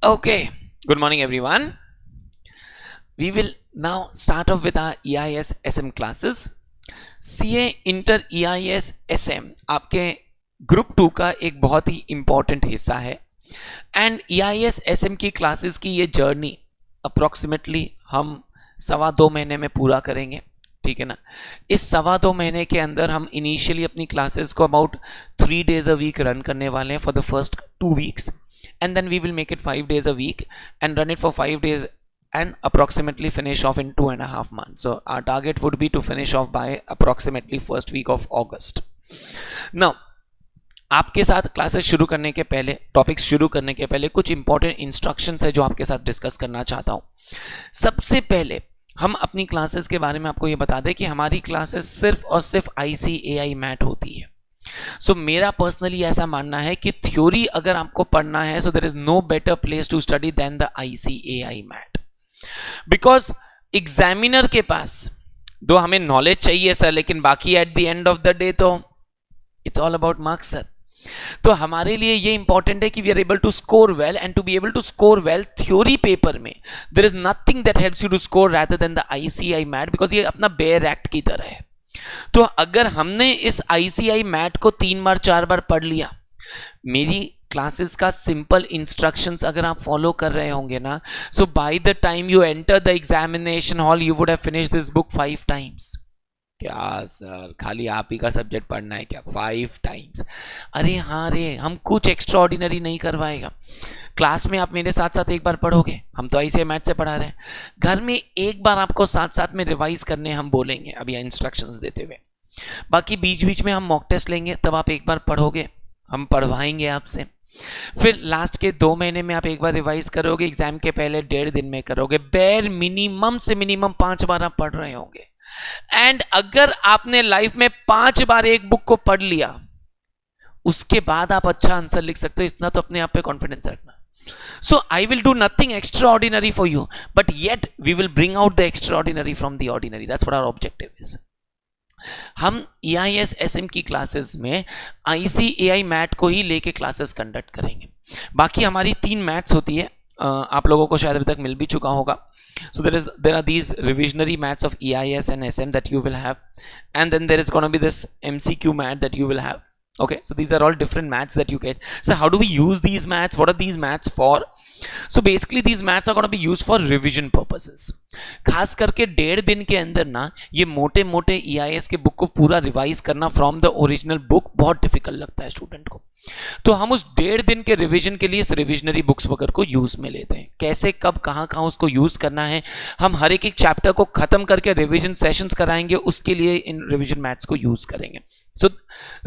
Okay, good morning everyone. We will now start off with our EIS SM classes. CA inter EIS SM आपके group 2 का एक बहुत ही important हिस्सा है and EIS SM की classes की ये जर्नी अप्रॉक्सीमेटली हम 2.25 महीने में पूरा करेंगे, ठीक है ना। इस 2.25 महीने के अंदर हम इनिशियली अपनी क्लासेस को about 3 days a week run करने वाले हैं for the first 2 weeks and then we will make it 5 days a week and run it for 5 days and approximately finish off in 2.5 months. So our target would be to finish off by approximately first week of August. Now आपके साथ classes शुरू करने के पहले, topics शुरू करने के पहले कुछ इंपॉर्टेंट इंस्ट्रक्शंस है जो आपके साथ डिस्कस करना चाहता हूं। सबसे पहले हम अपनी क्लासेस के बारे में आपको ये बता दें कि हमारी क्लासेस सिर्फ और सिर्फ ICAI मैट होती है। सो मेरा पर्सनली ऐसा मानना है कि थ्योरी अगर आपको पढ़ना है so there is no better place to study than the ICAI mat, because examiner के पास दो हमें नॉलेज चाहिए सर, लेकिन बाकी at the end of the day तो it's all about marks sir. तो हमारे लिए ये इंपॉर्टेंट है कि we are able to score well and to be able to score well theory paper में there is nothing that helps you to score rather than the ICAI mat, because ये अपना bare act की तरह है। तो अगर हमने इस ICAI मैट को 3 बार 4 बार पढ़ लिया, मेरी क्लासेस का सिंपल इंस्ट्रक्शंस अगर आप फॉलो कर रहे होंगे ना, so by the time you enter the examination hall you would have finished this book 5 times. क्या सर खाली आप ही का सब्जेक्ट पढ़ना है क्या? 5 टाइम्स? अरे हाँ रे, हम कुछ एक्स्ट्रा ऑर्डिनरी नहीं करवाएगा। क्लास में आप मेरे साथ साथ एक बार पढ़ोगे, हम तो ICAI मैथ से पढ़ा रहे हैं, घर में एक बार आपको साथ साथ में रिवाइज करने हम बोलेंगे अभी इंस्ट्रक्शंस देते हुए। बाकी बीच बीच में हम मॉक टेस्ट लेंगे, तब आप एक बार पढ़ोगे, हम पढ़वाएंगे आपसे। फिर लास्ट के 2 महीने में आप एक बार रिवाइज करोगे, एग्जाम के पहले 1.5 दिन में करोगे। बेर मिनिमम से मिनिमम 5 बार आप पढ़ रहे होंगे। एंड अगर आपने लाइफ में 5 बार एक बुक को पढ़ लिया, उसके बाद आप अच्छा आंसर लिख सकते हो। इतना तो अपने आप पे कॉन्फिडेंस रखना। So I will do nothing extraordinary for you, but yet we will bring out the extraordinary from the ordinary. That's what our objective is. हम EIS SM की क्लासेस में ICAI मैट को ही लेके classes conduct करेंगे। बाकी हमारी 3 maths होती है, आप लोगों को शायद अभी तक मिल भी चुका होगा। So there are these revisionary maths of EIS and SM that you will have, and then there is going to be this MCQ math that you will have. Okay, so these are all different maths that you get. So how do we use these maths? What are these maths for? So basically these maths are going to be used for revision purposes. खास करके 1.5 दिन के अंदर ना ये मोटे मोटे EIS के बुक को पूरा रिवाइज करना फ्रॉम द ओरिजिनल बुक बहुत डिफिकल्ट लगता है स्टूडेंट को। तो हम उस 1.5 दिन के रिवीजन के लिए इस रिविजनरी बुक्स वगैरह को यूज में लेते हैं। कैसे, कब, कहाँ कहाँ उसको यूज करना है, हम हर एक चैप्टर को खत्म करके रिवीजन सेशंस कराएंगे, उसके लिए इन रिवीजन मैथ्स को यूज करेंगे। सो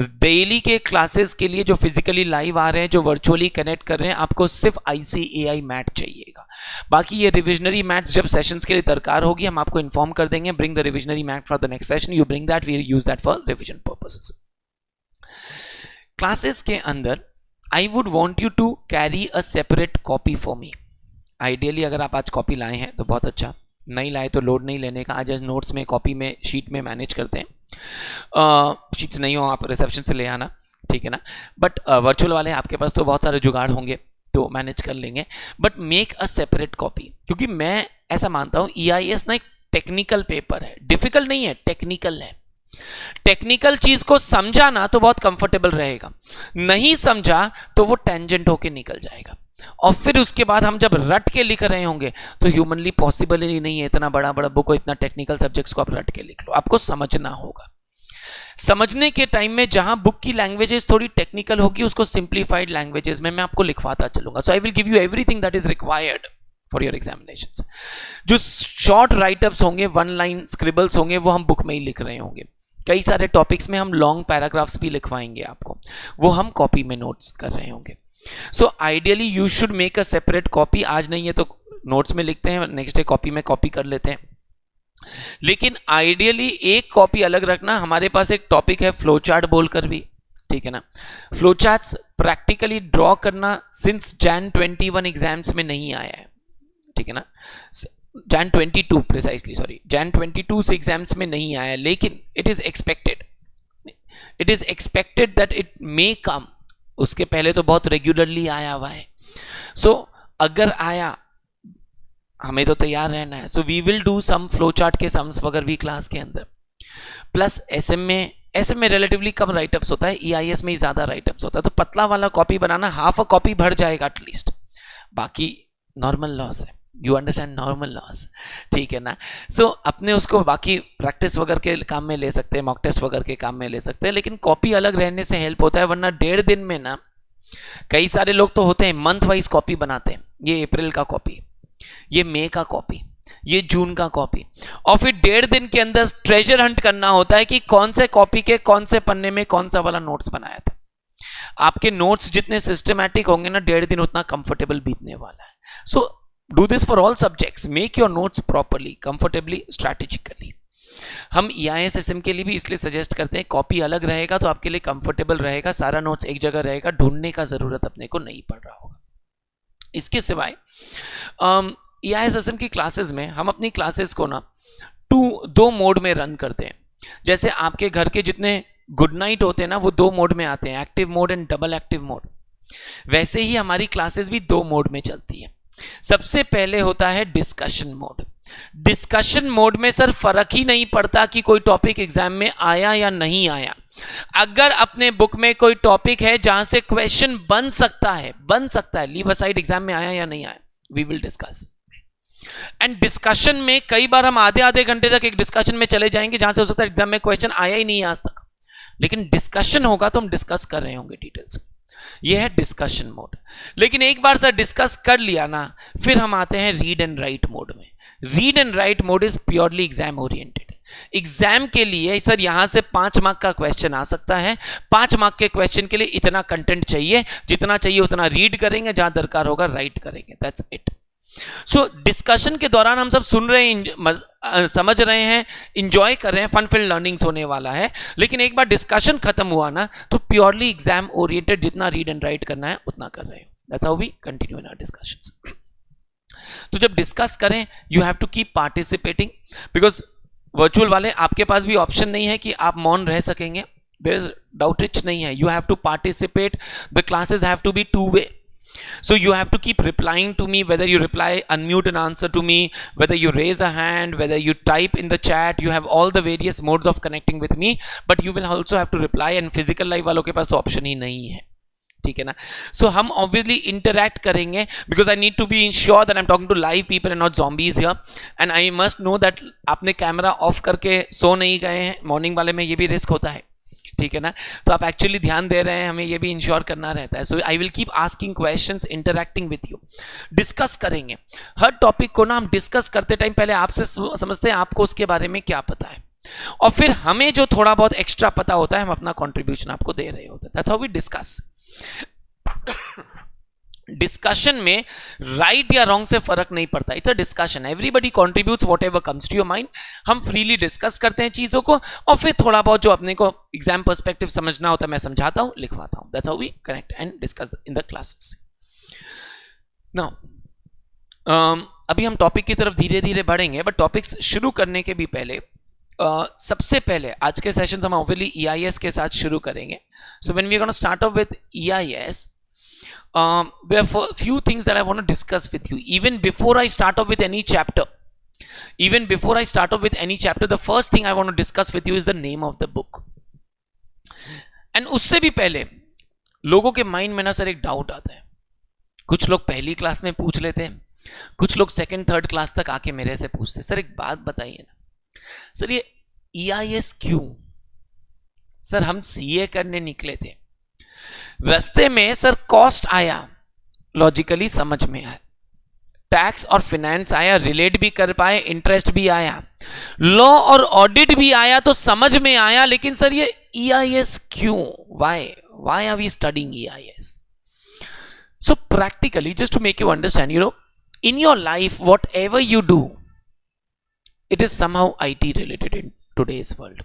डेली के क्लासेस के लिए जो फिजिकली लाइव आ रहे हैं, जो वर्चुअली कनेक्ट कर रहे हैं, आपको सिर्फ ICAI मैथ चाहिएगा। बाकी ये रिविजनरी मैथ्स जब सेशंस के लिए दरकार होगी हम आपको इन्फॉर्म कर देंगे। Bring the revisionary math for the next session, you bring that, we use that for revision purposes. Classes के अंदर I would want you to carry a separate copy for me. Ideally अगर आप आज copy लाए हैं तो बहुत अच्छा, नहीं लाए तो लोड नहीं लेने का। आज नोट्स में, कॉपी में, शीट में मैनेज करते हैं। शीट्स नहीं हो आप रिसेप्शन से ले आना, ठीक है ना। बट वर्चुअल वाले आपके पास तो बहुत सारे जुगाड़ होंगे तो मैनेज कर लेंगे। But make a separate copy, क्योंकि मैं ऐसा मानता हूं EIS ना एक टेक्निकल पेपर है, डिफिकल्ट नहीं है, टेक्निकल है। टेक्निकल चीज को समझा ना तो बहुत कंफर्टेबल रहेगा, नहीं समझा तो वो टेंजेंट होके निकल जाएगा। और फिर उसके बाद हम जब रट के लिख रहे होंगे तो ह्यूमनली पॉसिबल ही नहीं है इतना बड़ा बड़ा बुक को, इतना टेक्निकल सब्जेक्ट्स को आप रट के लिख लो। आपको समझना होगा। समझने के टाइम में जहां बुक की लैंग्वेजेस थोड़ी टेक्निकल होगी, उसको सिंप्लीफाइड लैंग्वेजेस में मैं आपको लिखवाता चलूंगा। So I will give you everything that is required for your examinations. जो शॉर्ट राइटअप्स होंगे, 1 लाइन स्क्रिबल्स होंगे, वो हम बुक में ही लिख रहे होंगे। कई सारे टॉपिक्स में हम लॉन्ग पैराग्राफ्स भी लिखवाएंगे आपको, वो हम कॉपी में नोट्स कर रहे होंगे। So ideally you should make a separate copy. आज नहीं है तो नोट्स में लिखते हैं, नेक्स्ट डे कॉपी में कॉपी कर लेते हैं। लेकिन आइडियली एक कॉपी अलग रखना। हमारे पास एक टॉपिक है फ्लो चार्ट बोलकर भी, ठीक है ना। फ्लो चार्ट्स प्रैक्टिकली ड्रॉ करना सिंस Jan 21 एग्जाम्स में नहीं आया है, ठीक है ना। Jan 22 प्रिसाइसली, सॉरी, Jan 22 से एग्जाम्स में नहीं आया, लेकिन it is expected that it may come. उसके पहले तो बहुत रेगुलरली आया हुआ है। सो अगर आया हमें तो तैयार रहना है, so we will do some flow chart के सम्स वगैरह भी क्लास के अंदर। प्लस एसएम में रिलेटिवली कम राइटअप्स होता है, ईआईएस में ही ज्यादा राइटअप्स होता है, तो पतला वाला copy banana, half a copy भर जाएगा एटलीस्ट, बाकी नॉर्मल लॉस है, यू अंडरस्टैंड, नॉर्मल लॉस, ठीक है ना। सो अपने उसको बाकी प्रैक्टिस वगैरह के काम में ले सकते हैं, मॉक टेस्ट वगैरह के काम में ले सकते हैं, लेकिन कॉपी अलग रहने से हेल्प होता है, वरना 1.5 दिन में ना, कई सारे लोग तो होते हैं मंथ वाइज कॉपी बनाते हैं, ये अप्रैल का कॉपी, ये मई का कॉपी, ये जून का कॉपी, और फिर 1.5 दिन के अंदर ट्रेजर हंट करना होता है कि कौन से कॉपी के कौन से पन्ने में कौन सा वाला नोट्स बनाया था। आपके नोट्स जितने सिस्टमैटिक होंगे ना, 1.5 दिन उतना कंफर्टेबल बीतने वाला है। So do this for all subjects, make your notes properly, comfortably, strategically. हम EIS-SM के लिए भी इसलिए सजेस्ट करते हैं, कॉपी अलग रहेगा तो आपके लिए कंफर्टेबल रहेगा, सारा नोट्स एक जगह रहेगा, ढूंढने का जरूरत अपने को नहीं पड़ रहा होगा। इसके सिवाय EIS-SM की क्लासेस में हम अपनी क्लासेस को ना 2 मोड में रन करते हैं। जैसे आपके घर के जितने गुड नाइट होते हैं ना, वो 2 मोड में आते हैं, active mode and double active mode. वैसे ही हमारी क्लासेस भी 2 मोड में चलती है। सबसे पहले होता है डिस्कशन मोड। डिस्कशन मोड में सर फर्क ही नहीं पड़ता कि कोई टॉपिक एग्जाम में आया या नहीं आया। अगर अपने बुक में कोई टॉपिक है जहां से क्वेश्चन बन सकता है, लीव असाइड एग्जाम में आया या नहीं आया, we will discuss. And discussion में कई बार हम आधे घंटे तक एक डिस्कशन में चले जाएंगे जहां से हो सकता है एग्जाम में क्वेश्चन आया ही नहीं आज तक, लेकिन डिस्कशन होगा तो हम डिस्कस कर रहे होंगे डिटेल्स। यह है डिस्कशन मोड। लेकिन एक बार सर डिस्कस कर लिया ना, फिर हम आते हैं रीड एंड राइट मोड में। Read and right mode is purely exam oriented. Exam के लिए सर यहां से 5 मार्क का क्वेश्चन आ सकता है, 5 मार्क के क्वेश्चन के लिए इतना कंटेंट चाहिए, जितना चाहिए उतना रीड करेंगे, जहां दरकार होगा राइट करेंगे, दैट्स इट। सो डिस्कशन के दौरान हम सब सुन रहे हैं, समझ रहे हैं, इंजॉय कर रहे हैं, फन फील्ड लर्निंग्स होने वाला है। लेकिन एक बार डिस्कशन खत्म हुआ ना, तो प्योरली एग्जाम ओरिएंटेड जितना रीड एंड राइट करना है उतना कर रहे हो। That's how we continue in our discussions. तो जब डिस्कस करें, you have to keep participating, because virtual वाले आपके पास भी ऑप्शन नहीं है कि आप मौन रह सकेंगे, देयर इज डाउट रिच नहीं है, you have to participate, the classes have to be 2 way. So you have to keep replying to me, whether you reply, unmute and answer to me, whether you raise a hand, whether you type in the chat, you have all the various modes of connecting with me, but you will also have to reply, and physical live वालों के पास तो option ही नहीं है, ठीक है ना। So हम obviously interact करेंगे, because I need to be ensure that I am talking to live people and not zombies here, and I must know that आपने कैमरा ऑफ करके सो नहीं गए हैं। मॉर्निंग वाले में ये भी रिस्क होता है, ठीक है ना, तो आप एक्चुअली ध्यान दे रहे हैं, हमें ये भी इंश्योर करना रहता है। So I will keep asking questions, interacting with you, discuss करेंगे हर टॉपिक को ना। हम डिस्कस करते टाइम पहले आपसे समझते हैं आपको उसके बारे में क्या पता है, और फिर हमें जो थोड़ा बहुत एक्स्ट्रा पता होता है हम अपना कॉन्ट्रीब्यूशन आपको दे रहे होते हैं। That's how we discuss. Discussion में राइट या रॉन्ग से फर्क नहीं पड़ता, it's a discussion, everybody contributes whatever comes to your mind. हम फ्रीली डिस्कस करते हैं चीजों को, और फिर थोड़ा बहुत जो अपने को एग्जाम पर्सपेक्टिव समझना होता है मैं समझाता हूं, लिखवाता हूं। That's how we connect and discuss in the classes. Now अभी हम टॉपिक की तरफ धीरे धीरे बढ़ेंगे, बट टॉपिक्स शुरू करने के भी पहले सबसे पहले आज के सेशन हम ऑब्वियसली EIS के साथ शुरू करेंगे। So when we are gonna start off with EIS, there are few things that I want to discuss with you. Even before I start off with any chapter, the first thing I want to discuss with you is the name of the book. And उससे भी पहले लोगों के mind में ना sir एक doubt आता है। कुछ लोग पहली क्लास में पूछ लेते हैं, कुछ लोग सेकंड थर्ड क्लास तक आके मेरे से पूछते हैं, सर एक बात बताइए ना सर, ये EIS क्यों? सर हम CA करने निकले थे, रास्ते में सर कॉस्ट आया, लॉजिकली समझ में आया, टैक्स और फाइनेंस आया, रिलेट भी कर पाए, इंटरेस्ट भी आया, लॉ और ऑडिट भी आया, तो समझ में आया। लेकिन सर ये EIS क्यों? why are we studying EIS? So practically, just to make you understand, you know, in your life whatever you do, it is somehow IT related in today's world.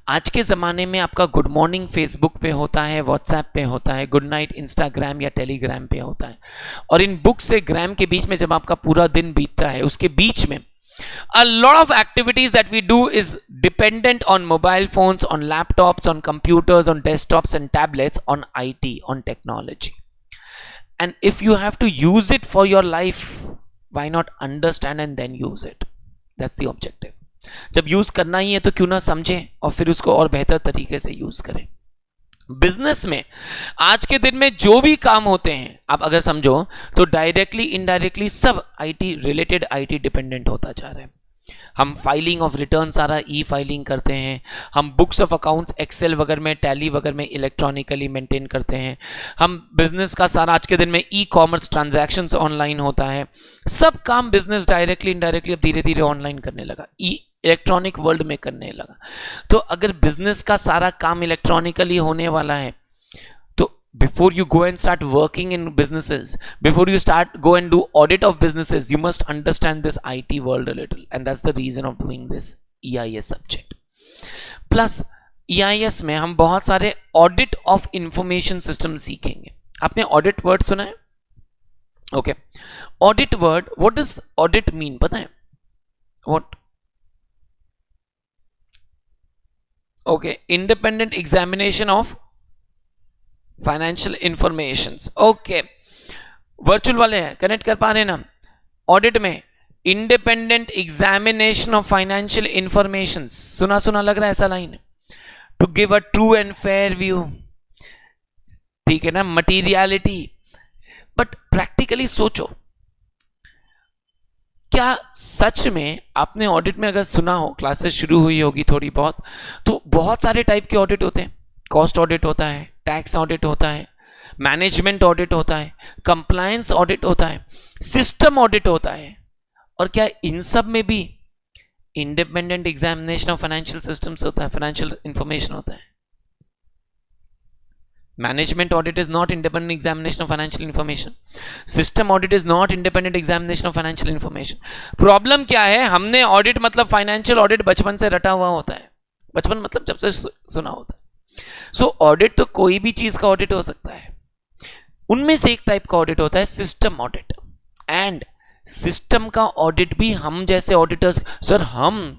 आज के ज़माने में आपका गुड मॉर्निंग फेसबुक पे होता है, WhatsApp पे होता है, गुड नाइट इंस्टाग्राम या टेलीग्राम पे होता है, और इन बुक से ग्राम के बीच में जब आपका पूरा दिन बीतता है, उसके बीच में a lot of activities that we do is dependent on mobile phones, on laptops, on computers, on desktops and tablets, on IT, on technology. and if you have to use it for your life, why not understand and then use it? That's the objective. जब use करना ही है तो क्यों ना समझें और फिर उसको और बेहतर तरीके से यूज करें. बिजनेस में आज के दिन में जो भी काम होते हैं, आप अगर समझो तो डायरेक्टली इनडायरेक्टली सब आईटी रिलेटेड, आईटी डिपेंडेंट होता जा रहा है. हम फाइलिंग ऑफ रिटर्न सारा ई फाइलिंग करते हैं, हम बुक्स ऑफ अकाउंट्स एक्सेल वगैरह में, टैली वगैरह में इलेक्ट्रॉनिकली मेंटेन करते हैं. हम बिजनेस का सारा आज के दिन में ई कॉमर्स ट्रांजैक्शंस ऑनलाइन होता है. सब काम बिजनेस डायरेक्टली इनडायरेक्टली अब धीरे धीरे ऑनलाइन करने लगा, ई इलेक्ट्रॉनिक वर्ल्ड में करने लगा. तो अगर बिजनेस का सारा काम इलेक्ट्रॉनिकली होने वाला है तो before you go and start working in businesses, before you start go and do audit of businesses, you must understand this IT world a little, and that's the reason of doing this EIS subject. Plus EIS में हम बहुत सारे audit of information system सीखेंगे. आपने audit word सुना है? Okay, audit word, what does audit mean पता है? What? Okay, independent examination of financial information. Okay, virtual वाले हैं, कनेक्ट कर पा रहे हैं ना? ऑडिट में independent examination of financial information. सुना सुना लग रहा है ऐसा line? To give a true and fair view, ठीक है ना, मटीरियलिटी. बट प्रैक्टिकली सोचो, क्या सच में आपने ऑडिट में अगर सुना हो, क्लासेस शुरू हुई होगी थोड़ी बहुत, तो बहुत सारे टाइप के ऑडिट होते हैं. कॉस्ट ऑडिट होता है, टैक्स ऑडिट होता है, मैनेजमेंट ऑडिट होता है, कंप्लायंस ऑडिट होता है, सिस्टम ऑडिट होता है. और क्या इन सब में भी independent examination of financial systems होता है, फाइनेंशियल इंफॉर्मेशन होता है? Management audit is not independent examination of financial information. System audit is not independent examination of financial information. Problem क्या है, हमने ऑडिट मतलब फाइनेंशियल ऑडिट बचपन से रटा हुआ होता है. बचपन मतलब जब से सुना होता है. सो ऑडिट तो कोई भी चीज का ऑडिट हो सकता है. उनमें से एक टाइप का ऑडिट होता है सिस्टम ऑडिट. एंड सिस्टम का ऑडिट भी हम जैसे ऑडिटर्स, सर हम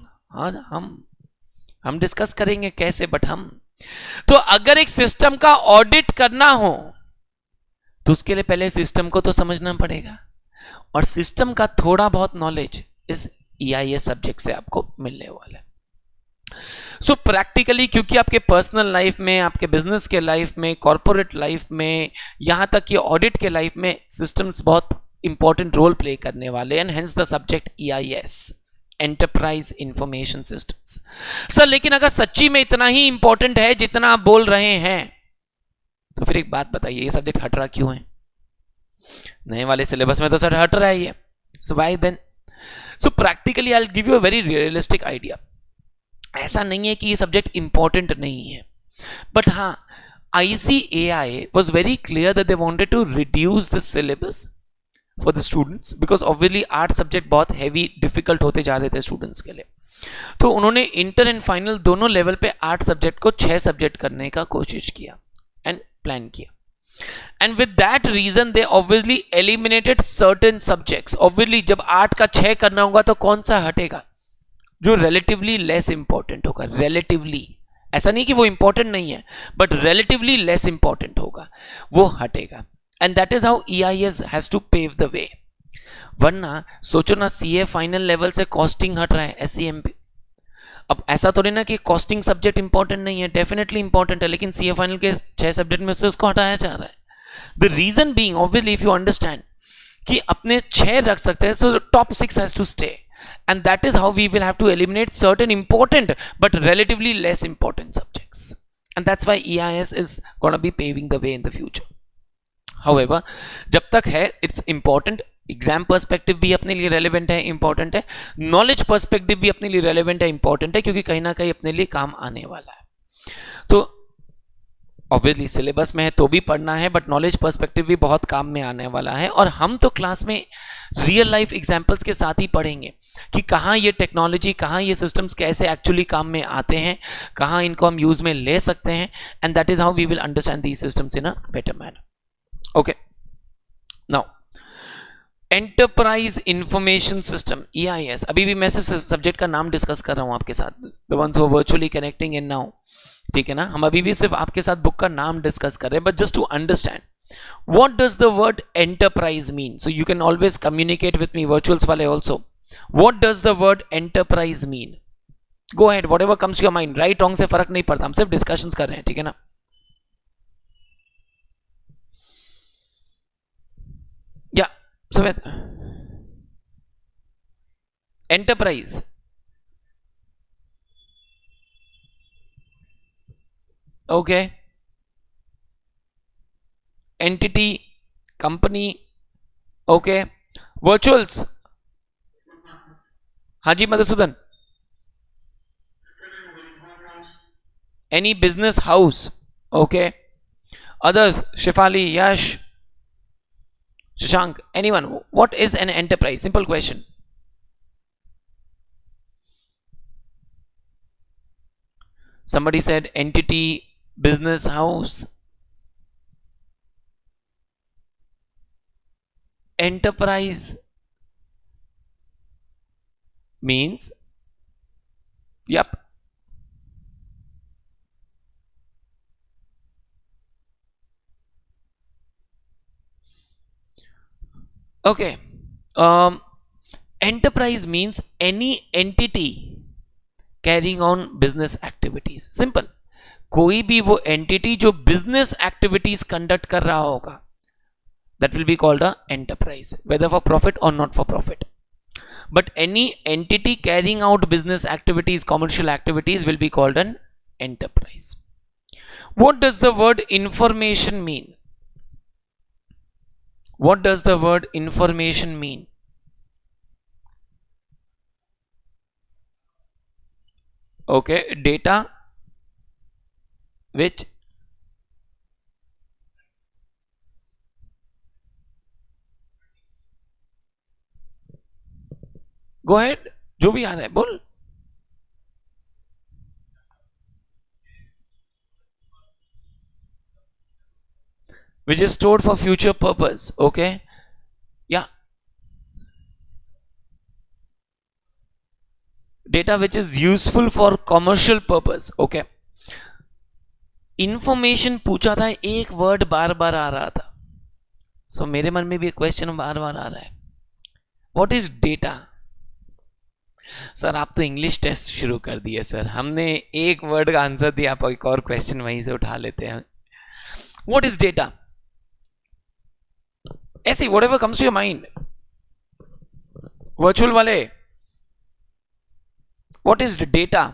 डिस्कस करेंगे कैसे, बट हम तो अगर एक सिस्टम का ऑडिट करना हो तो उसके लिए पहले सिस्टम को तो समझना पड़ेगा. और सिस्टम का थोड़ा बहुत नॉलेज इस EIS सब्जेक्ट से आपको मिलने वाला है. सो प्रैक्टिकली, क्योंकि आपके पर्सनल लाइफ में, आपके बिजनेस के लाइफ में, कॉर्पोरेट लाइफ में, यहां तक कि ऑडिट के लाइफ में सिस्टम्स बहुत इंपॉर्टेंट रोल प्ले करने वाले. And hence the subject EIS, enterprise information systems. Sir लेकिन अगर सच्ची में इतना ही इंपॉर्टेंट है जितना आप बोल रहे हैं, तो फिर एक बात बताइए, ये सब्जेक्ट हट रहा क्यों है? नए वाले सिलेबस में तो सर हट रहा है ये. So why then? So practically I will give you a very realistic idea. ऐसा नहीं है कि ये सब्जेक्ट इंपॉर्टेंट नहीं है, बट हाँ, ICAI was very clear that they wanted to reduce the syllabus for the students because obviously art subject बहुत heavy difficult होते जा रहे थे स्टूडेंट्स के लिए. तो उन्होंने इंटर एंड फाइनल दोनों लेवल पे आर्ट सब्जेक्ट को 6 सब्जेक्ट करने का कोशिश किया एंड प्लान किया. And with that reason they obviously eliminated certain subjects. Obviously जब आर्ट का 6 करना होगा तो कौन सा हटेगा? जो relatively less important होगा. relatively, ऐसा नहीं कि वो important नहीं है, but relatively less important होगा, वो हटेगा. And that is how EIS has to pave the way. वरना सोचो ना, CA फाइनल लेवल से कॉस्टिंग हट रहा है SCMP. अब ऐसा थोड़ी ना कि कॉस्टिंग सब्जेक्ट इंपॉर्टेंट नहीं है, डेफिनेटली इंपॉर्टेंट है, लेकिन CA फाइनल के 6 सब्जेक्ट में से उसको हटाया जा रहा है. The reason being obviously if you understand कि अपने 6 रख सकते हैं, so top 6 has to stay. And that is how we will have to eliminate certain important but relatively less important subjects. And that's why EIS is going to be paving the way in the future. However, जब तक है it's important. Exam perspective भी अपने लिए relevant है, important है. Knowledge perspective भी अपने लिए रेलेवेंट है, इंपॉर्टेंट है, क्योंकि कहीं ना कहीं अपने लिए काम आने वाला है. तो ऑब्वियसली सिलेबस में है तो भी पढ़ना है, बट नॉलेज पर्सपेक्टिव भी बहुत काम में आने वाला है. और हम तो क्लास में रियल लाइफ एग्जांपल्स के साथ ही पढ़ेंगे कि कहाँ ये टेक्नोलॉजी, कहाँ ये सिस्टम्स कैसे एक्चुअली काम में आते हैं, कहाँ इनको हम यूज में ले सकते हैं. And that is how we will understand these systems in a better manner. Okay, now enterprise information system EIS. अभी भी मैं सिर्फ सब्जेक्ट का नाम डिस्कस कर रहा हूं आपके साथ, the ones who are virtually connecting in now, ठीक है ना. हम अभी भी सिर्फ आपके साथ बुक का नाम डिस्कस कर रहे हैं, but just to understand What does the word enterprise mean? So you can always communicate with me, virtuals wale also. What does the word enterprise mean? Go ahead, whatever comes to your mind. Right wrong से फर्क नहीं पड़ता, हम सिर्फ discussions कर रहे हैं, ठीक है ना? Yeah, so with enterprise, okay, entity, company, okay, virtuals. हाँ जी Madhusudan. Any business house, okay. Others, Shifali, Yash, Shashank, anyone. What is an enterprise? Simple question. Somebody said entity, business house. Enterprise means, yep. Okay. Enterprise means any entity carrying on business activities. Simple. कोई भी वो entity जो business activities conduct कर रहा होगा, that will be called a enterprise, whether for profit or not for profit. But any entity carrying out business activities, commercial activities, will be called an enterprise. What does the word information mean? What does the word information mean? Okay, data which go ahead, जो भी आ रहा है बोल. Which is stored for future purpose. Okay, yeah. Data which is useful for commercial purpose. Okay. Information पूछा था, एक word बार बार आ रहा था. सो मेरे मन में भी एक क्वेश्चन बार बार आ रहा है. What is data? सर आप तो इंग्लिश टेस्ट शुरू कर दिए सर. हमने एक वर्ड का आंसर दिया, आप एक और क्वेश्चन वहीं से उठा लेते हैं. What is data? ऐसे whatever comes to your mind. Virtual वाले, what is data?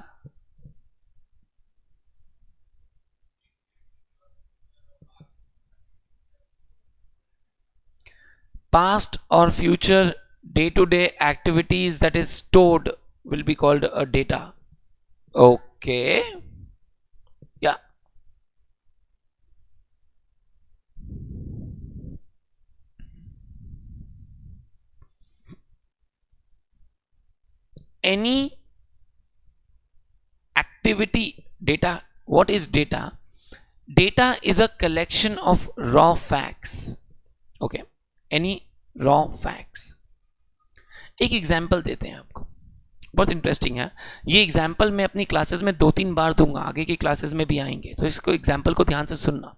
Past or future day-to-day activities that is stored will be called a data. Okay, yeah. Any activity data. What is data? Data is a collection of raw facts. Okay, any raw facts. एक example देते हैं आपको, बहुत interesting है ये example. मैं अपनी classes में 2-3 बार दूंगा, आगे की क्लासेस में भी आएंगे, तो इसको एग्जाम्पल को ध्यान से सुनना.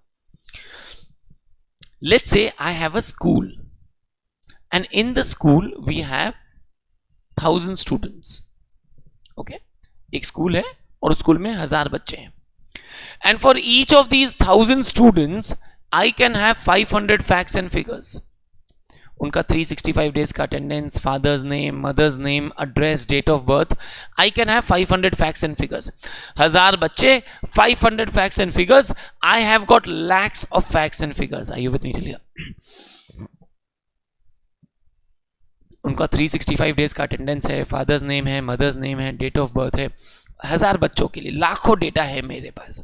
Let's say I have a school and in the school we have 1000 students. Okay, एक स्कूल है और उस स्कूल में 1000 बच्चे हैं. And for each of these 1000 students I can have 500 facts and figures. उनका 365 डेज का attendance, father's name, mother's name, address, date of birth. I can have 500 facts and figures. 1000 बच्चे, 500 facts and figures. I have got lakhs of facts and figures. Are you with me till here? उनका 365 days का attendance है, father's name है, mother's name है, date of birth है. 1000 बच्चों के लिए लाखों डेटा है मेरे पास.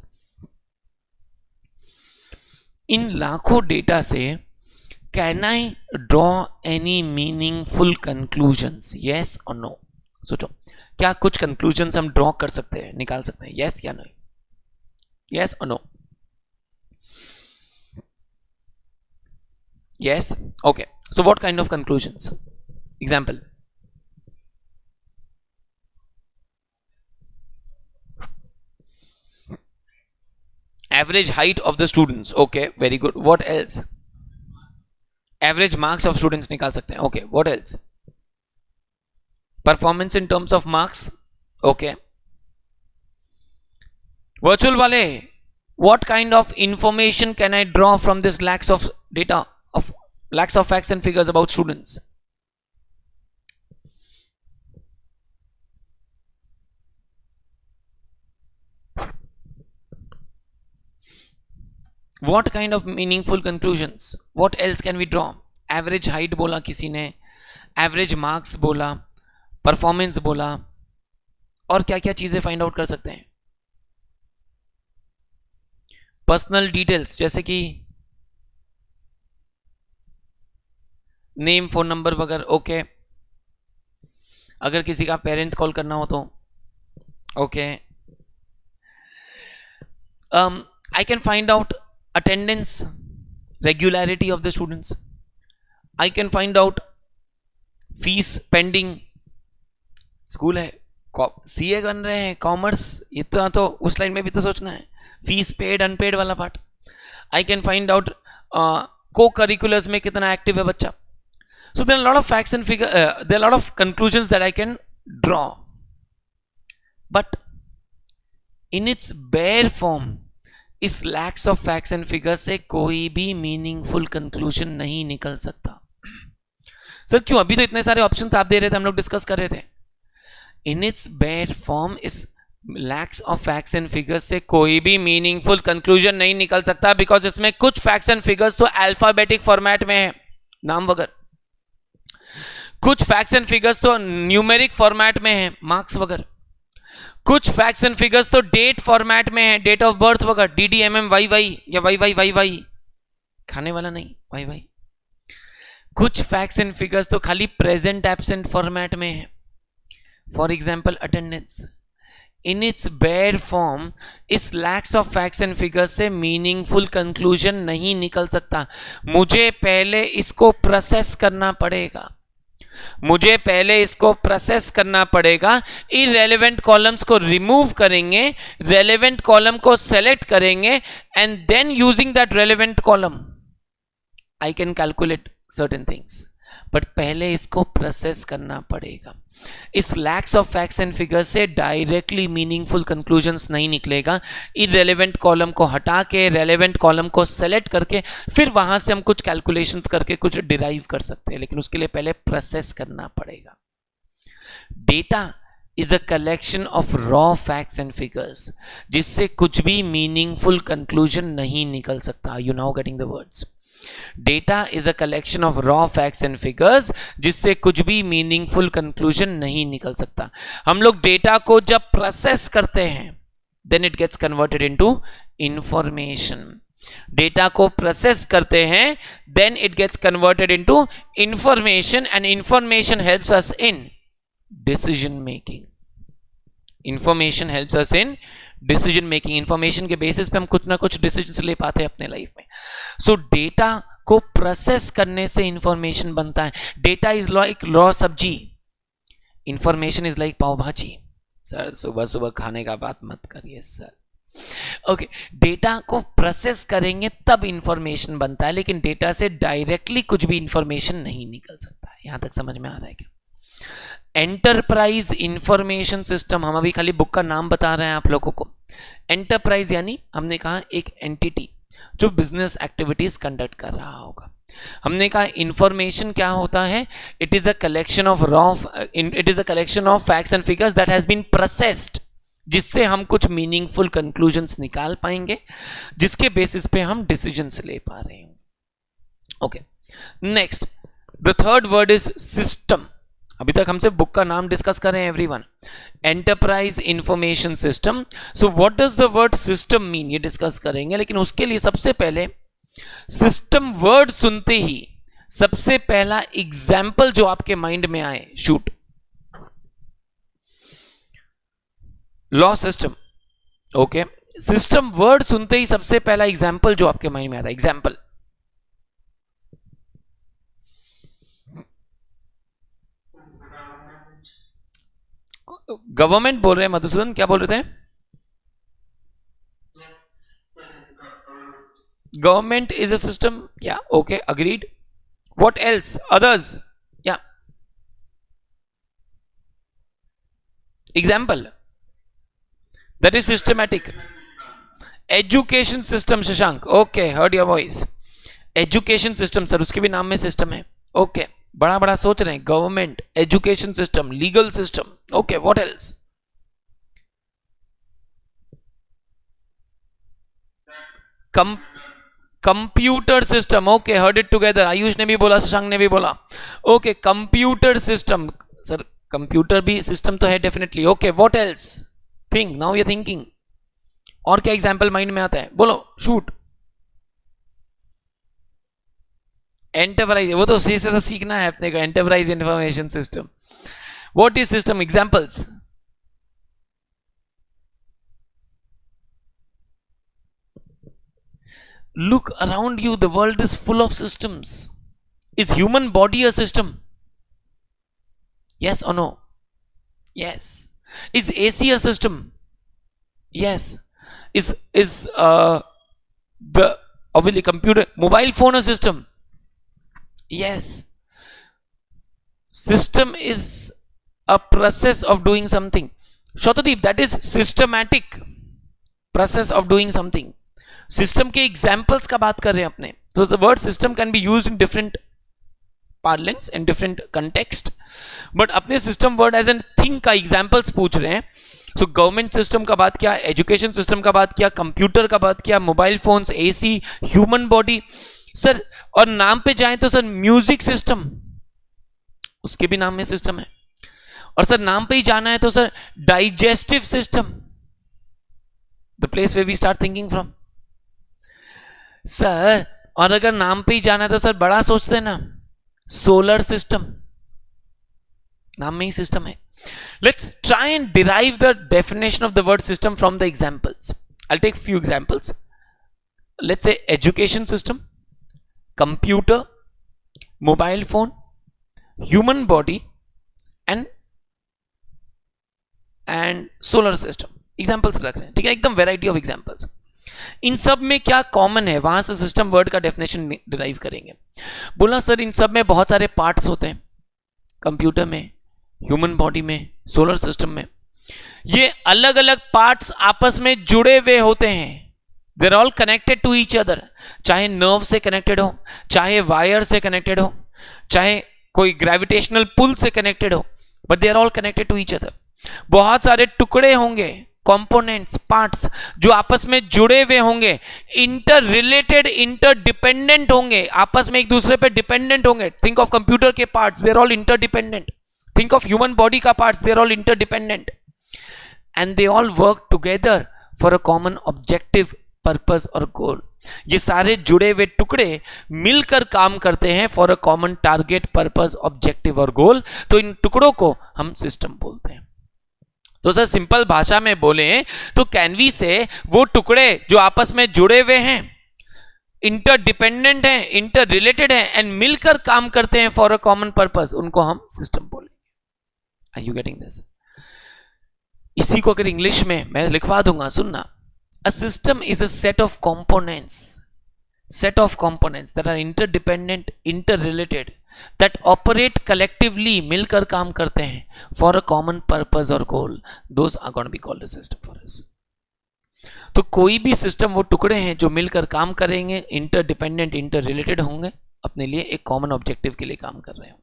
इन लाखों डेटा से can I draw any meaningful conclusions? Yes और नो? सोचो, क्या कुछ कंक्लूजन्स हम ड्रॉ कर सकते हैं, निकाल सकते हैं? यस या नो? यस और no? Yes. Okay, so what kind of conclusions? Example. Average height of the students. Okay, very good. What else? Average marks of students निकाल सकते हैं. Okay, what else? Performance in terms of marks. Okay, virtual वाले, what kind of information can I draw from this lakhs of data, of lakhs of facts and figures about students? What kind of meaningful conclusions? What else can we draw? Average height बोला किसी ने, average marks बोला, performance बोला, और क्या क्या चीजें find out कर सकते हैं? पर्सनल डिटेल्स जैसे कि नेम, फोन नंबर वगैरह. ओके, अगर किसी का पेरेंट्स कॉल करना हो तो. Okay, I can find out attendance, regularity of the students. I can find out fees pending. School है, सीए बन रहे हैं, कॉमर्स, इतना तो उस लाइन में भी तो सोचना है. फीस पेड अनपेड वाला part. I can find out co-curriculars में कितना एक्टिव है बच्चा. So there are lot of facts and figure, there are lot of conclusions that I can draw, but in its bare form is lakhs of facts and figures से कोई भी meaningful conclusion नहीं निकल सकता. सर क्यों? अभी तो इतने सारे ऑप्शंस आप दे रहे थे, हम लोग डिस्कस कर रहे थे. इन its bare form is lakhs of facts and figures से कोई भी मीनिंगफुल कंक्लूजन नहीं निकल सकता, बिकॉज इसमें कुछ फैक्ट्स एंड फिगर्स तो अल्फाबेटिक फॉर्मेट में है, नाम वगैरह. कुछ फैक्ट्स एंड फिगर्स तो न्यूमेरिक फॉर्मेट में है, मार्क्स वगैरह. कुछ फैक्ट्स एंड फिगर्स तो डेट फॉर्मेट में है, डेट ऑफ बर्थ वगैरह, DDMM YY या YY खाने वाला नहीं, YY. कुछ फैक्ट्स एंड फिगर्स तो खाली प्रेजेंट एब्सेंट फॉर्मेट में है, for example attendance. In its bare form is lakhs of facts and figures से मीनिंगफुल कंक्लूजन नहीं निकल सकता. मुझे पहले इसको प्रोसेस करना पड़ेगा, मुझे पहले इसको प्रोसेस करना पड़ेगा. इररेलेवेंट कॉलम्स को रिमूव करेंगे, रेलेवेंट कॉलम को सेलेक्ट करेंगे, and then using that relevant column I can calculate certain things. But पहले इसको प्रोसेस करना पड़ेगा. इस lakhs of facts and figures से डायरेक्टली मीनिंगफुल कंक्लूजन्स नहीं निकलेगा. इररेलेवेंट कॉलम को हटा के रेलेवेंट कॉलम को सेलेक्ट करके फिर वहां से हम कुछ कैलकुलेशंस करके कुछ डिराइव कर सकते हैं, लेकिन उसके लिए पहले प्रोसेस करना पड़ेगा. Data is a collection of raw facts and figures, जिससे कुछ भी मीनिंगफुल कंक्लूजन नहीं निकल सकता. You now getting the words? Data is a collection of raw facts and figures, जिससे कुछ भी मीनिंगफुल कंक्लूजन नहीं निकल सकता. हम लोग डेटा को जब प्रोसेस करते हैं then it gets converted into information. Data को प्रोसेस करते हैं then it gets converted into information, and information helps us in decision making. Information helps us in decision making. Information के बेसिस पे हम कुछ ना कुछ डिसीजंस ले पाते हैं अपने लाइफ में. सो डेटा को प्रोसेस करने से इंफॉर्मेशन बनता है. डेटा इज लाइक रॉ सब्जी, इंफॉर्मेशन इज लाइक पाव भाजी. सर सुबह सुबह खाने का बात मत करिए सर. ओके, डेटा को प्रोसेस करेंगे तब इंफॉर्मेशन बनता है, लेकिन डेटा से डायरेक्टली कुछ भी इंफॉर्मेशन नहीं निकल सकता है. यहां तक समझ में आ रहा है क्या? एंटरप्राइज इंफॉर्मेशन सिस्टम, हम अभी खाली बुक का नाम बता रहे हैं आप लोगों को. एंटरप्राइज यानी हमने कहा एक एंटिटी जो बिजनेस एक्टिविटीज कंडक्ट कर रहा होगा. हमने कहा इंफॉर्मेशन क्या होता है? It is a collection of facts and figures that has been processed, जिससे हम कुछ मीनिंगफुल कंक्लूजन्स निकाल पाएंगे, जिसके बेसिस पे हम डिसीजंस ले पा रहे हैं. Okay, next the third word is system. अभी तक हम सिर्फ बुक का नाम डिस्कस कर रहे हैं everyone. Enterprise information system. So what does the word system mean, ये डिस्कस करेंगे, लेकिन उसके लिए सबसे पहले सिस्टम वर्ड सुनते ही सबसे पहला एग्जाम्पल जो आपके माइंड में आए, shoot. Law system. Okay, system word सुनते ही सबसे पहला एग्जाम्पल जो आपके माइंड में आता है, एग्जाम्पल. गवर्नमेंट बोल रहे हैं मधुसूदन, क्या बोल रहे थे? Government is a system. या okay, agreed. What else? Others? Yeah. Example. That is systematic. Education system, Shashank. Okay, heard your voice. Education system, sir. उसके भी नाम में system है. Okay. बड़ा बड़ा सोच रहे हैं. Government, education system, legal system. Okay, what else? Computer system. Okay, heard it together. Ayush ने भी बोला, शशांक ने भी बोला. Okay, computer system. Sir computer भी सिस्टम तो है definitely. Okay, what else? Think. Now you thinking. और क्या एग्जांपल माइंड में आता है? बोलो, शूट. एंटरप्राइज. वो तो उसी से सीखना है अपने को. Enterprise information system. What is system? Examples. Look around you, the world is full of systems. Is human body a system? Yes or no? Yes. Is AC a system? Yes. Is the obviously computer, mobile phone a system? Yes. System is a process of doing something. Shatadeep, that is systematic process of doing something. System के examples का बात कर रहे हैं अपने. तो the word system can be used in different parlance and different context, but अपने system word as an thing का एग्जाम्पल्स पूछ रहे हैं. सो गवर्नमेंट सिस्टम का बात किया, एजुकेशन सिस्टम का बात किया, कंप्यूटर का बात किया, mobile phones, AC, human body. Sir और नाम पे जाए तो सर म्यूजिक सिस्टम, उसके भी नाम में सिस्टम है. और सर नाम पे ही जाना है तो sir digestive system, the place way we start thinking from. Sir और अगर नाम पे ही जाना है तो सर बड़ा सोचते हैं ना, सोलर सिस्टम, नाम में ही सिस्टम है. Let's try and derive the definition of the word system from the examples. I take few examples. Let's say education system, computer, mobile phone, human body and solar system. Examples रख रहे हैं, ठीक है, एकदम variety of examples. इन सब में क्या common है, वहां से सिस्टम वर्ड का डेफिनेशन डिराइव करेंगे. बोला सर इन सब में बहुत सारे पार्ट्स होते हैं, कंप्यूटर में, ह्यूमन बॉडी में, सोलर सिस्टम में. ये अलग अलग पार्ट्स आपस में जुड़े हुए होते हैं. They are all connected to each other. चाहे नर्व से कनेक्टेड हो, चाहे वायर से कनेक्टेड हो, चाहे कोई ग्रेविटेशनल पुल से कनेक्टेड हो, but they are all connected to each other. बहुत सारे टुकड़े होंगे, कंपोनेंट्स, पार्ट्स जो आपस में जुड़े हुए होंगे, इंटर रिलेटेड, इंटर डिपेंडेंट होंगे, आपस में एक दूसरे पे डिपेंडेंट होंगे. थिंक ऑफ कंप्यूटर के parts, they are all interdependent. Think of human body का parts, they are all interdependent, and they all work together for a common objective, purpose और गोल. ये सारे जुड़े हुए टुकड़े मिलकर काम करते हैं for a common target, purpose, objective और गोल. तो इन टुकड़ों को हम सिस्टम बोलते हैं. तो सर सिंपल भाषा में बोले तो कैन वी से वो टुकड़े जो आपस में जुड़े हुए हैं, इंटरडिपेंडेंट हैं, इंटर रिलेटेड हैं एंड मिलकर काम करते हैं फॉर अ कॉमन पर्पस, उनको हम सिस्टम बोलेंगे. Are you getting this? इसी को अगर इंग्लिश में मैं लिखवा दूंगा, सुनना. A system is a set of components that are interdependent, interrelated, that operate collectively, मिलकर काम करते हैं for a common purpose or goal. Those are going to be called a system for us. तो कोई भी सिस्टम वो टुकड़े हैं जो मिलकर काम करेंगे, इंटरडिपेंडेंट, इंटररिलेटेड होंगे, अपने लिए एक कॉमन ऑब्जेक्टिव के लिए काम कर रहे हो.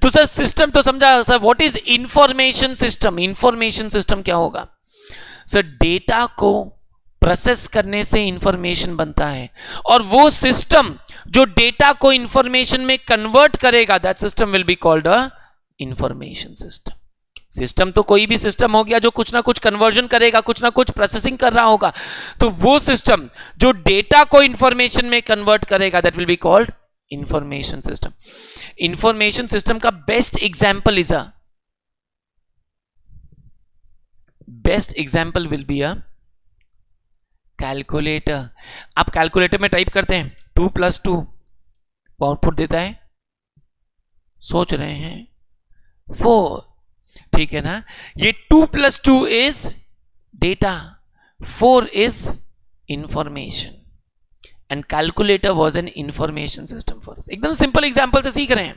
तो सर सिस्टम तो समझा. Sir what is information system? Information system क्या होगा? सर डेटा को प्रोसेस करने से इंफॉर्मेशन बनता है, और वो सिस्टम जो डेटा को इंफॉर्मेशन में कन्वर्ट करेगा, that system will be called a information system. System तो कोई भी सिस्टम हो गया जो कुछ ना कुछ कन्वर्जन करेगा, कुछ ना कुछ प्रोसेसिंग कर रहा होगा. तो वो सिस्टम जो डेटा को इंफॉर्मेशन में कन्वर्ट करेगा, that will be called information system. Information system का best example will be a calculator. आप कैलकुलेटर में टाइप करते हैं 2 + 2, आउटपुट देता है, सोच रहे हैं 4. ठीक है ना? ये 2 + 2 is data, 4 is information, and calculator was an information system for us. एकदम सिंपल एग्जांपल से सीख रहे हैं.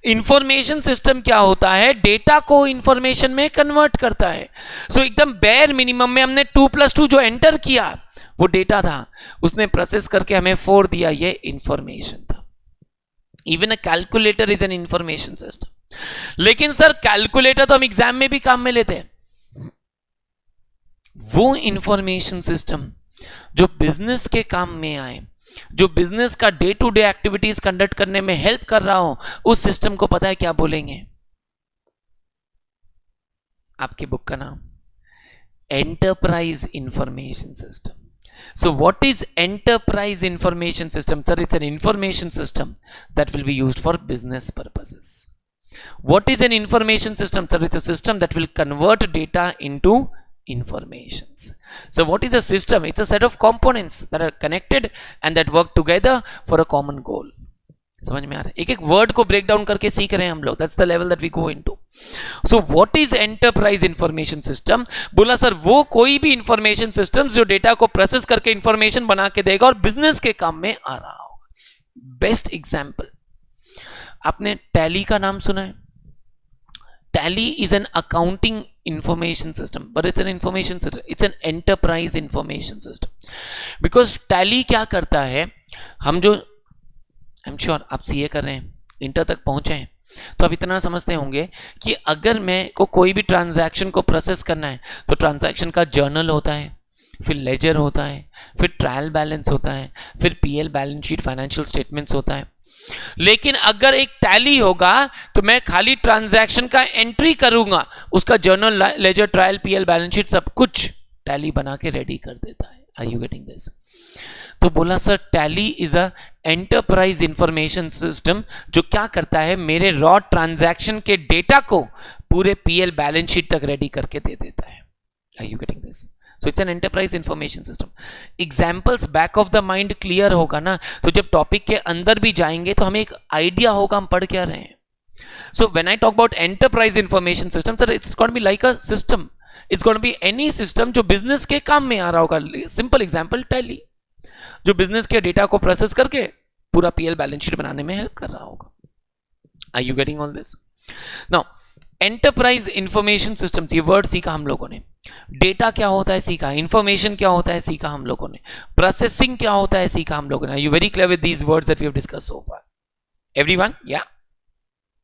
इंफॉर्मेशन सिस्टम क्या होता है? डेटा को इंफॉर्मेशन में कन्वर्ट करता है. सो एकदम बेयर मिनिमम में हमने 2+2 जो एंटर किया वो डेटा था, उसने प्रोसेस करके हमें 4 दिया, ये इंफॉर्मेशन था. Even a calculator is an information system. लेकिन सर कैलकुलेटर तो हम एग्जाम में भी काम में लेते हैं. वो इंफॉर्मेशन सिस्टम जो बिजनेस के काम में आए, जो बिजनेस का day to day activities conduct करने में हेल्प कर रहा हो, उस सिस्टम को पता है क्या बोलेंगे? आपकी बुक का नाम enterprise information system. So what is enterprise information system? Sir, it's an information system that will be used for business purposes. What is an information system? Sir, it's a system that will convert data into informations. So what is a system? It's a set of components that are connected and that work together for a common goal. समझ में आ रहा है? एक एक word को break down करके सीख रहे हैं हम लोग. That's the level that we go into. So what is enterprise information system? बोला सर वो कोई भी इंफॉर्मेशन सिस्टम जो डेटा को प्रोसेस करके इंफॉर्मेशन बना के देगा और बिजनेस के काम में आ रहा होगा. बेस्ट एग्जांपल, आपने टैली का नाम सुना है? Tally is an accounting information system, but it's an information system. It's an enterprise information system. Because tally क्या करता है, हम जो आई एम श्योर आप सीए कर रहे हैं, इंटर तक पहुंचे हैं, तो आप इतना समझते होंगे कि अगर मैं को कोई भी ट्रांजैक्शन को प्रोसेस करना है तो ट्रांजैक्शन का जर्नल होता है, फिर लेजर होता है, फिर ट्रायल बैलेंस होता है, फिर PL balance sheet, financial statements होता है. लेकिन अगर एक टैली होगा तो मैं खाली ट्रांजैक्शन का एंट्री करूंगा, उसका journal, ledger, trial, PL balance sheet सब कुछ टैली बना के रेडी कर देता है. Are you getting this? तो बोला sir Tally is a enterprise information system जो क्या करता है, मेरे रॉ ट्रांजैक्शन के डेटा को पूरे पीएल बैलेंस शीट तक रेडी करके दे देता है. Are you getting this? So it's an enterprise information system. Examples back of the mind clear होगा ना, तो जब टॉपिक के अंदर भी जाएंगे तो हमें एक आइडिया होगा हम पढ़ क्या रहे हैं. So when I talk about enterprise information system, sir it's going to be like a system. It's going to be any system जो बिजनेस के काम में आ रहा होगा. सिंपल एग्जाम्पल टैली, जो बिजनेस के डेटा को प्रोसेस करके पूरा पीएल बैलेंस शीट बनाने में हेल्प कर रहा होगा. Are you getting all this? Now enterprise information systems, ये वर्ड सीखा हम लोगों ने. डेटा क्या होता है सीखा, इंफॉर्मेशन क्या होता है सीखा हम लोगों ने, प्रोसेसिंग क्या होता है सीखा हम लोगों ने. You very clear with these words that we have discussed so far? Everyone? या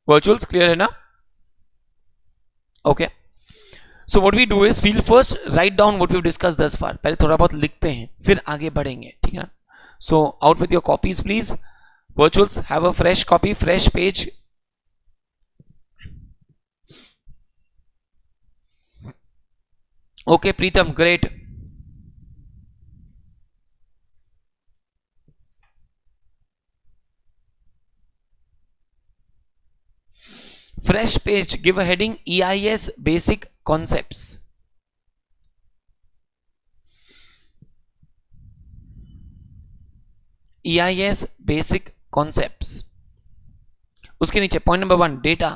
वर्चुअल्स क्लियर है ना? Okay. So what we do is we'll first write down what we have discussed thus far. पहले थोड़ा बहुत लिखते हैं फिर आगे बढ़ेंगे, ठीक है ना? So out with your copies please. वर्चुअल्स have a fresh copy, fresh page. Okay, Preetham, great. Fresh page, give a heading EIS basic concepts. EIS basic concepts. उसके नीचे point number 1 data.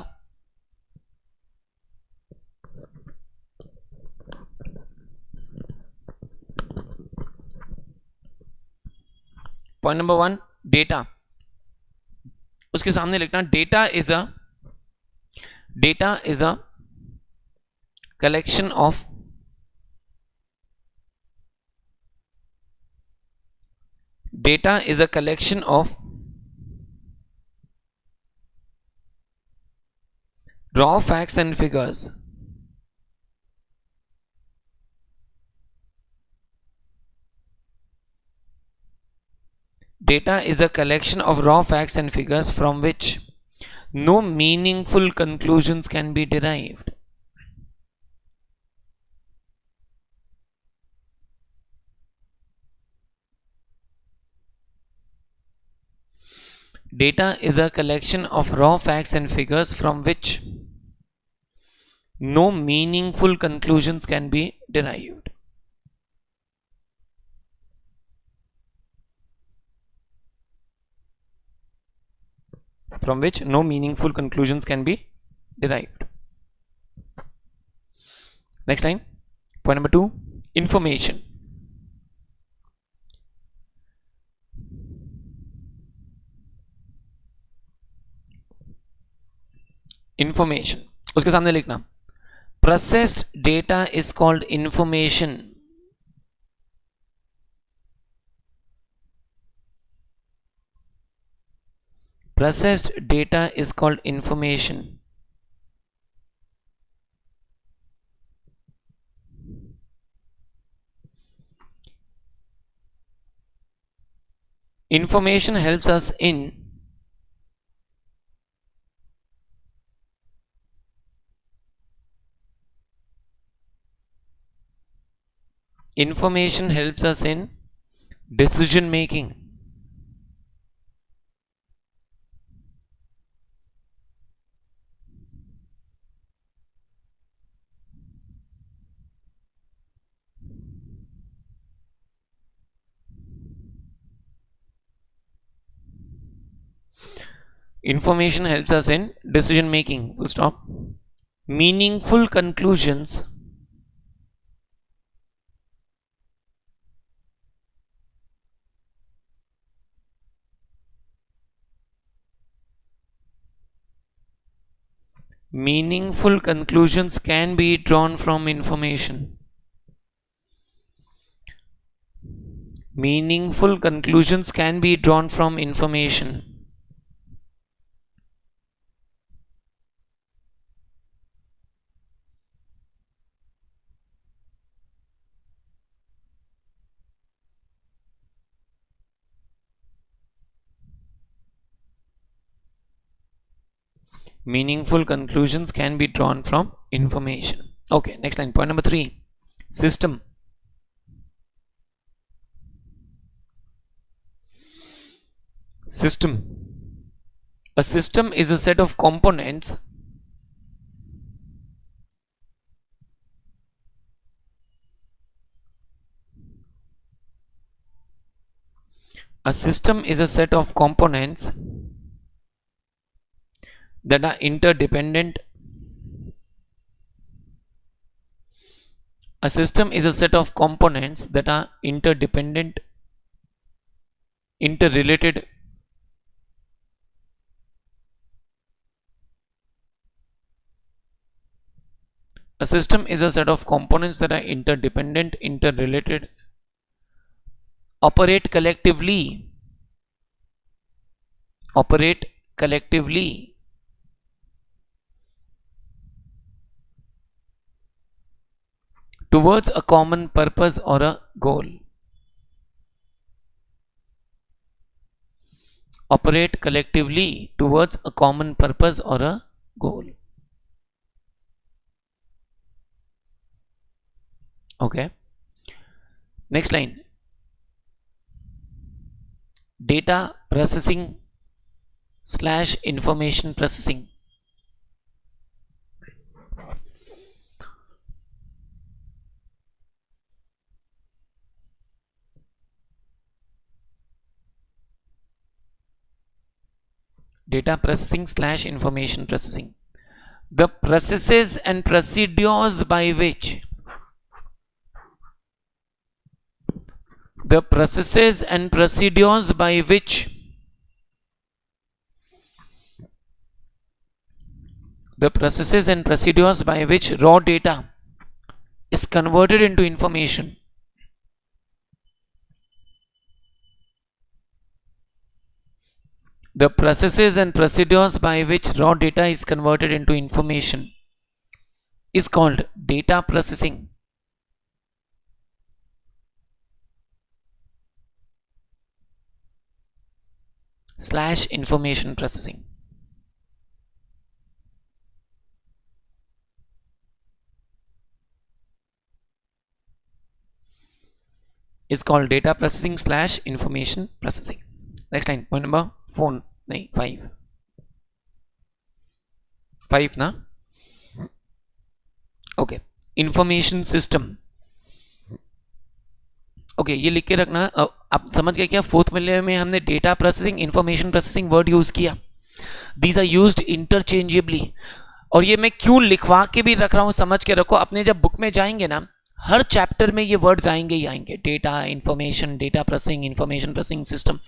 Point number 1 data. उसके सामने लिखना data is a collection of raw facts and figures. Data is a collection of raw facts and figures from which no meaningful conclusions can be derived. Data is a collection of raw facts and figures from which no meaningful conclusions can be derived. From which no meaningful conclusions can be derived. Next line, point number 2, information. Information, उसके सामने लिखना processed data is called information. Processed data is called information. Information helps us in decision making. Information helps us in decision making. Full stop. Meaningful conclusions can be drawn from information. Meaningful conclusions can be drawn from information. Meaningful conclusions can be drawn from information. Okay, next line, point number 3. System. System. A system is a set of components that are interdependent. A system is a set of components that are interdependent, interrelated, a system is a set of components that are interdependent, interrelated, operate collectively towards a common purpose or a goal. Operate collectively towards a common purpose or a goal. Okay. Next line. Data processing / information processing. Data processing / information processing. The processes and procedures by which raw data is converted into information is called data processing / information processing. Is called data processing / information processing. Next line, point number 4, 5 ना. Okay, information system. Okay, ये लिख के रखना. आप समझ गए क्या? Fourth वाले में हमने data processing, information processing word use किया. These are used interchangeably. और ये मैं क्यों लिखवा के भी रख रहा हूं, समझ के रखो. अपने जब बुक में जाएंगे ना, हर चैप्टर में ये वर्ड्स आएंगे ही आएंगे, data, information, data processing, information processing system.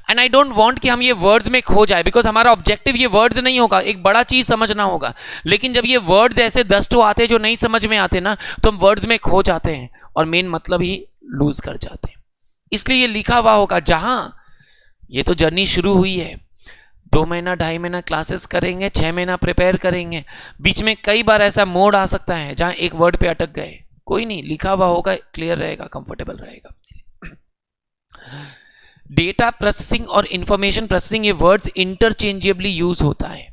And I don't want कि हम ये वर्ड्स में खो जाए, बिकॉज हमारा ऑब्जेक्टिव ये वर्ड्स नहीं होगा, एक बड़ा चीज समझना होगा। लेकिन जब ये वर्ड्स ऐसे 10 तो आते जो नहीं समझ में आते ना, तो हम वर्ड्स में खो जाते हैं और मेन मतलब ही लूज कर जाते हैं। इसलिए ये लिखा हुआ होगा, जहां ये तो जर्नी शुरू हुई है, 2 महीना 2.5 महीना क्लासेस करेंगे, 6 महीना प्रिपेयर करेंगे, बीच में कई बार ऐसा मोड आ सकता है जहां एक वर्ड पे अटक गए, कोई नहीं, लिखा हुआ होगा, क्लियर रहेगा, कंफर्टेबल रहेगा। डेटा प्रोसेसिंग और इंफॉर्मेशन प्रोसेसिंग ये वर्ड्स इंटरचेंजेबली यूज होता है।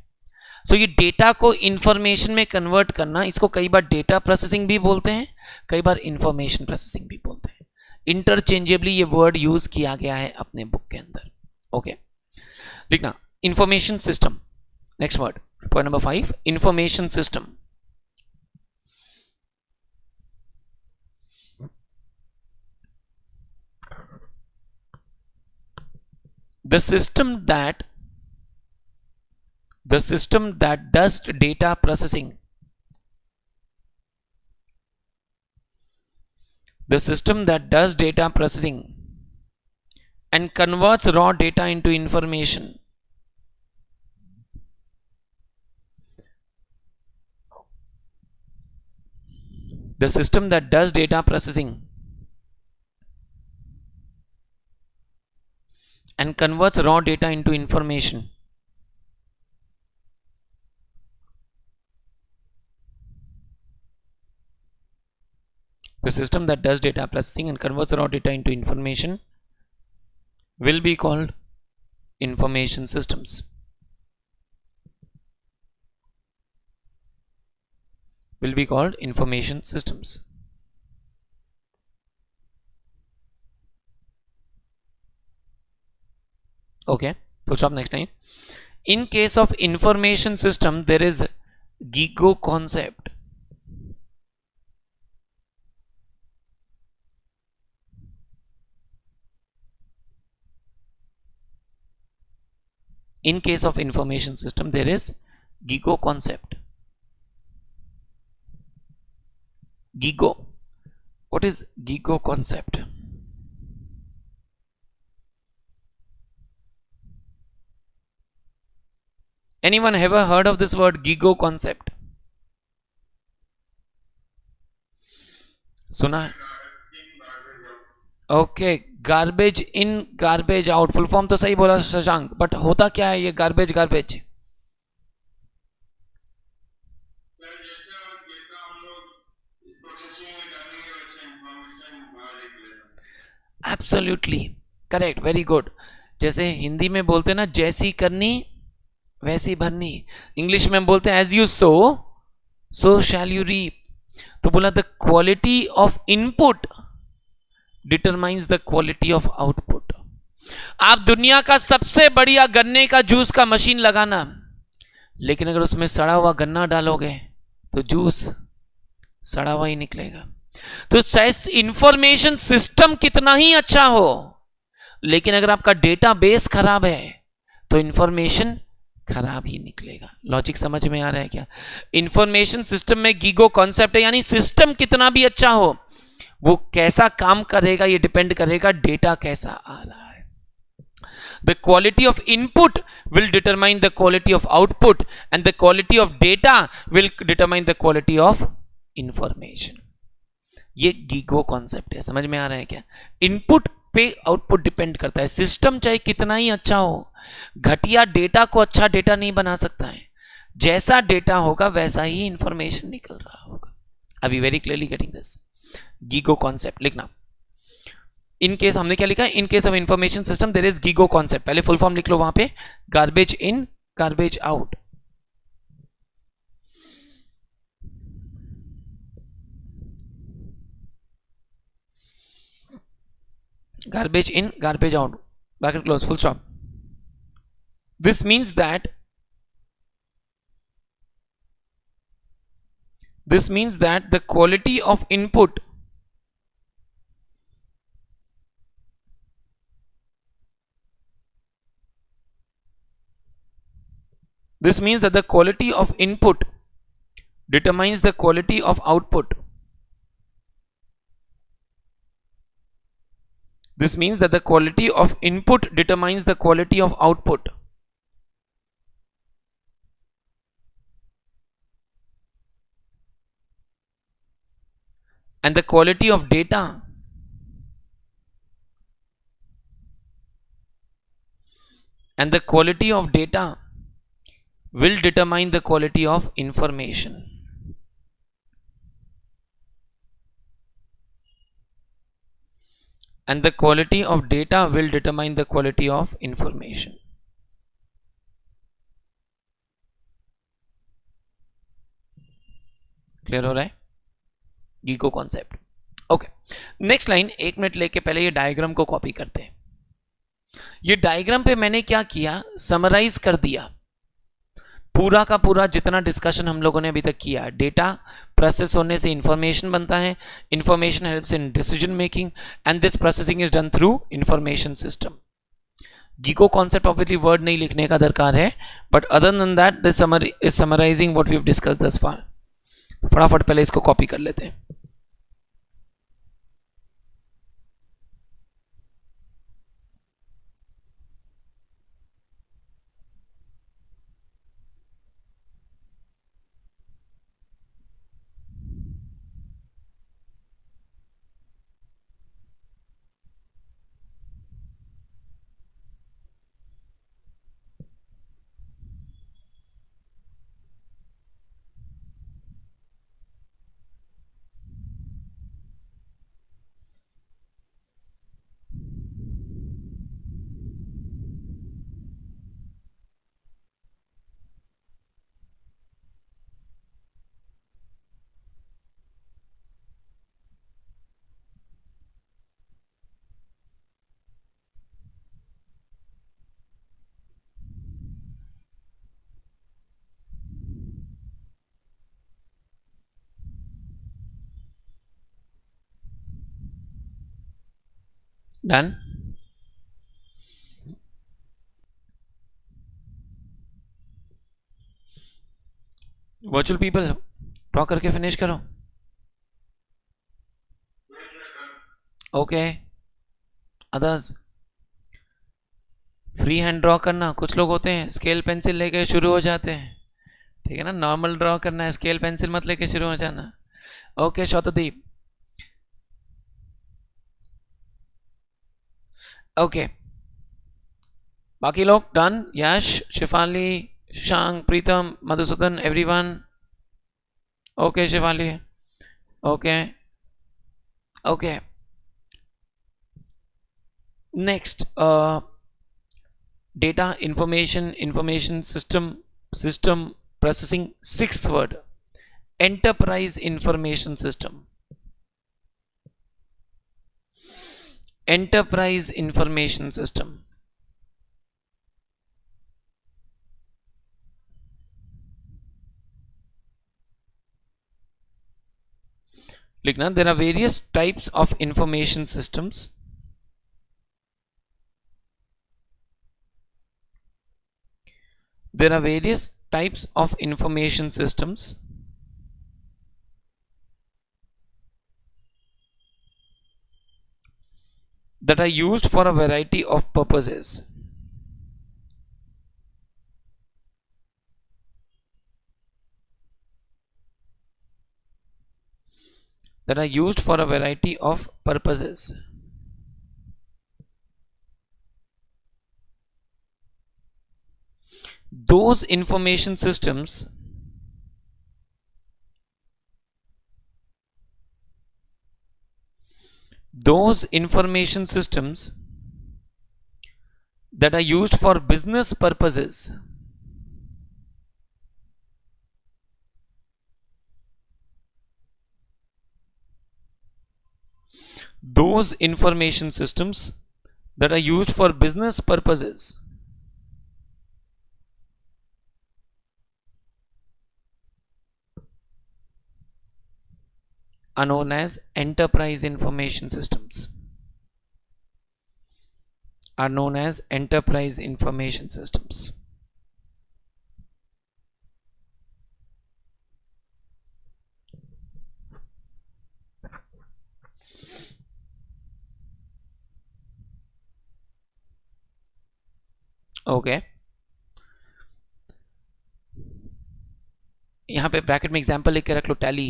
सो ये डेटा को इंफॉर्मेशन में कन्वर्ट करना, इसको कई बार डेटा प्रोसेसिंग भी बोलते हैं, कई बार इंफॉर्मेशन प्रोसेसिंग भी बोलते हैं। इंटरचेंजेबली ये वर्ड यूज किया गया है अपने बुक के अंदर। ओके, देखना, information system, next word, point number 5, information system. The system that does data processing, the system that does data processing and converts raw data into information, the system that does data processing and converts raw data into information, the system that does data processing and converts raw data into information will be called information systems. Will be called information systems. Okay, full stop, next line. In case of information system, there is GIGO concept. In case of information system, there is GIGO concept. GIGO. What is GIGO concept? Anyone ever heard of this word GIGO concept? सुना है? Okay, garbage in garbage out, full form तो सही बोला Shashank, but होता क्या है ये garbage garbage? Absolutely correct, very good. जैसे हिंदी में बोलते ना, जैसी करनी वैसी भरनी, इंग्लिश में बोलते हैं as you sow shall you reap. तो बोला the quality of input determines the quality of output. आप दुनिया का सबसे बढ़िया गन्ने का जूस का मशीन लगाना, लेकिन अगर उसमें सड़ा हुआ गन्ना डालोगे तो जूस सड़ा हुआ ही निकलेगा। तो चाहे इंफॉर्मेशन सिस्टम कितना ही अच्छा हो, लेकिन अगर आपका डेटा बेस खराब है तो इंफॉर्मेशन खराब ही निकलेगा। लॉजिक समझ में आ रहा है क्या? इंफॉर्मेशन सिस्टम में गीगो कॉन्सेप्ट है, यानी सिस्टम कितना भी अच्छा हो, वो कैसा काम करेगा ये डिपेंड करेगा डेटा कैसा आ रहा है। The quality of input will determine the quality of output and the quality of data will determine the quality of information. ये गीगो कॉन्सेप्ट है, समझ में आ रहा है क्या? इनपुट पे आउटपुट डिपेंड करता है। सिस्टम चाहे कितना ही अच्छा हो, घटिया डेटा को अच्छा डेटा नहीं बना सकता है। जैसा डेटा होगा वैसा ही इंफॉर्मेशन निकल रहा होगा। अभी very clearly getting this GIGO concept लिखना। इन केस हमने क्या लिखा है? In case of information system there is GIGO concept. पहले फुल फॉर्म लिख लो वहां पे, garbage in garbage out. Garbage in, garbage out, bracket close, full stop. This means that the quality of input determines the quality of output. This means that the quality of input determines the quality of output. And the quality of data will determine the quality of information. And the quality of data will determine the quality of information. Clear हो रहा है गीको concept? Okay, next line 1 minute लेके पहले ये diagram को copy करते हैं. ये डायग्राम पे मैंने क्या किया, समराइज कर दिया पूरा का पूरा जितना डिस्कशन हम लोगों ने अभी तक किया. डेटा प्रोसेस होने से इंफॉर्मेशन बनता है, information helps in decision making, and this processing is done through information system. गीको कॉन्सेप्ट ऑब्वियसली वर्ड नहीं लिखने का दरकार है, but other than that this summary is summarising what we have discussed thus far. फटाफट पहले इसको कॉपी कर लेते हैं. डन. वर्चुअल पीपल ड्रॉ करके फिनिश करो. Okay, others free hand draw करना. कुछ लोग होते हैं स्केल पेंसिल लेके शुरू हो जाते हैं, ठीक है ना. नॉर्मल ड्रॉ करना है, स्केल पेंसिल मत लेके शुरू हो जाना. ओके शौतदीप. ओके, बाकी लोग done. Yash, Shifali, Shang, Pritam, Madhusudan, everyone. Okay Shifali. Okay okay. Next data information system processing. Sixth word, enterprise information system. Enterprise information system. लिखना, there are various types of information systems. There are various types of information systems that are used for a variety of purposes. That are used for a variety of purposes. Those information systems that are used for business purposes. Those information systems that are used for business purposes are known as enterprise information systems. Are known as enterprise information systems. Okay, यहां पे bracket में example लिख के रख लो tally,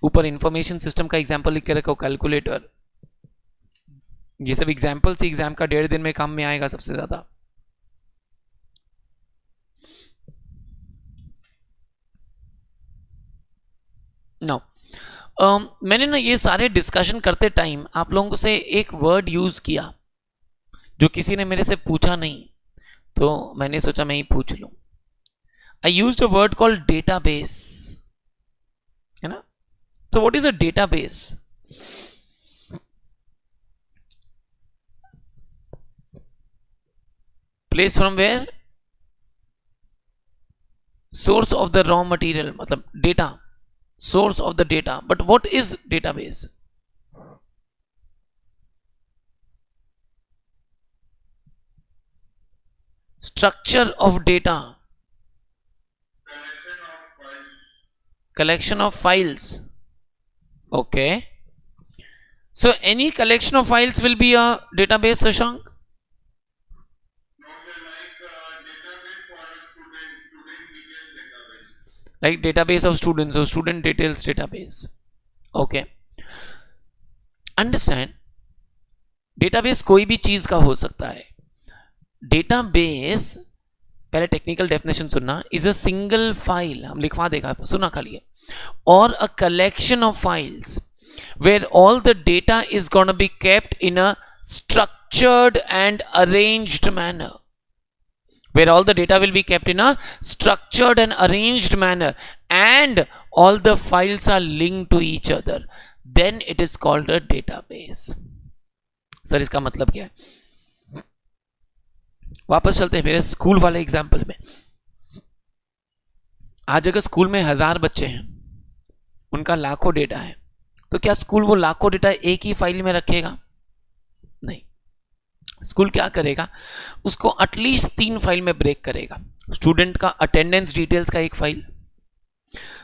ऊपर information system का example लिख के रखो कैलकुलेटर। ये सब एग्जांपल से एग्जाम का 1.5 दिन में काम में आएगा सबसे ज्यादा। नो मैंने ना ये सारे डिस्कशन करते टाइम आप लोगों से एक वर्ड यूज किया जो किसी ने मेरे से पूछा नहीं, तो मैंने सोचा मैं ही पूछ लूं। I used a word called database, है ना। So what is a database? Place from where? Source of the raw material, मतलब data, source of the data. But what is database? Structure of data. Collection of files. Okay. So any collection of files will be a database, Shashank? Like database of students, so student details database. Okay. Understand? Database कोई भी चीज का हो सकता है। Database, पहले technical definition सुनना, is a single file, हम लिखवा देगा, सुना खाली, और अ collection of files where all the data is going to be kept in a structured and arranged manner, where all the data will be kept in a structured and arranged manner and all the files are linked to each other, then it is called a database. Sir इसका मतलब क्या है? वापस चलते हैं मेरे school वाले example में। आज अगर स्कूल में 1000 बच्चे हैं, उनका लाखों डेटा है, तो क्या स्कूल वो लाखों डेटा एक ही फाइल में रखेगा? नहीं। स्कूल क्या करेगा, उसको एटलीस्ट 3 फाइल में ब्रेक करेगा। स्टूडेंट का अटेंडेंस डिटेल्स का एक फाइल,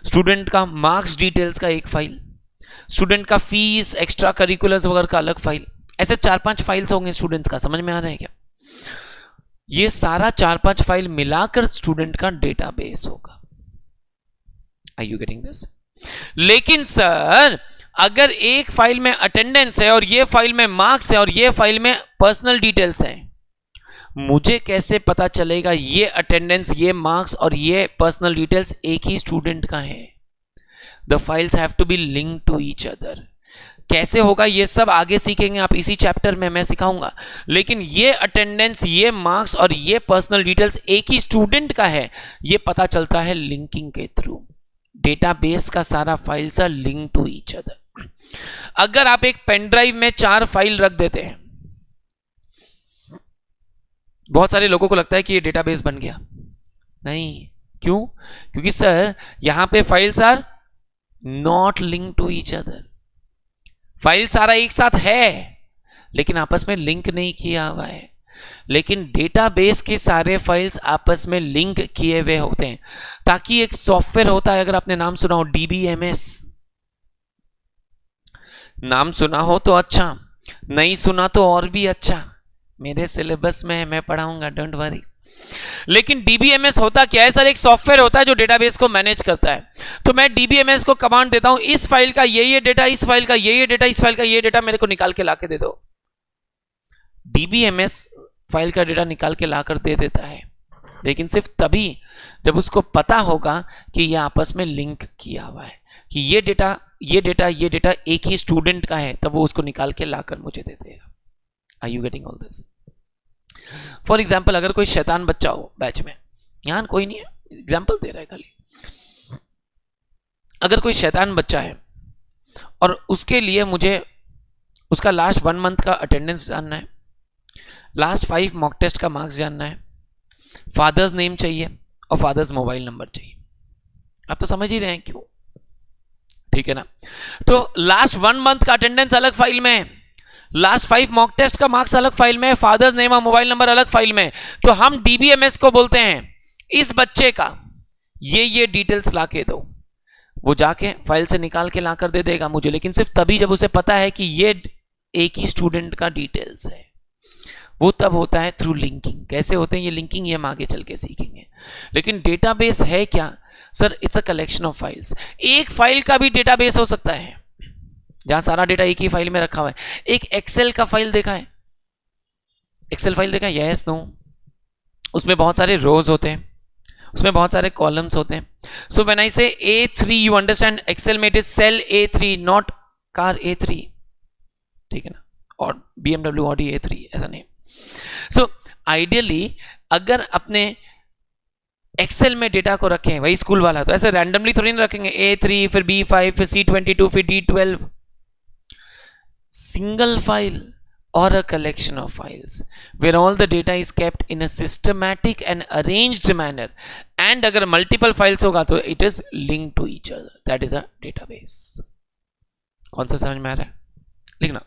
स्टूडेंट का मार्क्स डिटेल्स का एक फाइल, स्टूडेंट का फीस, एक्स्ट्रा करिकुलर्स वगैरह का अलग फाइल, ऐसे 4-5 फाइल्स होंगे स्टूडेंट्स का। समझ में आ रहा है क्या? ये सारा 4-5 फाइल मिलाकर स्टूडेंट का डेटाबेस होगा। Are you getting this? लेकिन सर अगर एक फाइल में अटेंडेंस है और ये फाइल में मार्क्स है और ये फाइल में पर्सनल डिटेल्स है, मुझे कैसे पता चलेगा ये अटेंडेंस, ये मार्क्स और ये पर्सनल डिटेल्स एक ही स्टूडेंट का है? The files have to be linked to each other. कैसे होगा ये सब आगे सीखेंगे आप, इसी चैप्टर में मैं सिखाऊंगा। लेकिन ये अटेंडेंस, ये मार्क्स और ये पर्सनल डिटेल्स एक ही स्टूडेंट का है, ये पता चलता है लिंकिंग के थ्रू। डेटाबेस का सारा files are link to each other. अगर आप एक पेन ड्राइव में 4 फाइल रख देते हैं, बहुत सारे लोगों को लगता है कि ये डेटाबेस बन गया। नहीं, क्यों? क्योंकि सर यहां पे files are not link to each other. File सारा एक साथ है लेकिन आपस में लिंक नहीं किया हुआ है। लेकिन डेटाबेस के सारे फाइल्स आपस में लिंक किए हुए होते हैं, ताकि एक सॉफ्टवेयर होता है, अगर आपने नाम सुना हो DBMS, नाम सुना हो तो अच्छा, नहीं सुना तो और भी अच्छा, मेरे सिलेबस में है, मैं पढ़ाऊंगा, डोंट वरी। लेकिन DBMS होता क्या है सर? एक सॉफ्टवेयर होता है जो डेटाबेस को मैनेज करता है। तो मैं DBMS को कमांड देता हूं, इस फाइल का ये डेटा, इस फाइल का ये डेटा, इस फाइल का ये डेटा मेरे को निकाल के लाके दे दो। DBMS फाइल का डेटा निकाल के लाकर दे देता है, लेकिन सिर्फ तभी जब उसको पता होगा कि ये आपस में लिंक किया हुआ है, कि ये डेटा ये डेटा ये डेटा एक ही स्टूडेंट का है, तब वो उसको निकाल के लाकर मुझे दे देगा। Are you getting all this? For example, अगर कोई शैतान बच्चा हो बैच में, यहां कोई नहीं है, एग्जाम्पल दे रहा है खाली। अगर कोई शैतान बच्चा है और उसके लिए मुझे उसका लास्ट 1 मंथ का अटेंडेंस जानना है, लास्ट 5 मॉक टेस्ट का मार्क्स जानना है, फादर्स नेम चाहिए और फादर्स मोबाइल नंबर चाहिए। आप तो समझ ही रहे हैं क्यों, ठीक है ना? तो लास्ट 1 मंथ का अटेंडेंस अलग फाइल में है, लास्ट 5 मॉक टेस्ट का मार्क्स अलग फाइल में है, फादर्स नेम और मोबाइल नंबर अलग फाइल में। तो हम DBMS को बोलते हैं इस बच्चे का ये डिटेल्स लाके दो, वो जाके फाइल से निकाल के लाकर दे देगा मुझे, लेकिन सिर्फ तभी जब उसे पता है कि ये एक ही स्टूडेंट का डिटेल्स है। वो तब होता है थ्रू लिंकिंग। कैसे होते हैं ये लिंकिंग, ये हम आगे चल के सीखेंगे। लेकिन डेटाबेस है क्या sir? It's a collection of files. एक फाइल का भी डेटाबेस हो सकता है जहां सारा डेटा एक ही फाइल में रखा हुआ है। एक एक्सेल का फाइल देखा है? एक्सेल फाइल देखा है? Yes no? उसमें बहुत सारे रोज होते हैं, उसमें बहुत सारे कॉलम्स होते हैं। So when I say A3 you understand Excel में it is cell A3 not car A3, ठीक है ना? और BMW ऑडी A3 ऐसा नहीं। सो आइडियली अगर अपने एक्सेल में डेटा को रखें, वही स्कूल वाला, तो ऐसे रैंडमली थोड़ी नहीं रखेंगे A3 फिर B5 फिर C22 फिर D12। Single file or a collection of files where all the data is kept in a systematic and arranged manner, and अगर multiple files होगा तो it is linked to each other, that is a database। कौन सा समझ में आ रहा है? लिखना।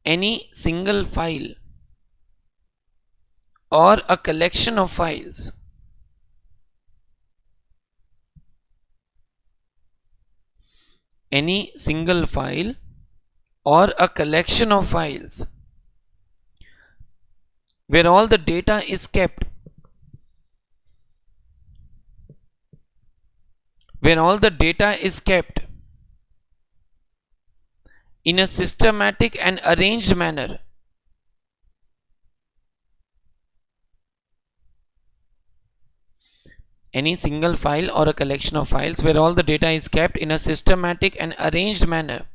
any single file or a collection of files any single file or a collection of files where all the data is kept in a systematic and arranged manner, any single file or a collection of files where all the data is kept in a systematic and arranged manner,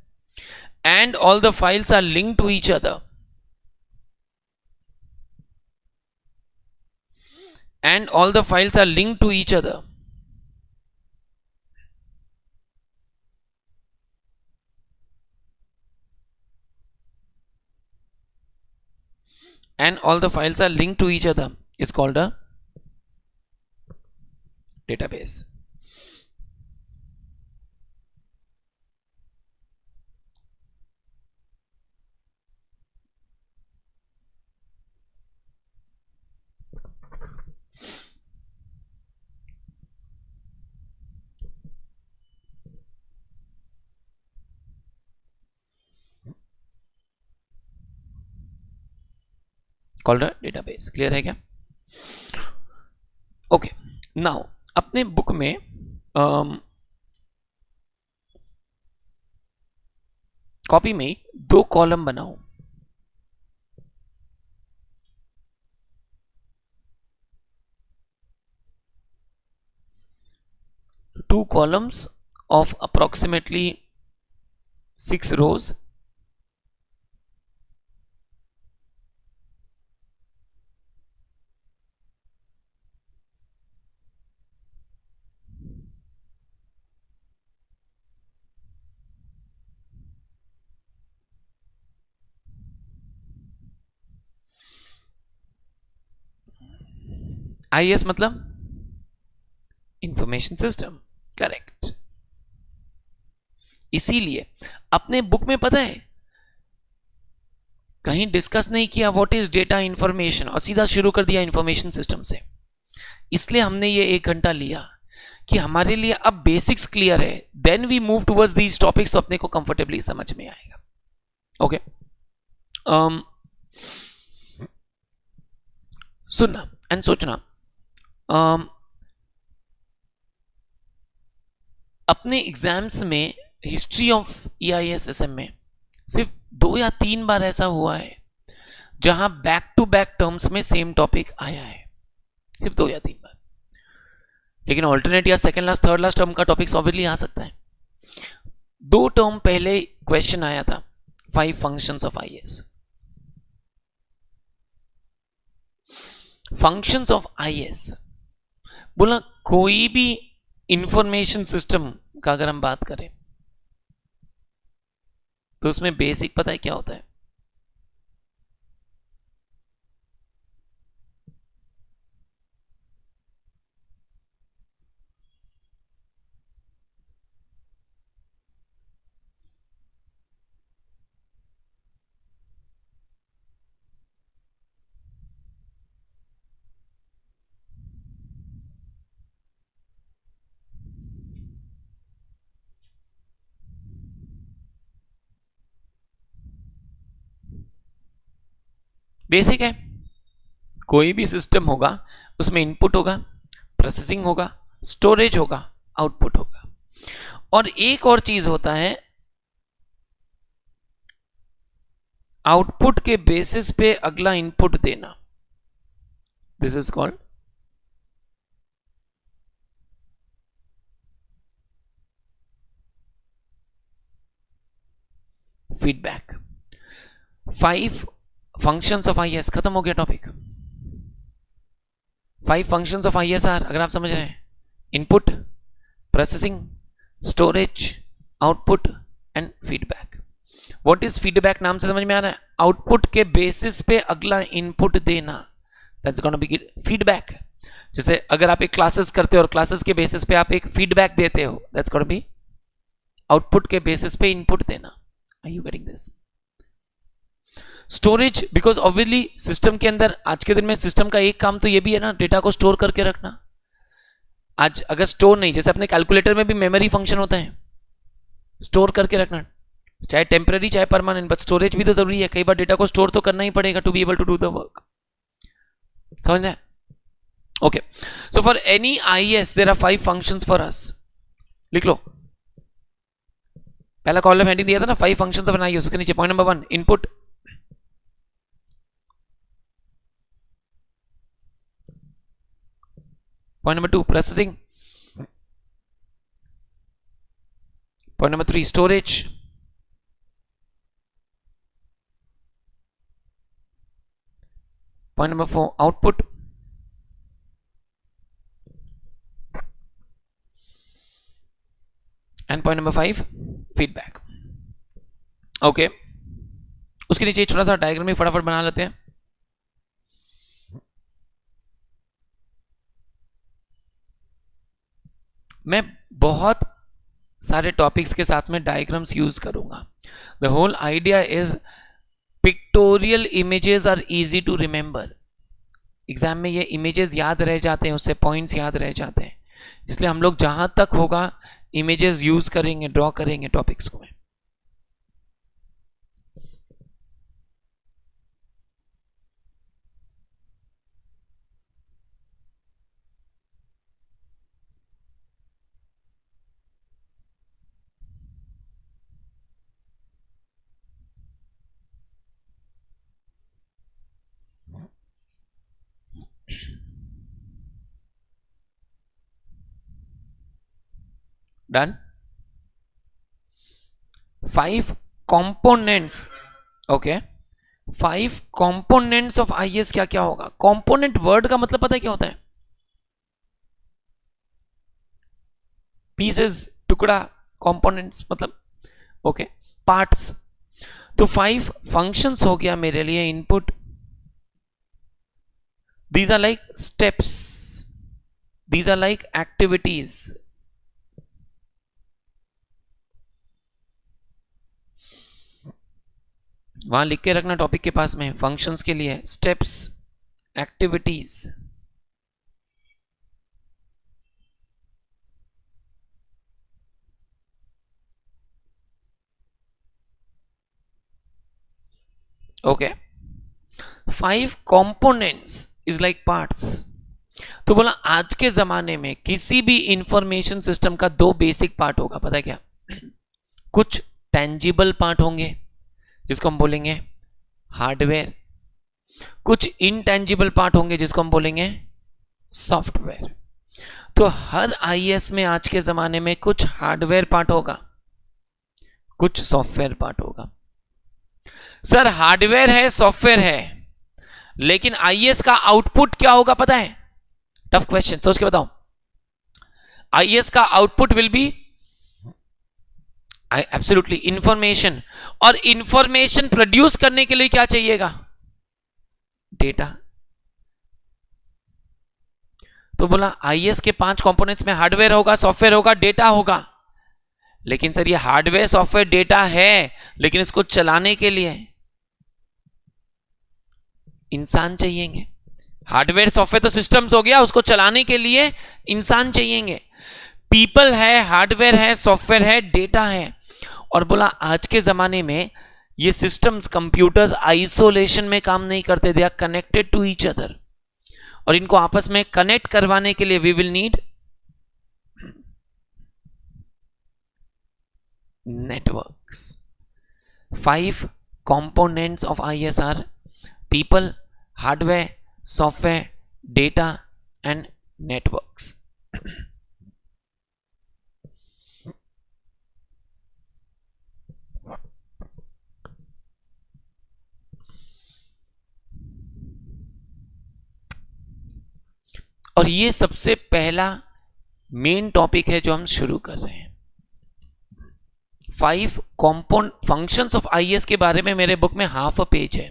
and all the files are linked to each other, and all the files are linked to each other, and all the files are linked to each other is called a database। Called a database. Clear है क्या? Okay, now अपने book में copy में 2 column बनाओ। Two columns of approximately 6 rows, IS मतलब information system, correct. इसीलिए अपने book में पता है कहीं डिस्कस नहीं किया व्हाट इज डेटा इंफॉर्मेशन और सीधा शुरू कर दिया इंफॉर्मेशन सिस्टम से। इसलिए हमने ये 1 घंटा लिया कि हमारे लिए अब बेसिक्स क्लियर है, then we move towards these topics, तो अपने को कंफर्टेबली समझ में आएगा। ओके, सुनना एंड सोचना। अपने एग्जाम्स में हिस्ट्री ऑफ EIS-SM में सिर्फ 2 या 3 बार ऐसा हुआ है जहां बैक टू बैक टर्म्स में सेम टॉपिक आया है, सिर्फ 2 या 3 बार। लेकिन ऑल्टरनेट या second last third last term का टॉपिक ऑब्वियसली आ सकता है। 2 टर्म पहले क्वेश्चन आया था 5 functions of IS। Functions of IS बोला कोई भी इंफॉर्मेशन सिस्टम का अगर हम बात करें तो उसमें बेसिक पता है क्या होता है? बेसिक है, कोई भी सिस्टम होगा उसमें इनपुट होगा, प्रोसेसिंग होगा, स्टोरेज होगा, आउटपुट होगा। और एक और चीज होता है, आउटपुट के बेसिस पे अगला इनपुट देना, this is called feedback. 5 functions of IAS, खत्म हो गया topic. 5 functions of IAS are, अगर आप समझ रहे हैं, input, processing, storage, output and feedback. What is feedback, नाम से समझ में आ रहा है, आउटपुट के बेसिस पे अगला इनपुट देना, दैट्स गोना बी फीडबैक। जैसे अगर आप एक क्लासेस करते हो और क्लासेस के बेसिस पे आप एक फीडबैक देते हो, दैट्स गोना बी आउटपुट के बेसिस पे इनपुट देना। Are you getting this? Storage, because obviously system के अंदर आज के दिन में सिस्टम का एक काम तो ये भी है ना, डेटा को स्टोर करके रखना। आज अगर स्टोर नहीं, जैसे अपने कैलकुलेटर में भी मेमोरी फंक्शन होता है, स्टोर करके रखना, चाहे टेम्पररी चाहे परमानेंट, बट स्टोरेज भी तो जरूरी है। कई बार डेटा को स्टोर तो करना ही पड़ेगा to be able to do the work, समझ रहे? Okay, so for any IAS there are 5 functions for us. लिख लो, पहला कॉलम हेडिंग दिया था ना, 5 फंक्शंस ऑफ एन आईएएस, उसके नीचे point number 1 input, point number 2 processing, point number 3 storage, point number 4 output, and point number 5 feedback। okay, उसके नीचे छोटा सा डायग्राम भी फटाफट बना लेते हैं। मैं बहुत सारे टॉपिक्स के साथ में डायग्राम्स यूज करूंगा। The whole idea is pictorial images are easy to remember. Exam में ये इमेजेस याद रह जाते हैं, उससे पॉइंट्स याद रह जाते हैं, इसलिए हम लोग जहां तक होगा इमेजेस यूज करेंगे, ड्रॉ करेंगे टॉपिक्स को। Done. 5 components, okay, 5 components of IAS क्या क्या होगा? कंपोनेंट वर्ड का मतलब पता है क्या होता है? पीसेस, टुकड़ा, कंपोनेंट्स मतलब ओके, पार्ट्स। तो 5 फंक्शंस हो गया मेरे लिए input, these are like steps, these are like activities, वहां लिख के रखना टॉपिक के पास में, फंक्शंस के लिए steps, activities. Okay, 5 components is like parts. तो बोला आज के जमाने में किसी भी इंफॉर्मेशन सिस्टम का 2 बेसिक पार्ट होगा, पता है क्या? कुछ टेंजिबल पार्ट होंगे जिसको हम बोलेंगे हार्डवेयर, कुछ इनटेंजिबल पार्ट होंगे जिसको हम बोलेंगे सॉफ्टवेयर। तो हर आईएएस में आज के जमाने में कुछ हार्डवेयर पार्ट होगा, कुछ सॉफ्टवेयर पार्ट होगा। सर हार्डवेयर है, सॉफ्टवेयर है, लेकिन आईएएस का आउटपुट क्या होगा पता है? टफ क्वेश्चन, सोच के बताओ। आईएएस का output will be absolutely information, और इंफॉर्मेशन प्रोड्यूस करने के लिए क्या चाहिएगा? डेटा। तो बोला आईएएस के 5 कंपोनेंट्स में हार्डवेयर होगा, सॉफ्टवेयर होगा, डेटा होगा। लेकिन सर ये हार्डवेयर, सॉफ्टवेयर, डेटा है, लेकिन इसको चलाने के लिए इंसान चाहिएंगे। हार्डवेयर सॉफ्टवेयर तो सिस्टम्स हो गया, उसको चलाने के लिए इंसान चाहिएंगे। पीपल है, हार्डवेयर है, सॉफ्टवेयर है, डेटा है। और बोला आज के जमाने में ये सिस्टम्स, कंप्यूटर्स आइसोलेशन में काम नहीं करते, they are connected to each other, और इनको आपस में कनेक्ट करवाने के लिए we will need networks. 5 components of IS are people, hardware, software, data and networks. और ये सबसे पहला मेन टॉपिक है जो हम शुरू कर रहे हैं। 5 कॉम्पोनेंट फंक्शंस ऑफ आईएएस के बारे में मेरे बुक में हाफ अ पेज है।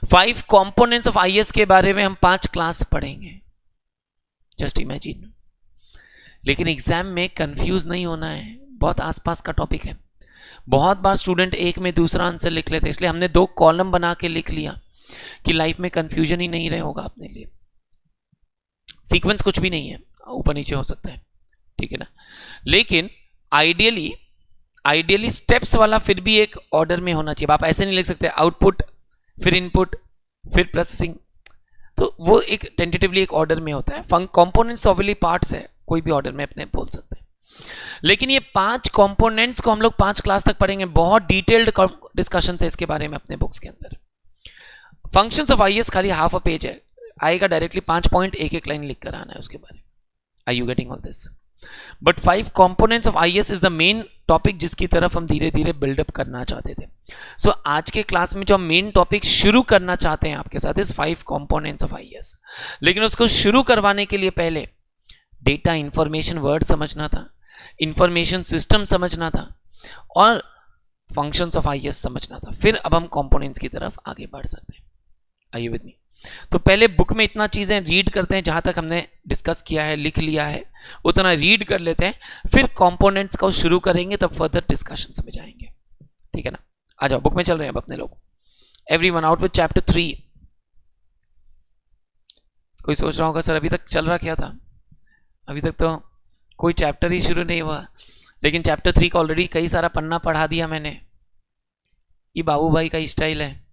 5 कंपोनेंट्स ऑफ आईएएस के बारे में हम 5 क्लास पढ़ेंगे, जस्ट इमेजिन। लेकिन एग्जाम में कंफ्यूज नहीं होना है, बहुत आसपास का टॉपिक है। बहुत बार स्टूडेंट एक में दूसरा आंसर लिख लेते, इसलिए हमने 2 कॉलम बना के लिख लिया कि लाइफ में कंफ्यूजन ही नहीं रहे होगा अपने लिए। सीक्वेंस कुछ भी नहीं है, ऊपर नीचे हो सकता है, ठीक है ना। लेकिन आइडियली स्टेप्स वाला फिर भी एक ऑर्डर में होना चाहिए। आप ऐसे नहीं लिख सकते आउटपुट फिर इनपुट फिर प्रोसेसिंग, तो वो एक टेंटेटिवली एक ऑर्डर में होता है। कंपोनेंट्स ऑब्वियसली पार्ट्स है, कोई भी ऑर्डर में अपने बोल सकते हैं। लेकिन ये 5 कंपोनेंट्स को हम लोग 5 क्लास तक पढ़ेंगे, बहुत डिटेल्ड डिस्कशन है इसके बारे में अपने बुक्स के अंदर। फंक्शंस ऑफ आईएएस खाली हाफ अ पेज है, आएगा डायरेक्टली 5 पॉइंट एक लाइन लिख कर आना है उसके बारे में। Are you getting all this? But 5 components of IAS is the main topic जिसकी तरफ हम धीरे धीरे बिल्डअप करना चाहते थे। सो आज के क्लास में जो हम मेन टॉपिक शुरू करना चाहते हैं आपके साथ इस 5 कंपोनेंट्स ऑफ आईएएस। लेकिन उसको शुरू करवाने के लिए पहले डेटा इंफॉर्मेशन वर्ड समझना था, इंफॉर्मेशन सिस्टम समझना था और फंक्शंस ऑफ आईएएस समझना था। फिर अब हम कंपोनेंट्स की तरफ आगे बढ़ सकते हैं। Are you with me? तो पहले बुक में इतना चीजें रीड करते हैं, जहां तक हमने डिस्कस किया है लिख लिया है उतना रीड कर लेते हैं, फिर कंपोनेंट्स को शुरू करेंगे, तब फर्दर डिस्कशंस में जाएंगे, ठीक है ना। आ जाओ, बुक में चल रहे हैं अब अपने लोग। Everyone out with chapter 3। कोई सोच रहा होगा सर अभी तक चल रहा क्या था? अभी तक तो कोई चैप्टर ही शुरू नहीं हुआ, लेकिन चैप्टर 3 का ऑलरेडी कई सारा पन्ना पढ़ा दिया मैंने। ये बाबू भाई का स्टाइल है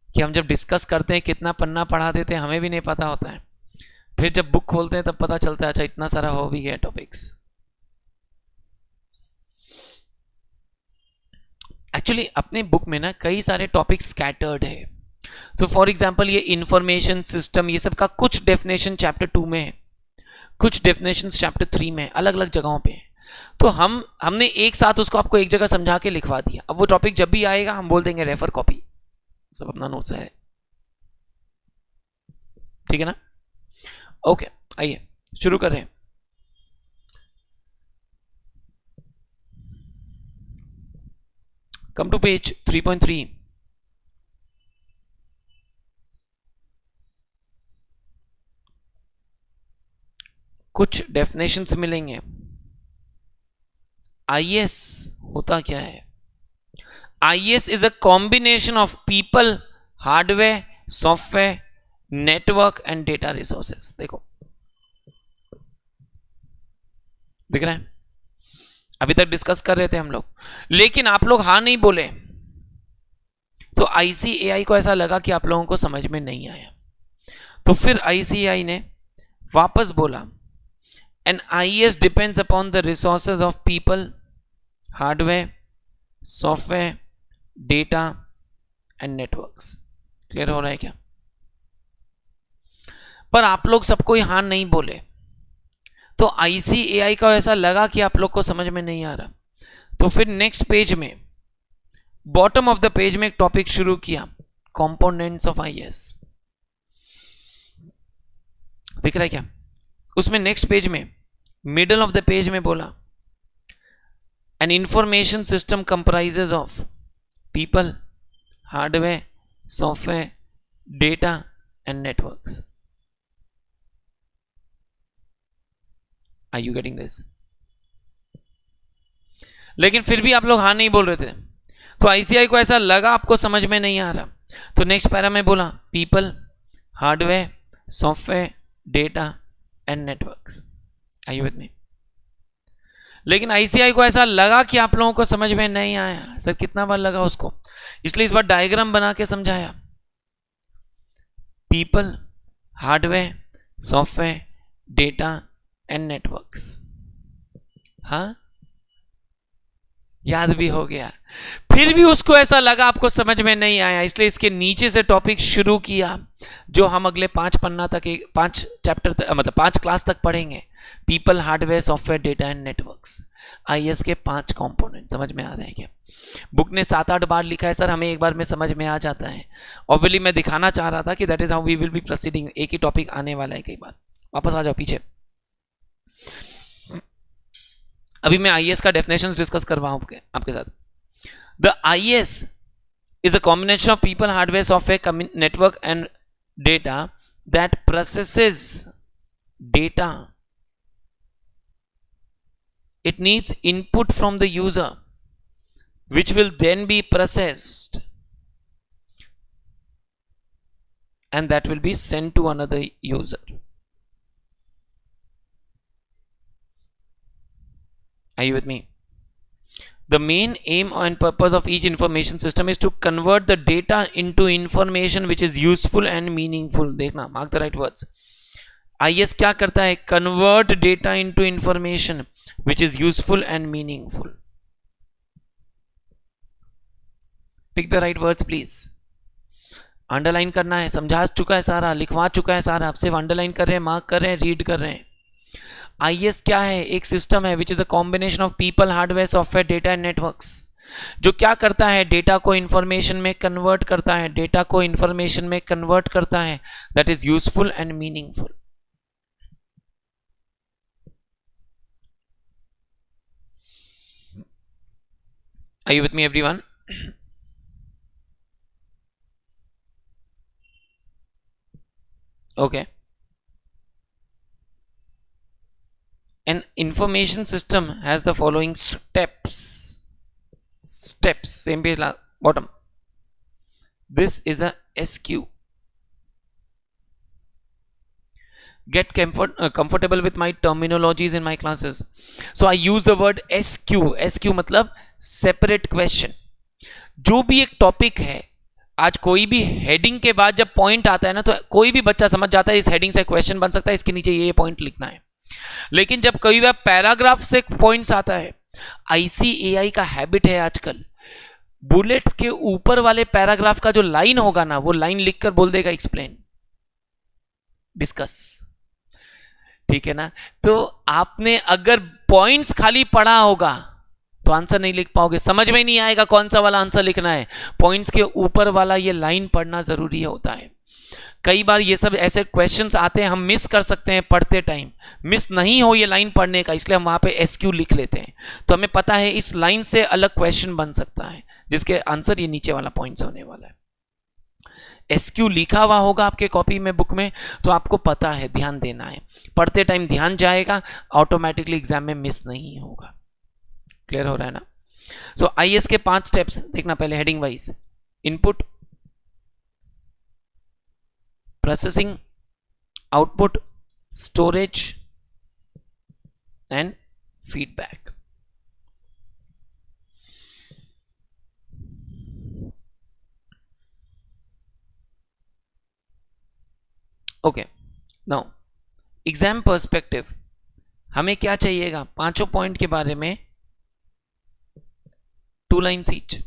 कि हम जब डिस्कस करते हैं कितना पन्ना पढ़ा देते हैं हमें भी नहीं पता होता है, फिर जब बुक खोलते हैं तब पता चलता है अच्छा इतना सारा हो भी गया टॉपिक्स। एक्चुअली अपने बुक में ना कई सारे टॉपिक्स स्कैटर्ड है। तो फॉर एग्जांपल ये इंफॉर्मेशन सिस्टम, ये सब का कुछ डेफिनेशन चैप्टर 2 में है, कुछ डेफिनेशन चैप्टर 3 में, अलग अलग जगहों पे है। तो हमने एक साथ उसको आपको एक जगह समझा के लिखवा दिया। अब वो टॉपिक जब भी आएगा हम बोल देंगे रेफर कॉपी, सब अपना नोट्स है, ठीक है ना। ओके, आइए शुरू कर रहे हैं। Come to page 3.3। कुछ डेफिनेशंस मिलेंगे। आईएएस होता क्या है? IS is a combination of people, hardware, software, network and data resources। देखो दिख रहा है? अभी तक डिस्कस कर रहे थे हम लोग, लेकिन आप लोग हाँ नहीं बोले, तो ICAI को ऐसा लगा कि आप लोगों को समझ में नहीं आया। तो फिर ICAI ने वापस बोला, and IS depends upon the resources of people, hardware, software, data and networks. Clear हो रहा है क्या? पर आप लोग सबको यहां नहीं बोले, तो ICAI का ऐसा लगा कि आप लोग को समझ में नहीं आ रहा, तो फिर नेक्स्ट पेज में बॉटम ऑफ द पेज में एक टॉपिक शुरू किया, कंपोनेंट्स ऑफ आईएएस। दिख रहा है क्या? उसमें नेक्स्ट पेज में मिडल ऑफ द पेज में बोला, an information system comprises of people, hardware, software, data and networks। Are you getting this? लेकिन फिर भी आप लोग हाँ नहीं बोल रहे थे, तो ICAI को ऐसा लगा आपको समझ में नहीं आ रहा, तो नेक्स्ट पैरा में बोला people, hardware, software, data and networks। Are you with me? लेकिन आईसीआई को ऐसा लगा कि आप लोगों को समझ में नहीं आया। सर कितना बार लगा उसको, इसलिए इस बार डायग्राम बना के समझाया। People, hardware, software, data and networks. हाँ, याद भी हो गया। फिर भी उसको ऐसा लगा आपको समझ में नहीं आया, इसलिए इसके नीचे से टॉपिक शुरू किया जो हम अगले 5 पन्ना तक, 5 चैप्टर तक, मतलब 5 क्लास तक पढ़ेंगे। People, hardware, software, data and networks, IAS के 5 कंपोनेंट। समझ में आ रहे हैं क्या? बुक ने 7-8 बार लिखा है सर, हमें एक बार में समझ में आ जाता है। ऑब्वियसली मैं दिखाना चाह रहा था कि that is how we will be proceeding. एक ही टॉपिक आने वाला है कई बार। वापस आ जाओ पीछे। अभी मैं आईएएस का डेफिनेशंस डिस्कस कर रहा हूं आपके साथ। The IAS is a combination of people, hardware, software, network and data that processes data. It needs input from the user which will then be processed and that will be sent to another user. Are you with me? The main aim and purpose of each information system is to convert the data into information which is useful and meaningful. देखना, mark the right words. IS क्या करता है? Convert data into information which is useful and meaningful. Pick the right words please. Underline करना है, समझा चुका है सारा, लिखवा चुका है सारा, आप सिर्फ अंडरलाइन कर रहे हैं, मार्क कर रहे हैं, रीड कर रहे हैं। आईएएस क्या है? एक सिस्टम है which is a combination of people, hardware, software, data and networks, जो क्या करता है? डेटा को इंफॉर्मेशन में कन्वर्ट करता है, डेटा को इंफॉर्मेशन में कन्वर्ट करता है that is useful and meaningful. Are you with me everyone? Okay. An information system has the following steps. Same page bottom. This is a SQ. Get comfortable with my terminologies in my classes. So I use the word SQ. SQ मतलब separate question. जो भी एक topic है, आज कोई भी heading के बाद जब पॉइंट आता है ना, तो कोई भी बच्चा समझ जाता है इस हेडिंग से क्वेश्चन बन सकता है, इसके नीचे ये पॉइंट लिखना है। लेकिन जब कई बार पैराग्राफ से पॉइंट्स आता है, आईसीएआई का हैबिट है आजकल, बुलेट्स के ऊपर वाले पैराग्राफ का जो लाइन होगा ना, वो लाइन लिखकर बोल देगा एक्सप्लेन, डिस्कस। ठीक है ना? तो आपने अगर पॉइंट्स खाली पढ़ा होगा तो आंसर नहीं लिख पाओगे, समझ में नहीं आएगा कौन सा वाला आंसर लिखना है। पॉइंट्स के ऊपर वाला ये लाइन पढ़ना जरूरी होता है। कई बार ये सब ऐसे क्वेश्चंस आते हैं, हम मिस कर सकते हैं पढ़ते टाइम, मिस नहीं हो ये लाइन पढ़ने का, इसलिए हम वहां पे एसक्यू लिख लेते हैं। तो हमें पता है इस लाइन से अलग क्वेश्चन बन सकता है जिसके आंसर ये नीचे वाला पॉइंट्स होने वाला है। एसक्यू लिखा हुआ होगा आपके कॉपी में, बुक में, तो आपको पता है, ध्यान देना है। पढ़ते टाइम ध्यान जाएगा, ऑटोमेटिकली एग्जाम में मिस नहीं होगा। क्लियर हो रहा है ना? सो आईएएस के 5 स्टेप्स देखना, पहले heading wise. Input, processing, output, storage and feedback. Okay, now exam perspective हमें क्या चाहिएगा? 5 पॉइंट के बारे में 2 लाइन्स ईच,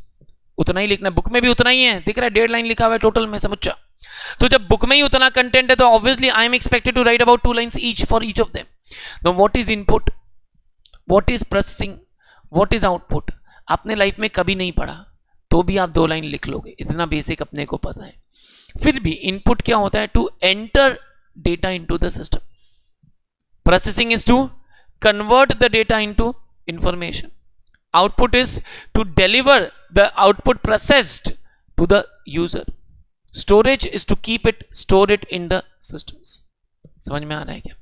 उतना ही लिखना। बुक में भी उतना ही है, दिख रहा है 1.5 लाइन लिखा हुआ है टोटल में समुच्चा। तो जब बुक में ही उतना कंटेंट है तो obviously I am expected to write about 2 lines each for each of them. Now what is input, what is processing, what is output, आपने लाइफ में कभी नहीं पढ़ा तो भी आप 2 लाइन लिख लोगे, इतना बेसिक अपने को पता है। फिर भी इनपुट क्या होता है? To enter data into the system. Processing is to convert the data into information. Output is to deliver the output processed to the user. Storage is to keep it, store it in the systems. समझ में आ रहा है क्या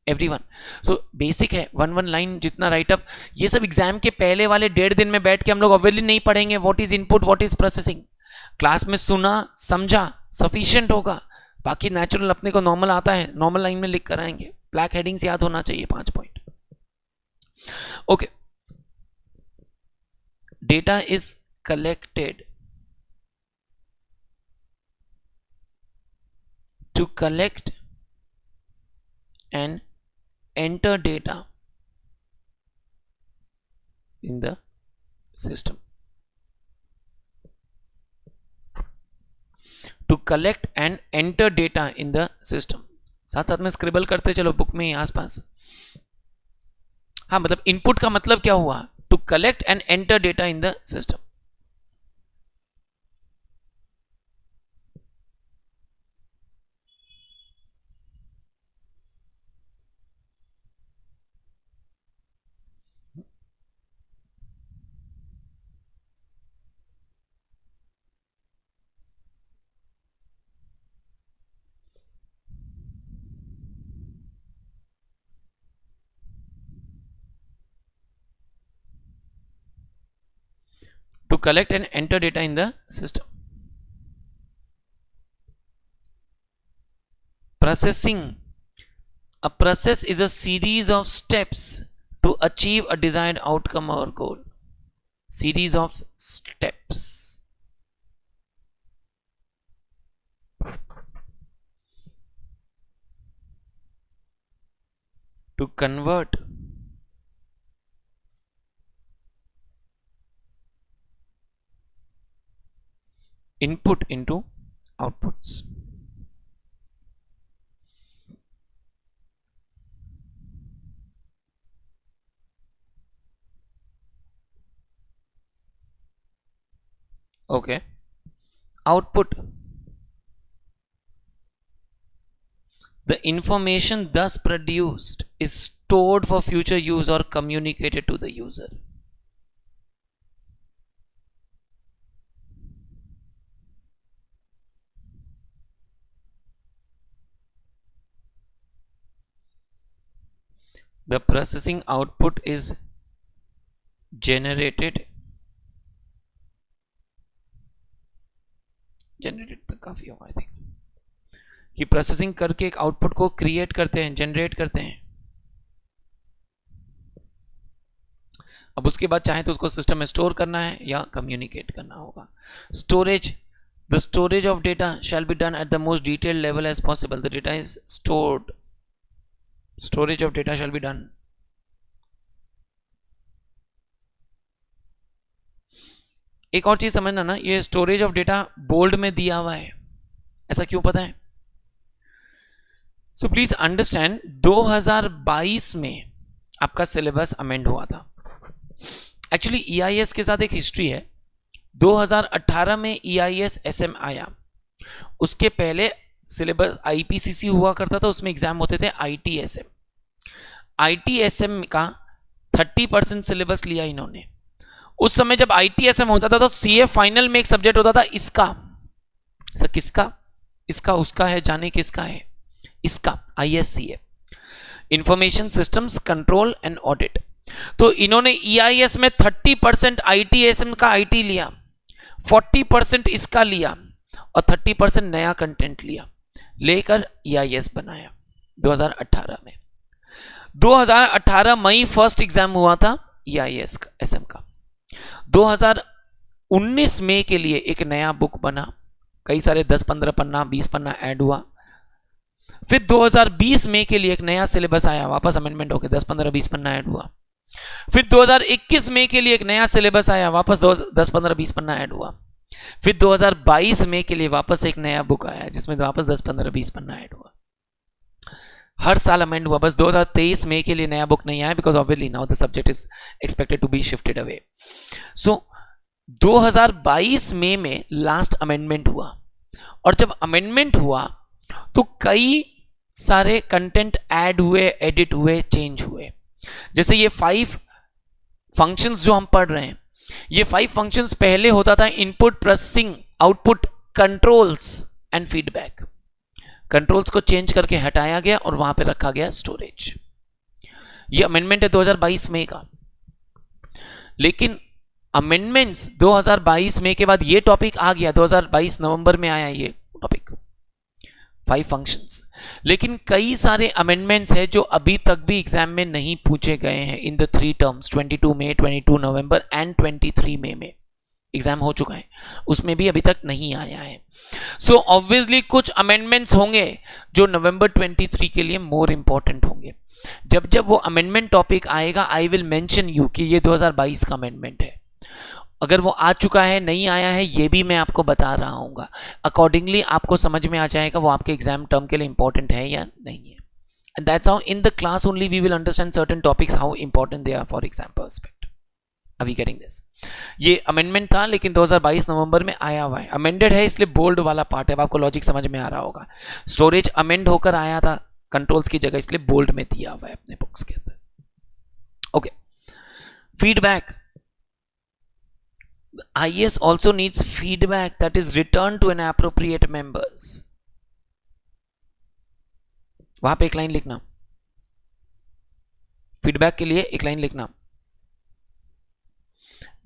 everyone? So basic है, 1 line जितना right up. ये सब एग्जाम के पहले वाले 1.5 दिन में बैठ के हम लोग ऑब्वियसली नहीं पढ़ेंगे। What is input, what is processing, class में सुना समझा सफिशिएंट होगा। बाकी नेचुरल अपने को नॉर्मल आता है, नॉर्मल लाइन में लिख कर आएंगे। ब्लैक हेडिंग्स याद होना चाहिए 5 point. Okay, data is collected. To collect and enter data in the system. To collect and enter data in the system. साथ साथ में स्क्रिबल करते चलो बुक में ही आसपास. हाँ, मतलब इनपुट का मतलब क्या हुआ? To collect and enter data in the system. To collect and enter data in the system. Processing. A process is a series of steps to achieve a desired outcome or goal. Series of steps. To convert input into outputs. Okay. Output. The information thus produced is stored for future use or communicated to the user. The processing output is generated तो काफी होगा I think कि processing करके एक output को create करते हैं, generate करते हैं. अब उसके बाद चाहे तो उसको सिस्टम में स्टोर करना है या कम्युनिकेट करना होगा. Storage. The storage of data shall be done at the most detailed level as possible. The data is stored. Storage of data shall be done. एक और चीज समझना ना, ये स्टोरेज ऑफ डेटा बोल्ड में दिया हुआ है. ऐसा क्यों पता है? सो प्लीज अंडरस्टैंड, 2022 में आपका सिलेबस अमेंड हुआ था. एक्चुअली EIS के साथ एक हिस्ट्री है. 2018 में EIS SM आया. उसके पहले सिलेबस IPCC हुआ करता था, उसमें एग्जाम होते थे ITSM. ITSM का 30% सिलेबस लिया इन्होंने. उस समय जब ITSM होता था तो CA फाइनल में एक सब्जेक्ट होता था इसका. सर किसका? इसका उसका है, जाने किसका है? इसका. ISCA, information systems control and audit. तो इन्होंने EIS में 30% ITSM का IT लिया, 40% इसका लिया और 30% नया कंटेंट लिया, लेकर EIS बनाया 2018 में. 2018 मई फर्स्ट एग्जाम हुआ था EIS का, SM का. 2019 मई के लिए एक नया बुक बना, कई सारे 10-15 पन्ना 20 पन्ना ऐड हुआ. फिर 2020 मई के लिए एक नया सिलेबस आया, वापस अमेंडमेंट होकर 10-15-20 पन्ना ऐड हुआ. फिर 2021 मई के लिए एक नया सिलेबस आया, वापस 10-15-20 पन्ना ऐड हुआ. फिर 2022 मई के लिए वापस एक नया बुक आया जिसमें वापस 10-15-20 पन्ना ऐड हुआ. हर साल अमेंड हुआ. बस 2023 मई के लिए नया बुक नहीं आया because obviously now the subject is expected to be shifted away. So 2022 मई में लास्ट अमेंडमेंट हुआ. और जब अमेंडमेंट हुआ तो कई सारे कंटेंट ऐड हुए, एडिट हुए, चेंज हुए. जैसे ये 5 फंक्शंस जो हम पढ़ रहे हैं, ये 5 फंक्शंस पहले होता था input, processing, output, controls and feedback. Controls को चेंज करके हटाया गया और वहां पे रखा गया स्टोरेज. ये अमेंडमेंट है 2022 में का. लेकिन अमेंडमेंट्स 2022 में के बाद ये टॉपिक आ गया, 2022 नवंबर में आया ये टॉपिक. 5 फंक्शंस, लेकिन कई सारे अमेंडमेंट्स हैं जो अभी तक भी एग्जाम में नहीं पूछे गए हैं in the 3 terms, 22 May, 22 November and 23 May में एग्जाम हो चुका है, उसमें भी अभी तक नहीं आया है। सो ऑब्वियसली कुछ अमेंडमेंट्स होंगे जो नवंबर 23 के लिए मोर इंपॉर्टेंट होंगे। जब जब वो अमेंडमेंट टॉपिक आएगा आई विल मेंशन यू कि ये 2022 का अमेंडमेंट है। अगर वो आ चुका है नहीं आया है ये भी मैं आपको बता रहा हूँ, अकॉर्डिंगली आपको समझ में आ जाएगा वो आपके एग्जाम टर्म के लिए इंपॉर्टेंट है या नहीं है। And that's how in the class only we will understand certain topics how important they are for exam perspective. अभी गेटिंग दिस, ये अमेंडमेंट था लेकिन 2022 नवंबर में आया हुआ है, अमेंडेड है इसलिए बोल्ड वाला पार्ट है, आपको लॉजिक समझ में आ रहा होगा। स्टोरेज अमेंड होकर आया था कंट्रोल्स की जगह, इसलिए बोल्ड में दिया हुआ है अपने बुक्स के अंदर। Okay, feedback, IAS also needs feedback that is returned to an appropriate members। वहां पे एक लाइन लिखना, फीडबैक के लिए एक लाइन लिखना,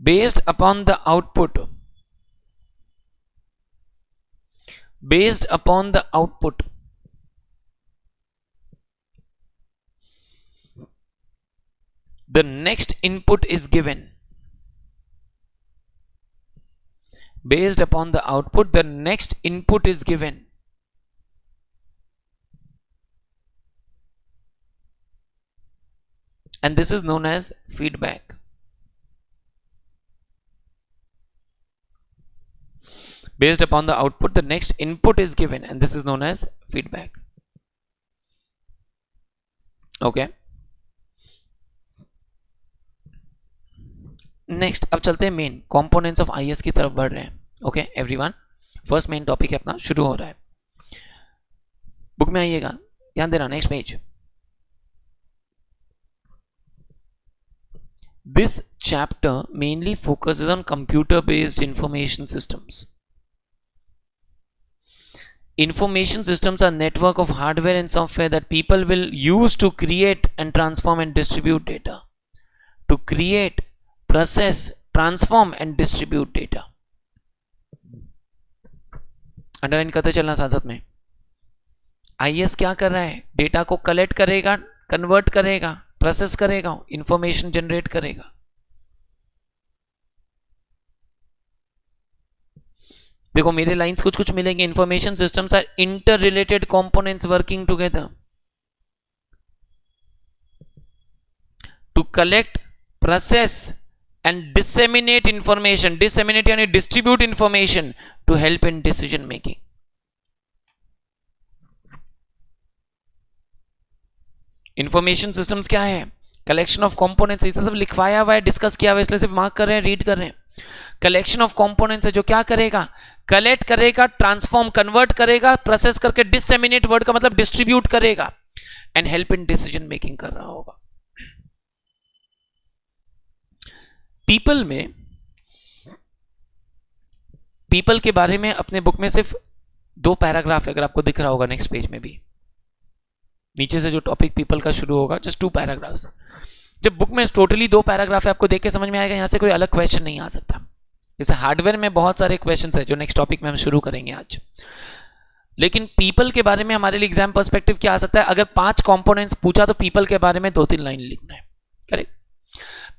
based upon the output, based upon the output the next input is given, based upon the output the next input is given, and this is known as feedback। Based upon the output the next input is given and this is known as feedback। okay, next अब चलते हैं main components of IAS की तरफ बढ़ रहे हैं। Okay everyone, first main topic अपना शुरू हो रहा है, बुक में आइएगा, ध्यान देना, next page. This chapter mainly focuses on computer based information systems. Information systems are network of hardware and software that people will use to create and transform and distribute data. To create, process, transform and distribute data. Underline करते चलना साथ साथ में। IAS क्या कर रहा है? Data को कलेक्ट करेगा, कन्वर्ट करेगा, प्रोसेस करेगा, इंफॉर्मेशन जनरेट करेगा। देखो मेरे लाइंस कुछ कुछ मिलेंगे। Information systems are interrelated components working together to collect, process and disseminate information. Disseminate यानी distribute information to help in decision making. Information systems क्या है? Collection of components. इसे सब लिखवाया हुआ है, डिस्कस किया हुआ है, इसलिए सिर्फ मार्क कर रहे हैं, रीड कर रहे हैं। कलेक्शन ऑफ कंपोनेंट्स है जो क्या करेगा? कलेक्ट करेगा, ट्रांसफॉर्म कन्वर्ट करेगा, प्रोसेस करके डिसेमिनेट, वर्ड का मतलब डिस्ट्रीब्यूट करेगा, and help in decision making कर रहा होगा। पीपल में, पीपल के बारे में अपने बुक में सिर्फ 2 पैराग्राफ है, अगर आपको दिख रहा होगा नेक्स्ट पेज में भी, नीचे से जो टॉपिक पीपल का शुरू होगा, जस्ट 2 पैराग्राफ्स। जब बुक में टोटली 2 पैराग्राफ है, आपको देख के समझ में आएगा यहां से कोई अलग क्वेश्चन नहीं आ सकता। जैसे हार्डवेयर में बहुत सारे क्वेश्चंस है जो नेक्स्ट टॉपिक में हम शुरू करेंगे आज, लेकिन पीपल के बारे में हमारे लिए एग्जाम पर्सपेक्टिव क्या आ सकता है? अगर 5 कंपोनेंट्स पूछा तो पीपल के बारे में 2-3 लाइन लिखना है। करेक्ट।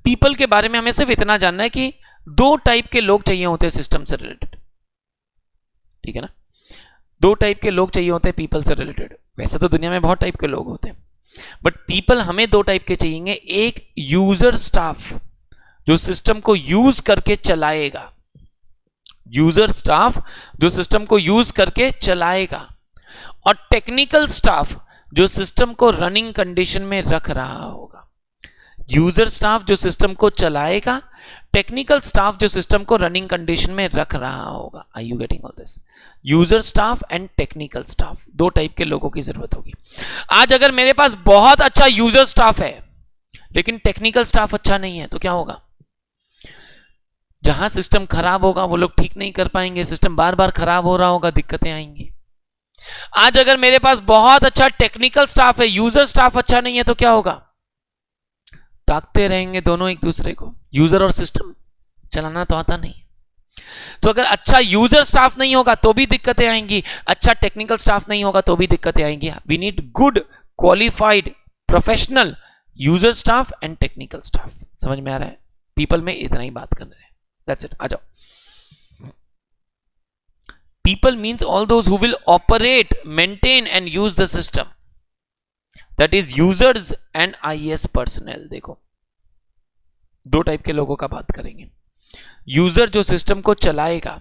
पीपल के बारे में हमें सिर्फ इतना जानना है कि 2 टाइप के लोग चाहिए होते हैं सिस्टम से रिलेटेड, ठीक है ना? 2 टाइप के लोग चाहिए होते हैं पीपल से रिलेटेड। वैसे तो दुनिया में बहुत टाइप के लोग होते हैं, बट पीपल हमें 2 टाइप के चाहिए। एक यूजर स्टाफ जो सिस्टम को यूज करके चलाएगा, यूजर स्टाफ जो सिस्टम को यूज करके चलाएगा, और टेक्निकल स्टाफ जो सिस्टम को रनिंग कंडीशन में रख रहा होगा। यूजर स्टाफ जो सिस्टम को चलाएगा, टेक्निकल स्टाफ जो सिस्टम को रनिंग कंडीशन में रख रहा होगा। Are you getting all this? User staff and technical staff, 2 type के लोगों की जरूरत होगी। आज अगर मेरे पास बहुत अच्छा यूजर स्टाफ है लेकिन टेक्निकल स्टाफ अच्छा नहीं है तो क्या होगा? जहां सिस्टम खराब होगा वो लोग ठीक नहीं कर पाएंगे, सिस्टम बार बार खराब हो रहा होगा, दिक्कतें आएंगी। आज अगर मेरे पास बहुत अच्छा टेक्निकल स्टाफ है, यूजर स्टाफ अच्छा नहीं है तो क्या होगा? ताकते रहेंगे दोनों एक दूसरे को। यूजर और सिस्टम चलाना तो आता नहीं, तो अगर अच्छा यूजर स्टाफ नहीं होगा तो भी दिक्कतें आएंगी, अच्छा टेक्निकल स्टाफ नहीं होगा तो भी दिक्कतें आएंगी. We need good qualified professional user staff and technical staff. समझ में आ रहा है? पीपल में इतना ही बात कर रहे हैं. That's it. आ जाओ. People means all those who will operate, maintain and use the system. That is users and IS personnel. देखो दो टाइप के लोगों का बात करेंगे. यूजर जो सिस्टम को चलाएगा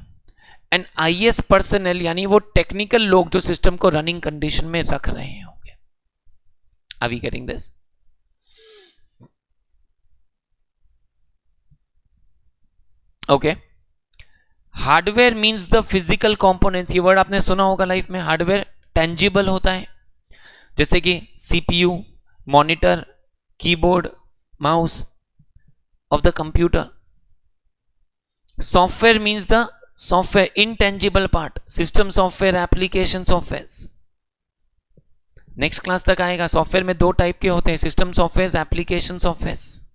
एंड IS पर्सनल यानी वो टेक्निकल लोग जो सिस्टम को रनिंग कंडीशन में रख रहे होंगे. Are we getting this? Okay. Hardware means the physical components. ये वर्ड आपने सुना होगा लाइफ में. हार्डवेयर टेंजिबल होता है, जैसे कि CPU, monitor, keyboard, mouse of the computer. Software means the software intangible part, system software, application software. Next class तक आएगा. सॉफ्टवेयर में दो टाइप के होते हैं, system software, application software.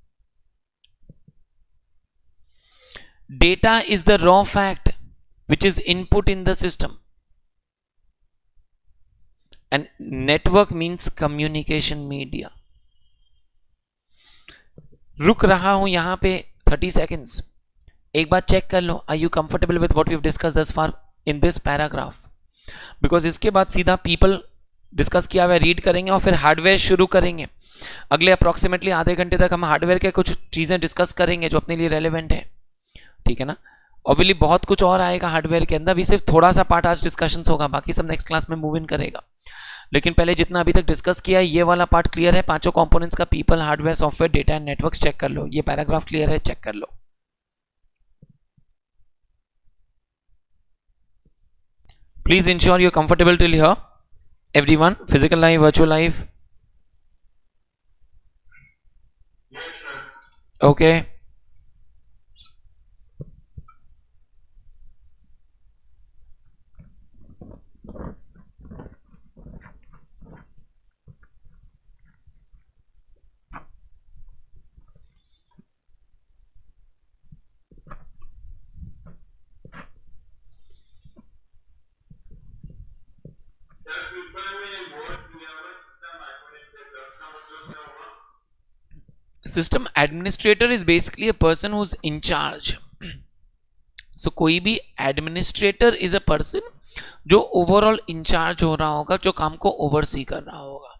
Data is the raw fact which is input in the system, and network means communication media. रुक रहा हूं यहां पे 30 seconds. एक बार चेक कर लो. Are you comfortable with what we've discussed thus far in this paragraph? Because इसके बाद सीधा people डिस्कस किया हुआ रीड करेंगे और फिर हार्डवेयर शुरू करेंगे. अगले अप्रोक्सीमेटली आधे घंटे तक हम हार्डवेयर के कुछ चीजें डिस्कस करेंगे जो अपने लिए रेलेवेंट है. ठीक है ना? ऑब्वियसली बहुत कुछ और आएगा हार्डवेयर के अंदर भी. सिर्फ थोड़ा सा पार्ट आज डिस्कशंस होगा, बाकी सब नेक्स्ट क्लास में मूव इन करेगा. लेकिन पहले जितना अभी तक डिस्कस किया है ये वाला पार्ट क्लियर है. पांचों कंपोनेंट्स का, people, hardware, software, data and networks check कर लो. ये पैराग्राफ क्लियर है, चेक कर लो. Please ensure you are comfortable till here everyone. Physical life, virtual life. Okay. System administrator is basically a person who is in charge. So कोई भी administrator is a person जो overall incharge हो रहा होगा, जो काम को ओवरसी कर रहा होगा.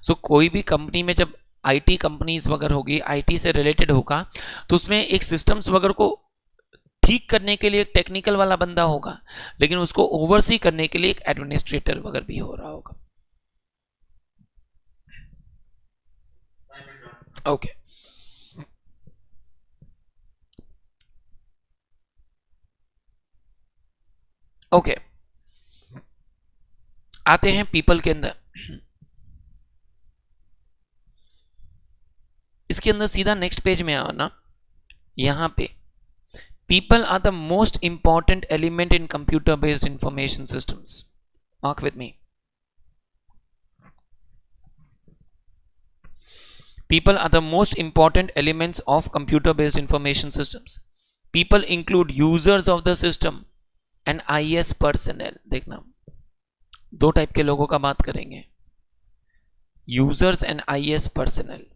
सो कोई भी कंपनी में जब आईटी कंपनीज वगैरह होगी, आईटी से रिलेटेड होगा, तो उसमें एक सिस्टम्स वगैरह को ठीक करने के लिए एक टेक्निकल वाला बंदा होगा, लेकिन उसको ओवरसी करने के लिए एक एडमिनिस्ट्रेटर वगैरह भी हो रहा होगा. ओके. ओके, आते हैं पीपल के अंदर. इसके अंदर सीधा नेक्स्ट पेज में आओ ना. यहां पे people are the most important element in computer based information systems. Mark with me. People are the most important elements of computer based information systems. People include users of the system and IS personnel. देखना दो type के लोगों का बात करेंगे, users and IS personnel.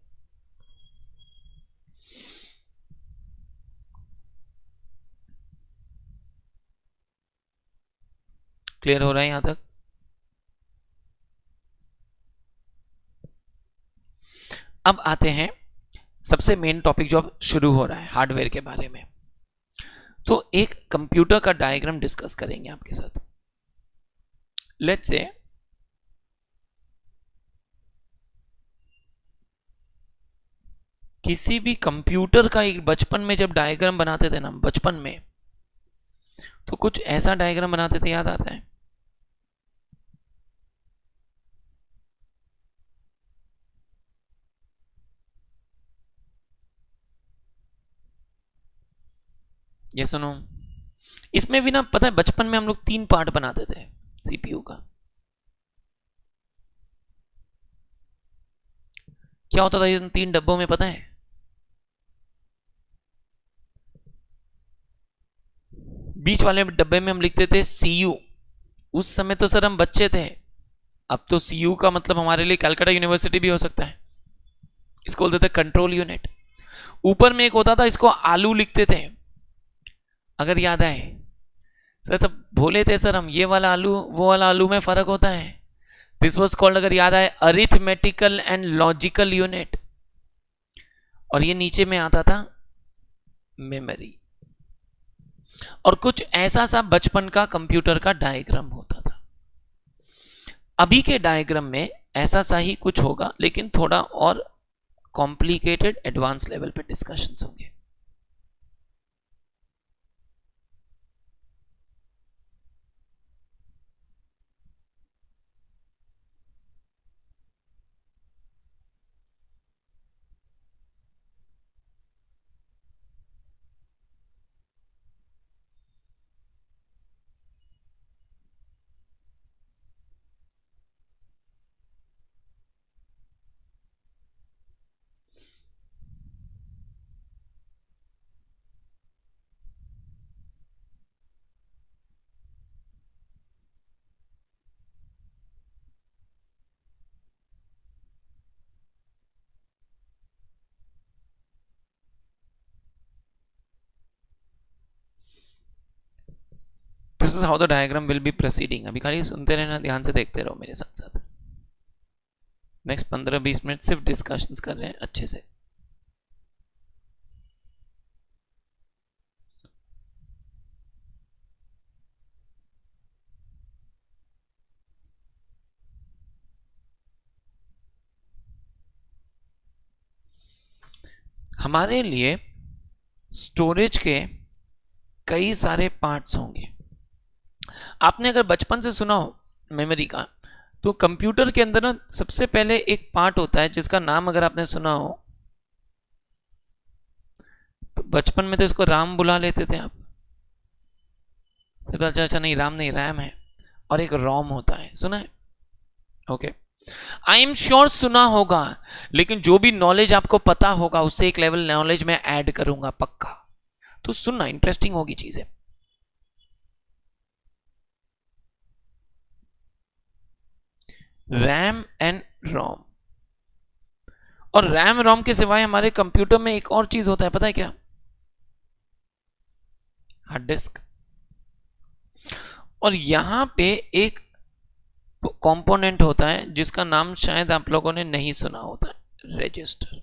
Clear हो रहा है यहां तक? अब आते हैं सबसे मेन टॉपिक जो अब शुरू हो रहा है हार्डवेयर के बारे में. तो एक कंप्यूटर का डायग्राम डिस्कस करेंगे आपके साथ. लेट्स से किसी भी कंप्यूटर का एक बचपन में जब डायग्राम बनाते थे ना, बचपन में, तो कुछ ऐसा डायग्राम बनाते थे, याद आता है? ये सुनो, इसमें भी ना पता है बचपन में हम लोग 3 पार्ट बनाते थे सीपीयू का. क्या होता था इन 3 डब्बों में, पता है? बीच वाले डब्बे में हम लिखते थे CU। उस समय तो सर हम बच्चे थे, अब तो CU का मतलब हमारे लिए कलकत्ता यूनिवर्सिटी भी हो सकता है। इसको बोलते थे कंट्रोल यूनिट। ऊपर में एक होता था, इसको आलू लिखते थे, अगर याद आए। सर सब भोले थे सर हम, ये वाला आलू वो वाला आलू में फर्क होता है। दिस वॉज कॉल्ड, अगर याद आए, अरिथमेटिकल एंड लॉजिकल यूनिट। और ये नीचे में आता था मेमोरी। और कुछ ऐसा सा बचपन का कंप्यूटर का डायग्राम होता था। अभी के डायग्राम में ऐसा सा ही कुछ होगा, लेकिन थोड़ा और कॉम्प्लिकेटेड एडवांस लेवल पे डिस्कशंस होंगे। This is how the diagram will be proceeding. अभी खाली सुनते रहना, ध्यान से देखते रहो मेरे साथ साथ। नेक्स्ट 15-20 मिनट सिर्फ डिस्कशंस कर रहे हैं अच्छे से। हमारे लिए स्टोरेज के कई सारे पार्ट्स होंगे। आपने अगर बचपन से सुना हो मेमोरी का, तो कंप्यूटर के अंदर ना सबसे पहले एक पार्ट होता है जिसका नाम अगर आपने सुना हो, तो बचपन में तो इसको राम बुला लेते थे आप। अच्छा अच्छा, नहीं राम नहीं, रैम है। और एक रोम होता है, सुना है? ओके, आई एम श्योर सुना होगा, लेकिन जो भी नॉलेज आपको पता होगा उससे एक लेवल नॉलेज में ऐड करूंगा पक्का। तो सुनना, इंटरेस्टिंग होगी चीजें। रैम एंड रोम। और रैम रोम के सिवाय हमारे कंप्यूटर में एक और चीज होता है, पता है क्या? Hard disk. और यहां पे एक कंपोनेंट होता है जिसका नाम शायद आप लोगों ने नहीं सुना होता है, रजिस्टर।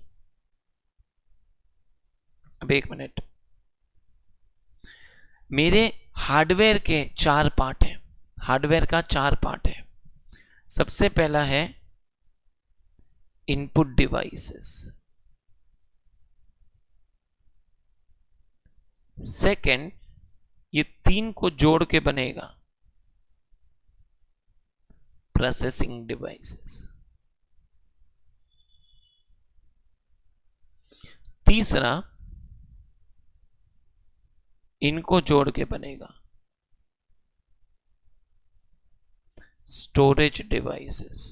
अब एक मिनट, मेरे हार्डवेयर के 4 पार्ट हैं। हार्डवेयर का 4 पार्ट है। सबसे पहला है इनपुट डिवाइसेस, सेकंड ये 3 को जोड़ के बनेगा प्रोसेसिंग डिवाइसेस, तीसरा इनको जोड़ के बनेगा स्टोरेज डिवाइसेस,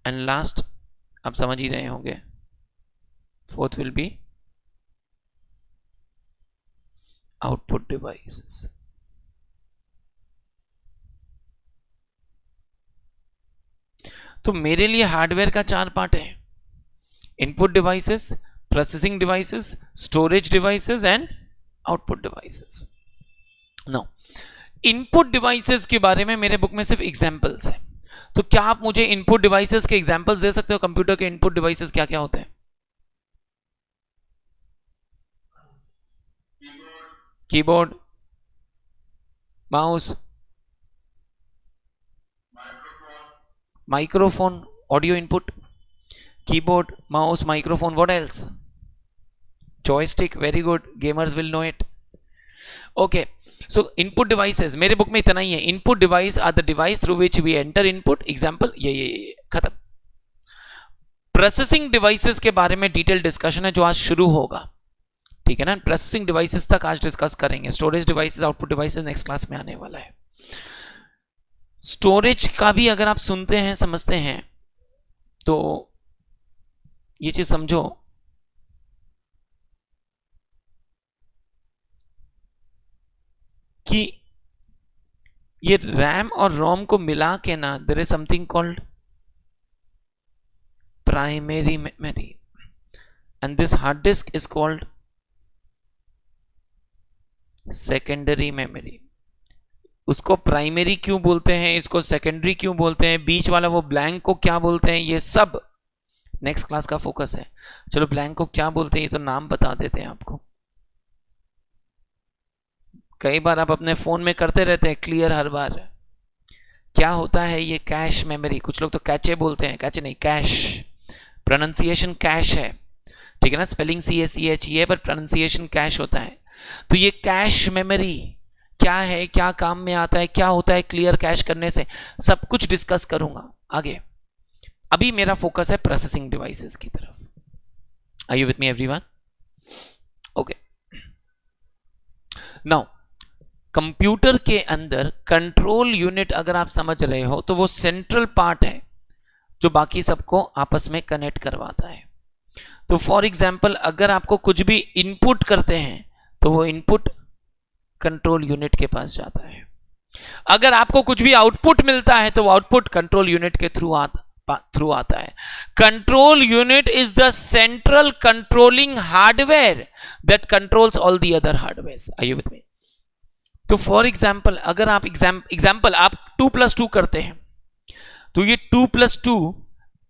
एंड लास्ट, आप समझ ही रहे होंगे, fourth will be output devices. तो मेरे लिए हार्डवेयर का 4 पार्ट है, input devices, processing devices, storage devices and output devices. Now input devices के बारे में मेरे बुक में सिर्फ एग्जांपल्स है, तो क्या आप मुझे इनपुट डिवाइसेस के एग्जांपल्स दे सकते हो? कंप्यूटर के इनपुट डिवाइसेस क्या क्या होते हैं? Keyboard, mouse, microphone, audio input, keyboard, mouse, microphone, what else? Joystick, very good, gamers will know it. Okay, so input devices मेरे बुक में इतना ही है। Input device are the device through which we enter input. Example ये खत्म। Processing devices के बारे में डिटेल डिस्कशन है जो आज शुरू होगा, ठीक है ना? प्रोसेसिंग डिवाइसेस तक आज डिस्कस करेंगे। Storage devices, output devices next class में आने वाला है। स्टोरेज का भी अगर आप सुनते हैं, समझते हैं, तो ये चीज समझो, ये रैम और रोम को मिला के ना there is something called primary memory and this hard disk is called secondary memory. उसको प्राइमरी क्यों बोलते हैं, इसको सेकेंडरी क्यों बोलते हैं, बीच वाला वो ब्लैंक को क्या बोलते हैं, ये सब नेक्स्ट क्लास का फोकस है। चलो ब्लैंक को क्या बोलते हैं ये तो नाम बता देते हैं आपको। कई बार आप अपने फोन में करते रहते हैं क्लियर हर बार। क्या होता है ये कैश मेमोरी, कुछ लोग तो कैचे बोलते हैं, कैचे नहीं कैश, प्रोनाउंसिएशन कैश है, ठीक है ना, स्पेलिंग CACH है पर प्रोनाउंसिएशन कैश होता है। तो ये कैश मेमोरी क्या है, क्या काम में आता है, क्या होता है क्लियर कैश करने से, सब कुछ डिस्कस करूंगा आगे। अभी मेरा फोकस है प्रोसेसिंग डिवाइसेस की तरफ। Are you with me everyone? Okay, now computer के अंदर कंट्रोल यूनिट अगर आप समझ रहे हो तो वो सेंट्रल पार्ट है जो बाकी सबको आपस में कनेक्ट करवाता है। तो फॉर एग्जांपल अगर आपको कुछ भी इनपुट करते हैं तो वो इनपुट कंट्रोल यूनिट के पास जाता है। अगर आपको कुछ भी आउटपुट मिलता है तो वो आउटपुट कंट्रोल यूनिट के थ्रू आता है। Control unit is the central controlling hardware that controls all the other hardware. Are you with me? तो फॉर एग्जाम्पल अगर आप एग्जाम्पल आप 2+2 करते हैं तो ये 2+2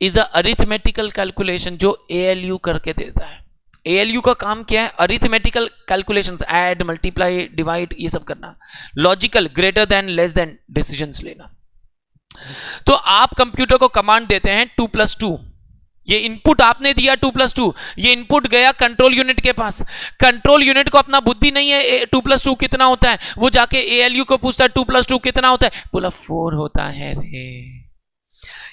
इज अ अरिथमेटिकल कैलकुलेशन जो ALU करके देता है। ALU का काम क्या है? Arithmetical calculations, add, multiply, divide, ये सब करना, logical, greater than, less than decisions लेना। तो आप कंप्यूटर को कमांड देते हैं 2+2, ये इनपुट आपने दिया 2+2, ये इनपुट गया कंट्रोल यूनिट के पास। कंट्रोल यूनिट को अपना बुद्धि नहीं है 2+2 कितना होता है, वो जाके ALU को पूछता है 2+2 कितना होता है, बोला 4 होता है रे।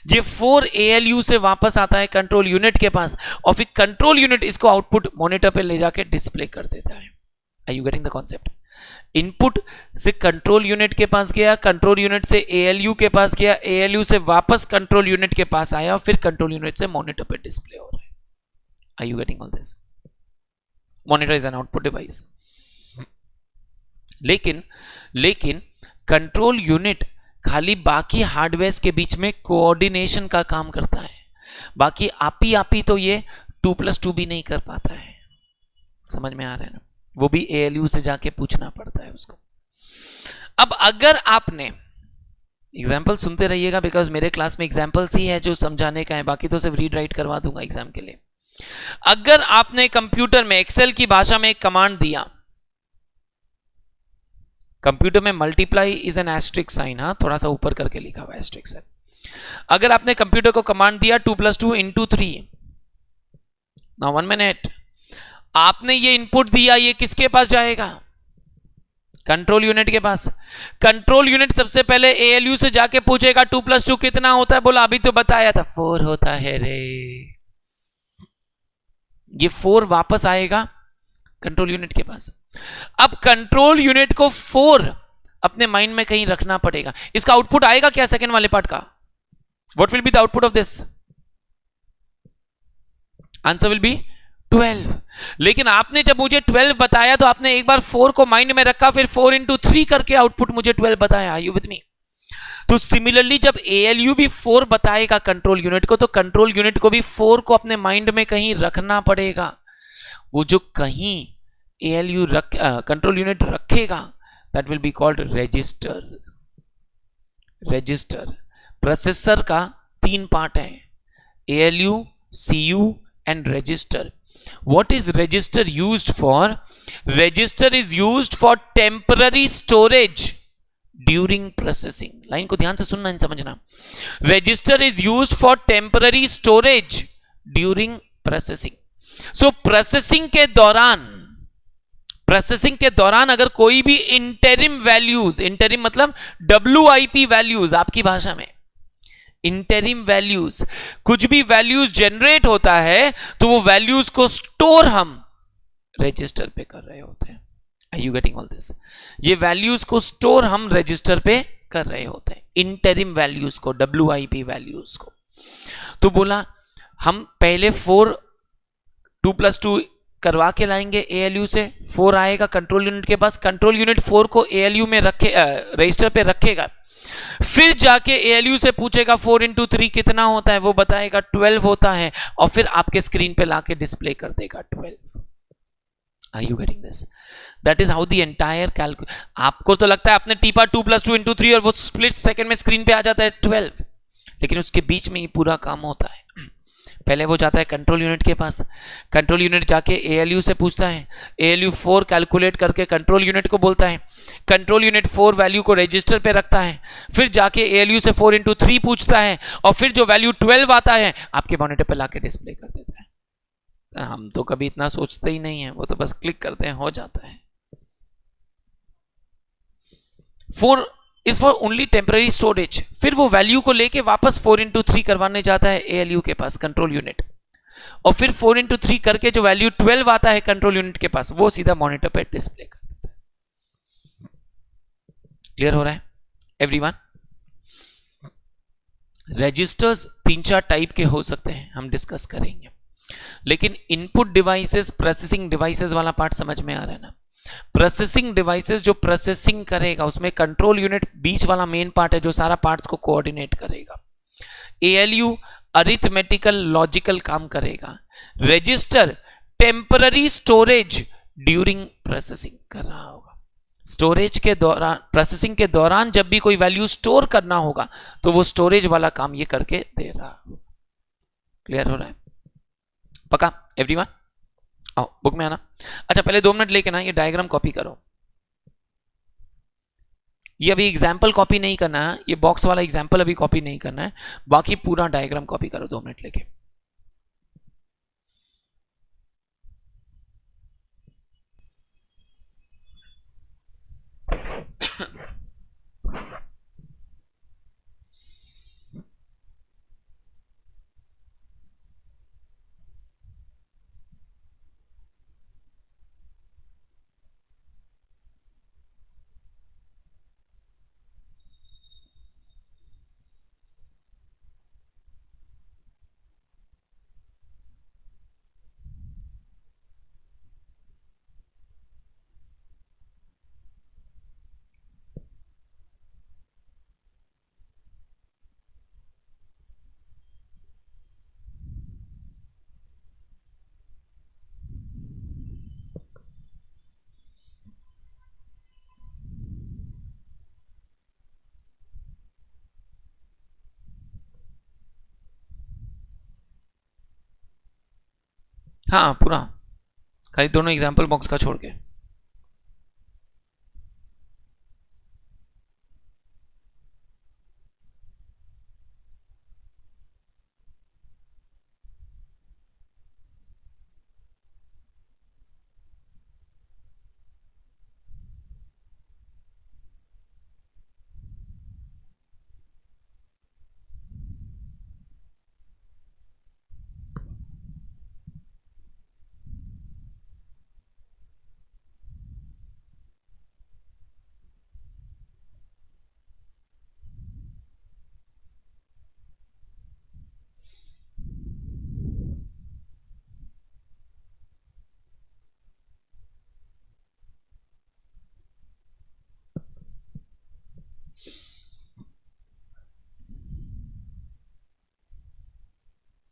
ये 4 ALU से वापस आता है कंट्रोल यूनिट के पास और फिर कंट्रोल यूनिट इसको आउटपुट मॉनिटर पे ले जाके डिस्प्ले कर देता है। Are you getting the concept? Input से कंट्रोल यूनिट के पास गया, कंट्रोल यूनिट से ALU के पास गया, ALU से वापस कंट्रोल यूनिट के पास आया और फिर कंट्रोल यूनिट से मॉनिटर पे डिस्प्ले हो रहा है। Are you getting all this? Monitor is an output device. लेकिन कंट्रोल यूनिट खाली बाकी हार्डवेयर के बीच में कोऑर्डिनेशन का काम करता है। बाकी आप ही तो ये 2+2 भी नहीं कर पाता है। समझ में आ रहा है ना? वो भी ALU से जाके पूछना पड़ता है उसको। अब अगर आपने एग्जाम्पल सुनते रहिएगा बिकॉज मेरे क्लास में एग्जाम्पल्स ही है जो समझाने का है, बाकी तो सिर्फ रीड राइट करवा दूंगा एग्जाम के लिए। अगर आपने कंप्यूटर में एक्सेल की भाषा में एक कमांड दिया, कंप्यूटर में multiply is an asterisk sign, हाँ थोड़ा सा ऊपर करके लिखा हुआ एस्ट्रिक साइन। अगर आपने कंप्यूटर को कमांड दिया 2+2 × 3, नाउ 1 मिनट, आपने ये इनपुट दिया, ये किसके पास जाएगा? कंट्रोल यूनिट के पास। कंट्रोल यूनिट सबसे पहले ALU से जाके पूछेगा 2+2 कितना होता है, बोला अभी तो बताया था 4 होता है रे। ये 4 वापस आएगा कंट्रोल यूनिट के पास। अब कंट्रोल यूनिट को 4 अपने माइंड में कहीं रखना पड़ेगा। इसका आउटपुट आएगा क्या सेकंड वाले पार्ट का? What will be the output of this? Answer will be 12। लेकिन आपने जब मुझे 12 बताया तो आपने एक बार 4 को माइंड में रखा, फिर 4 × 3 करके आउटपुट मुझे 12 बताया। Are you with me? तो सिमिलरली जब ALU भी 4 बताएगा कंट्रोल यूनिट को, तो कंट्रोल यूनिट को भी 4 को अपने माइंड में कहीं रखना पड़ेगा। वो जो कहीं ALU कंट्रोल यूनिट रखेगा that will be called register. Register processor का 3 पार्ट है, ALU, CU and register. What is register used for? Register is used for temporary storage during processing. Line को ध्यान से सुनना नहीं समझना। Register is used for temporary storage during processing. So processing के दौरान अगर कोई भी interim values, interim मतलब WIP values आपकी भाषा में, इंटरिम वैल्यूज, कुछ भी वैल्यूज जनरेट होता है तो वो वैल्यूज को स्टोर हम रजिस्टर पे कर रहे होते हैं। Are you getting all this? ये वैल्यूज को स्टोर हम रजिस्टर पे कर रहे होते हैं, इंटरिम वैल्यूज को, WIP वैल्यूज को। तो बोला हम पहले 2+2 करवा के लाएंगे एएलयू से, 4 आएगा कंट्रोल यूनिट के पास, कंट्रोल यूनिट 4 को एएलयू में रखे रजिस्टर पे रखेगा, फिर जाके एएलयू से पूछेगा 4 इंटू 3 कितना होता है, वो बताएगा 12 होता है, और फिर आपके स्क्रीन पे लाके डिस्प्ले कर देगा 12। Are you getting this? That is how the entire आपको तो लगता है आपने टीपा 2 + 2 × 3 और वो स्प्लिट सेकंड में स्क्रीन पे आ जाता है 12, लेकिन उसके बीच में ये पूरा काम होता है। पहले वो जाता है कंट्रोल यूनिट के पास, कंट्रोल यूनिट जाके एएलयू से पूछता है, एएलयू 4 कैलकुलेट करके कंट्रोल यूनिट को बोलता है, कंट्रोल यूनिट 4 वैल्यू को रजिस्टर पे रखता है, फिर जाके एएलयू से 4 × 3 पूछता है, और फिर जो वैल्यू 12 आता है आपके मॉनिटर पे लाके डिस्प्ले कर देता है। हम तो कभी इतना सोचते ही नहीं है, वो तो बस क्लिक करते हैं, हो जाता है। 4 is for only temporary storage, फिर वो वैल्यू को लेके वापस 4 × 3 करवाने जाता है एएलयू के पास कंट्रोल यूनिट, और फिर 4 × 3 करके जो वैल्यू 12 आता है कंट्रोल यूनिट के पास, वो सीधा मॉनिटर पे डिस्प्ले कर देता है। क्लियर हो रहा है एवरीवन? रजिस्टर्स 3-4 टाइप के हो सकते हैं, हम डिस्कस करेंगे, लेकिन इनपुट डिवाइसेस, प्रोसेसिंग डिवाइसेस वाला पार्ट समझ में आ रहा है ना? प्रोसेसिंग डिवाइसेस जो प्रोसेसिंग करेगा, उसमें कंट्रोल यूनिट बीच वाला मेन पार्ट है जो सारा पार्ट्स को कोऑर्डिनेट करेगा, एएलयू अरिथमेटिकल लॉजिकल काम करेगा, register temporary storage during processing कर रहा होगा, स्टोरेज के दौरान, प्रोसेसिंग के दौरान जब भी कोई वैल्यू स्टोर करना होगा तो वो स्टोरेज वाला काम ये करके दे रहा होगा। क्लियर हो रहा है? पक्का एवरीवन? आओ बुक में आना। अच्छा पहले 2 मिनट लेके ना ये डायग्राम कॉपी करो, ये अभी एग्जाम्पल कॉपी नहीं करना है, ये बॉक्स वाला एग्जाम्पल अभी कॉपी नहीं करना है, बाकी पूरा डायग्राम कॉपी करो 2 मिनट लेके। हाँ पूरा, खाली दोनों एग्जाम्पल बॉक्स का छोड़ के।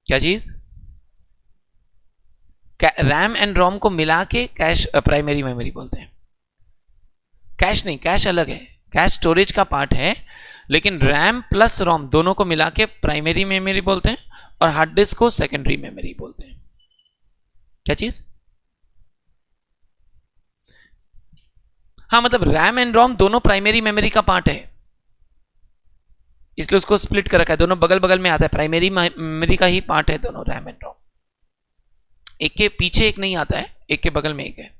क्या चीज? रैम एंड रोम को मिला के कैश प्राइमरी मेमोरी बोलते हैं। कैश नहीं, कैश अलग है, कैश स्टोरेज का पार्ट है, लेकिन रैम प्लस रोम दोनों को मिला के प्राइमरी मेमोरी बोलते हैं, और हार्ड डिस्क को सेकेंडरी मेमोरी बोलते हैं। क्या चीज? हाँ मतलब रैम एंड रोम दोनों प्राइमरी मेमोरी का पार्ट है, इसलिए उसको स्प्लिट कर रखा है, दोनों बगल बगल में आता है, प्राइमरी मेमोरी का ही पार्ट है दोनों, रैम एंड रोम। एक के पीछे एक नहीं आता है, एक के बगल में एक है।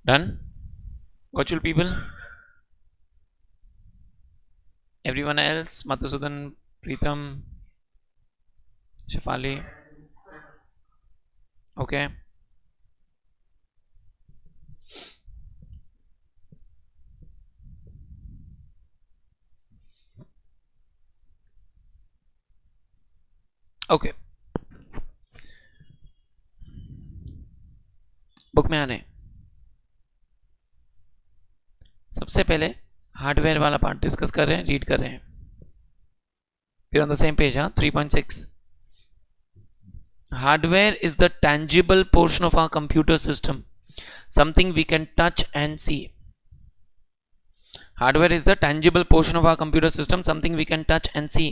Done? Virtual people? Everyone else? Madhusudan, Preetham, Shafali? Okay. Okay. Book में आने सबसे पहले हार्डवेयर वाला पार्ट डिस्कस कर रहे हैं, रीड कर रहे हैं. फिर on the same page, 3.6. Hardware is the tangible portion of our computer system, something we can touch and see. Hardware is the tangible portion of our computer system, something we can touch and see.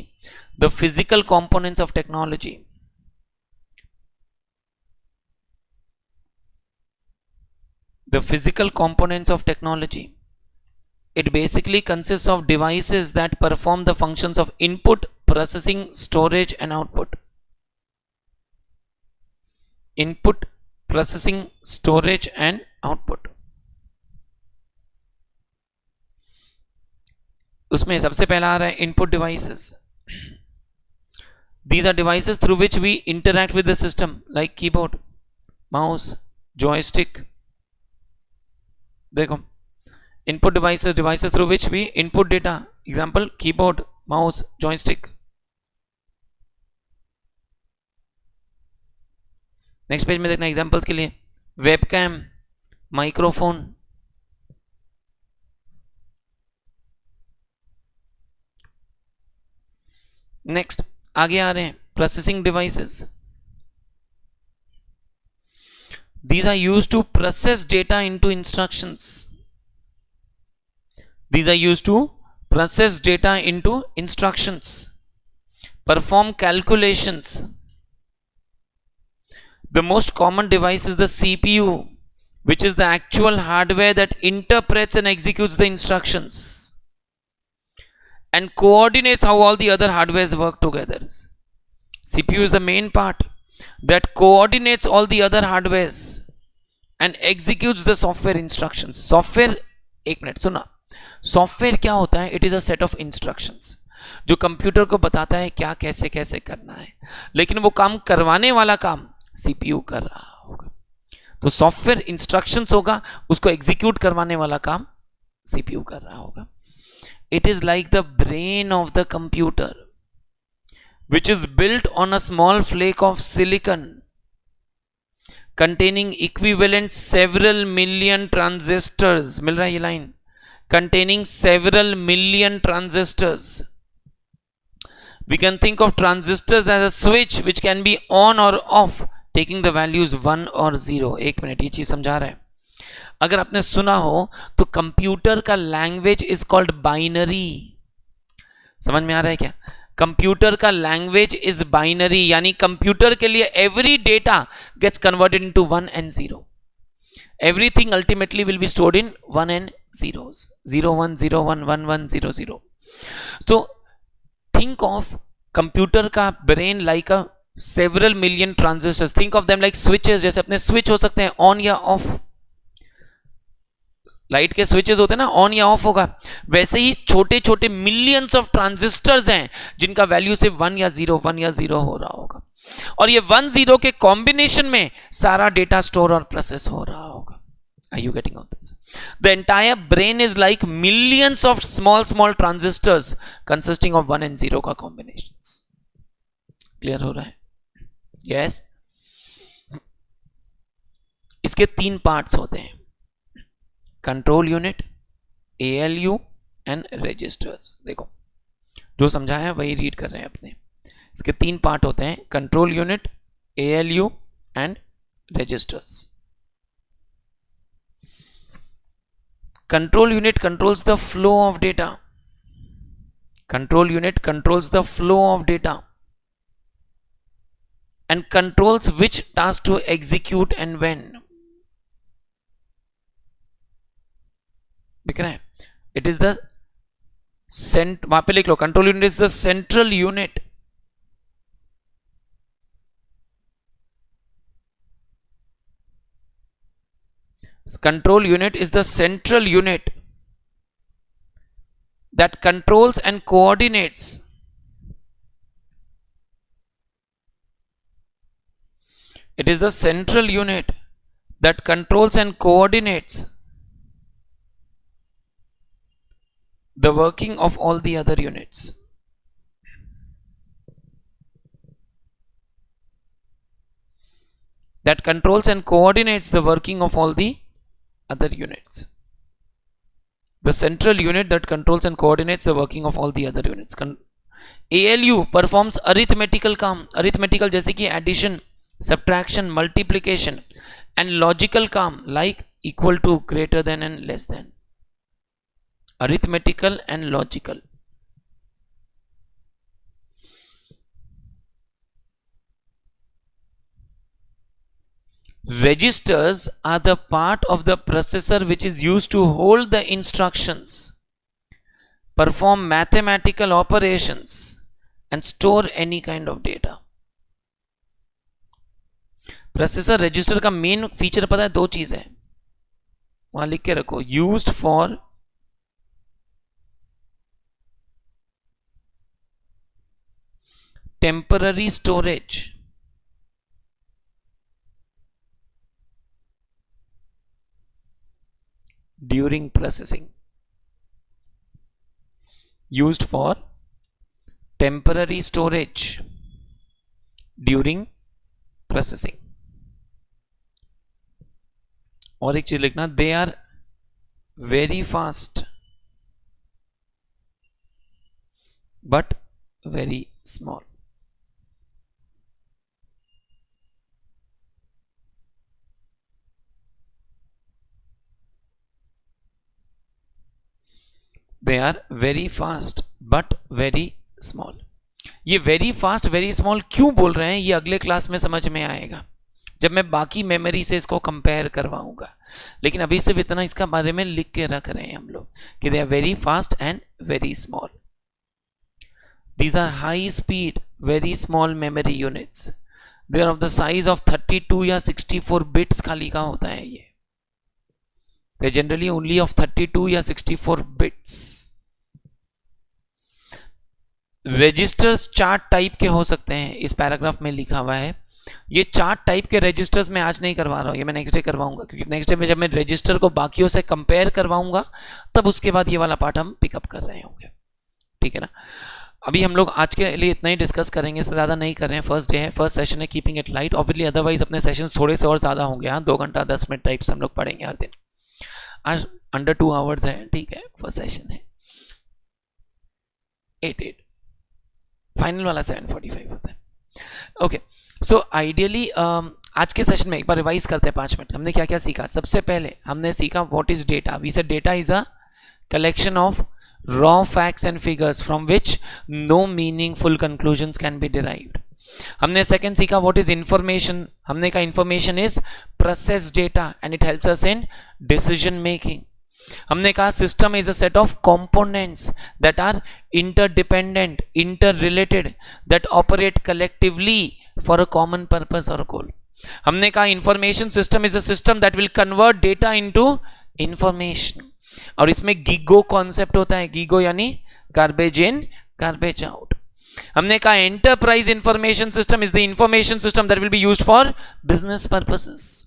The physical components of technology. The physical components of technology. It basically consists of devices that perform the functions of input, processing, storage and output. Input, processing, storage and output. उसमें सबसे पहला आ रहा है input devices. These are devices through which we interact with the system, like keyboard, mouse, joystick. देखो, input devices, devices through which we input data. Example, keyboard, mouse, joystick. Next page में देखना examples के लिए. Webcam, microphone. Next आगे आ रहे हैं processing devices. These are used to process data into instructions. These are used to process data into instructions, perform calculations. The most common device is the CPU, which is the actual hardware that interprets and executes the instructions and coordinates how all the other hardwares work together. CPU is the main part that coordinates all the other hardwares and executes the software instructions. Software, एक minute सुना, software क्या होता है? It is a set of instructions जो computer को बताता है क्या कैसे कैसे करना है, लेकिन वो काम करवाने वाला काम सीपीयू कर रहा होगा. तो सॉफ्टवेयर इंस्ट्रक्शंस होगा, उसको एग्जीक्यूट करवाने वाला काम सीपीयू कर रहा होगा. It is like the brain of the computer which is built on a small flake of silicon containing equivalent several million transistors. मिल रहा है ये line? Containing several million transistors. We can think of transistors as a switch which can be on or off, taking the values 1 or 0. एक minute, ये चीज समझा रहा है. अगर आपने सुना हो तो कंप्यूटर का लैंग्वेज इज कॉल्ड बाइनरी. समझ में आ रहा है क्या? कंप्यूटर का लैंग्वेज इज बाइनरी, यानी कंप्यूटर के लिए every data gets converted into 1 and 0. Everything ultimately will be stored in 1 and 0s. 0 1 0 1 1 1 0 0. So think of computer का brain like a several million transistors. Think of them like switches. जैसे अपने switch हो सकते हैं on या off. Light के switches होते हैं ना, ऑन या ऑफ होगा. वैसे ही छोटे छोटे मिलियंस ऑफ ट्रांजिस्टर्स हैं जिनका वैल्यू सिर्फ 1 या 0 हो रहा होगा, और ये 1 0 के कॉम्बिनेशन में सारा डेटा स्टोर और प्रोसेस हो रहा होगा. Are you getting out this? The entire brain is like millions of small transistors consisting of 1 and 0 का combinations. क्लियर हो रहा है? Yes. इसके 3 पार्ट्स होते हैं: control unit, ALU and registers. देखो जो समझाया है वही रीड कर रहे हैं अपने. इसके 3 पार्ट होते हैं: control unit, ALU and registers. Control unit controls the flow of data. Control unit controls the flow of data and controls which task to execute and when. दिख रहा है? इट इज द वहां पे लिख लो, control unit is the central unit control unit is the central unit that controls and coordinates the working of all the other units. That controls and coordinates the working of all the other units. The central unit that controls and coordinates the working of all the other units. ALU performs arithmetical काम, arithmetical जैसे कि addition, subtraction, multiplication, and logical काम like equal to, greater than and less than. Arithmetical and logical. Registers are the part of the processor which is used to hold the instructions, perform mathematical operations, and store any kind of data. Processor register का main feature पता है, दो चीज है, वहां लिख के रखो. Used for temporary storage, during processing. Used for temporary storage during processing. और एक चीज लिखना, they are very fast but very small. They are very fast but very small. ये very fast very small क्यों बोल रहे हैं, ये अगले क्लास में समझ में आएगा जब मैं बाकी मेमोरी से इसको कंपेयर करवाऊंगा. लेकिन अभी सिर्फ इतना इसका बारे में लिख के रख रहे हैं हम लोग कि they are very fast and very small. These are high speed very small memory units. They are of the size of 32 या 64 bits खाली का होता है ये. They're generally only of 32 या 64 bits. Registers चार टाइप के हो सकते हैं, इस पैराग्राफ में लिखा हुआ है. ये चार टाइप के रजिस्टर्स मैं आज नहीं करवा रहा हूँ, ये मैं नेक्स्ट डे करवाऊंगा, क्योंकि नेक्स्ट डे में जब मैं रजिस्टर को बाकियों से कंपेयर करवाऊंगा तब उसके बाद ये वाला पार्ट हम पिकअप कर रहे होंगे. ठीक है ना. अभी हम लोग आज के लिए इतना ही डिस्कस करेंगे, इससे ज़्यादा नहीं कर रहे हैं. फर्स्ट डे है, फर्स्ट सेशन है, keeping it light. Obviously otherwise अपने सेशंस थोड़े से और ज़्यादा होंगे. हाँ, 2 घंटा 10 मिनट टाइप्स हम लोग पढ़ेंगे हर दिन. आज अंडर 2 आवर्स है. ठीक है, फर्स्ट सेशन है 8 फाइनल वाला 7:45 होता है. ओके, सो आइडियली आज के सेशन में एक बार रिवाइज करते हैं 5 मिनट. हमने क्या क्या सीखा. सबसे पहले हमने सीखा what is data. We said data is a collection of raw facts and figures from which no meaningful conclusions can be derived. हमने सेकंड सीखा व्हाट इज इंफॉर्मेशन. हमने कहा information is process data and it helps us in decision making. हमने कहा system is a set of components that are interdependent, interrelated, that operate collectively for a common purpose और goal. हमने कहा information system is a system that will convert data into information. और इसमें GIGO concept होता है. GIGO यानी garbage in garbage out. हमने कहा enterprise information system is the information system that will be used for business purposes.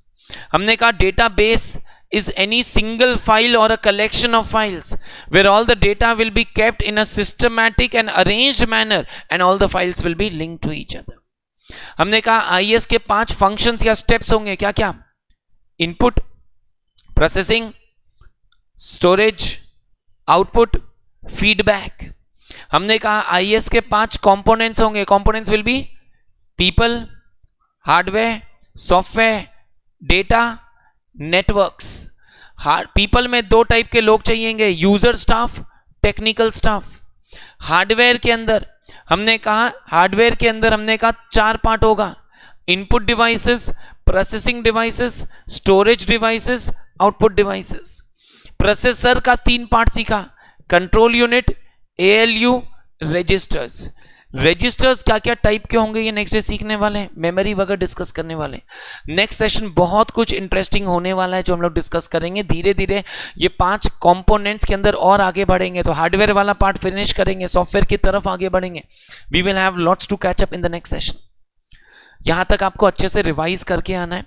हमने कहा database is any single file or a collection of files where all the data will be kept in a systematic and arranged manner and all the files will be linked to each other. हमने कहा IS के 5 functions या steps होंगे. क्या क्या? Input, processing, storage, output, feedback. हमने कहा IS के 5 कंपोनेंट्स होंगे. Components will be people, hardware, software, data, networks. People में 2 टाइप के लोग चाहिएंगे, user staff, technical staff. Hardware के अंदर हमने कहा 4 पार्ट होगा. Input devices, processing devices, storage devices, output devices. Processor का 3 पार्ट सीखा, control unit, ALU, registers. Registers क्या क्या टाइप के होंगे ये नेक्स्ट डे सीखने वाले हैं, मेमोरी वगैरह डिस्कस करने वाले हैं। नेक्स्ट सेशन बहुत कुछ इंटरेस्टिंग होने वाला है जो हम लोग डिस्कस करेंगे। धीरे धीरे ये 5 कंपोनेंट्स के अंदर और आगे बढ़ेंगे, तो हार्डवेयर वाला पार्ट फिनिश करेंगे, सॉफ्टवेयर की तरफ आगे बढ़ेंगे। We will have lots to catch up in the next session. यहां तक आपको अच्छे से रिवाइज करके आना है।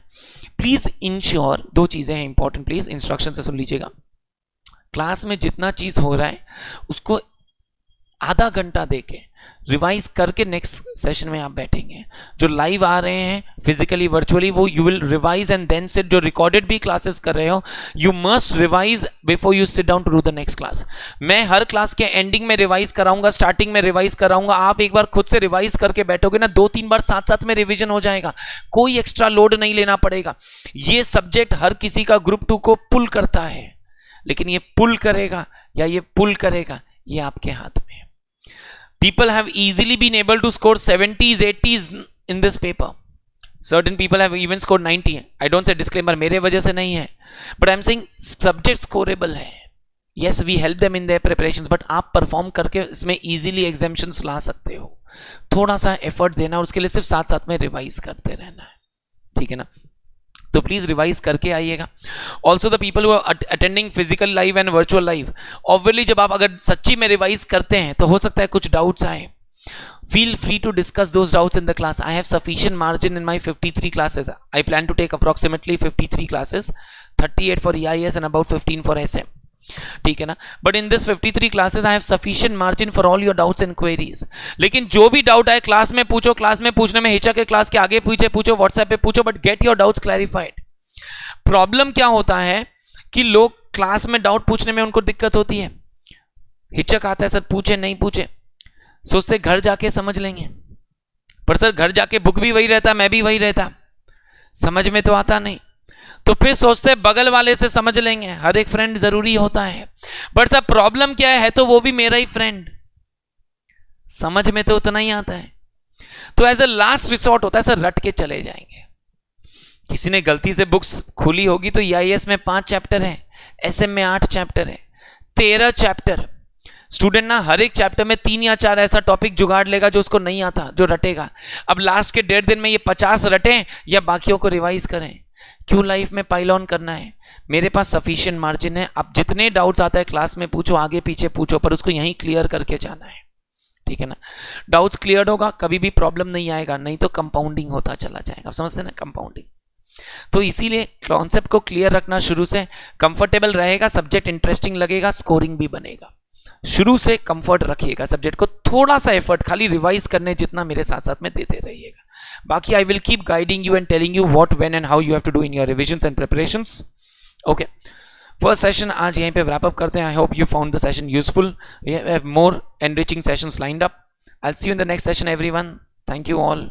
प्लीज इंश्योर, 2 चीजें हैं इंपॉर्टेंट, प्लीज इंस्ट्रक्शन से सुन लीजिएगा। क्लास में जितना चीज हो रहा है उसको आधा घंटा देके रिवाइज करके नेक्स्ट सेशन में आप बैठेंगे। जो लाइव आ रहे हैं फिजिकली वर्चुअली वो you will revise and then sit. जो रिकॉर्डेड भी क्लासेस कर रहे हो you must revise before you sit down to do the next class. मैं हर क्लास के एंडिंग में रिवाइज कराऊंगा, स्टार्टिंग में रिवाइज कराऊंगा। आप एक बार खुद से रिवाइज करके बैठोगे ना, 2-3 बार साथ साथ में रिविजन हो जाएगा, कोई एक्स्ट्रा लोड नहीं लेना पड़ेगा। ये सब्जेक्ट हर किसी का ग्रुप 2 को पुल करता है, लेकिन ये पुल करेगा या ये पुल करेगा ये आपके हाथ में है। People have easily been able to score 70s, 80s in this paper. Certain people have even scored 90. I don't say disclaimer, मेरे वजह से नहीं है, but I'm saying subject scoreable है. Yes, we help them in their preparations, but आप perform करके इसमें easily exemptions ला सकते हो। थोड़ा सा एफर्ट देना और उसके लिए सिर्फ साथ साथ में रिवाइज करते रहना है, ठीक है ना? तो प्लीज रिवाइज करके आइएगा। Also the people who are attending physical live and virtual live, obviously जब आप अगर सच्ची में रिवाइज करते हैं तो हो सकता है कुछ डाउट्स आए। Feel free to discuss those doubts in the class. I have sufficient margin in my 53 classes. I plan to take approximately 53 classes, 38 for EIS and about 15 for SM, ठीक है ना? But in this 53 classes I have sufficient margin for all your doubts and queries. लेकिन जो भी doubt आए class में पूछो, class में पूछने में हिचक है, क्लास के आगे पूछो, व्हाट्सएप पे पूछो, but get your doubts clarified. Problem क्या होता है कि लोग क्लास में डाउट पूछने में उनको दिक्कत होती है, हिचक आता है, सर पूछे नहीं पूछे, सोचते घर जाके समझ लेंगे। पर सर घर जाके बुक भी वही रहता, मैं भी वही रहता, समझ में तो आता नहीं। तो फिर सोचते बगल वाले से समझ लेंगे, हर एक फ्रेंड जरूरी होता है। बट सर प्रॉब्लम क्या है तो वो भी मेरा ही फ्रेंड, समझ में तो उतना ही आता है। तो एज ए लास्ट रिसोर्ट होता है सर रट के चले जाएंगे। किसी ने गलती से बुक्स खोली होगी तो EIS में 5 चैप्टर है, SM में 8 चैप्टर है, 13 चैप्टर। स्टूडेंट ना हर एक चैप्टर में 3 या 4 ऐसा टॉपिक जुगाड़ लेगा जो उसको नहीं आता, जो रटेगा। अब लास्ट के 1.5 दिन में ये 50 रटें या बाकियों को रिवाइज करें। क्यों लाइफ में पाइल ऑन करना है? मेरे पास सफिशिएंट मार्जिन है। अब जितने डाउट्स आता है क्लास में पूछो, आगे पीछे पूछो, पर उसको यहीं क्लियर करके जाना है, ठीक है ना? डाउट्स क्लियर होगा कभी भी प्रॉब्लम नहीं आएगा, नहीं तो कंपाउंडिंग होता चला जाएगा। आप समझते हैं ना, कंपाउंडिंग। तो इसीलिए कॉन्सेप्ट को क्लियर रखना शुरू से, कंफर्टेबल रहेगा, सब्जेक्ट इंटरेस्टिंग लगेगा, स्कोरिंग भी बनेगा। शुरू से कंफर्ट रखिएगा सब्जेक्ट को, थोड़ा सा एफर्ट खाली रिवाइज करने जितना मेरे साथ साथ में देते रहिएगा। बाकी I will keep guiding you and telling you what, when and how you have to do in your revisions and preparations. Okay, first session आज यहीं पे wrap up करते हैं। I hope you found the session useful. We have more enriching sessions lined up. I will see you in the next session everyone. Thank you all.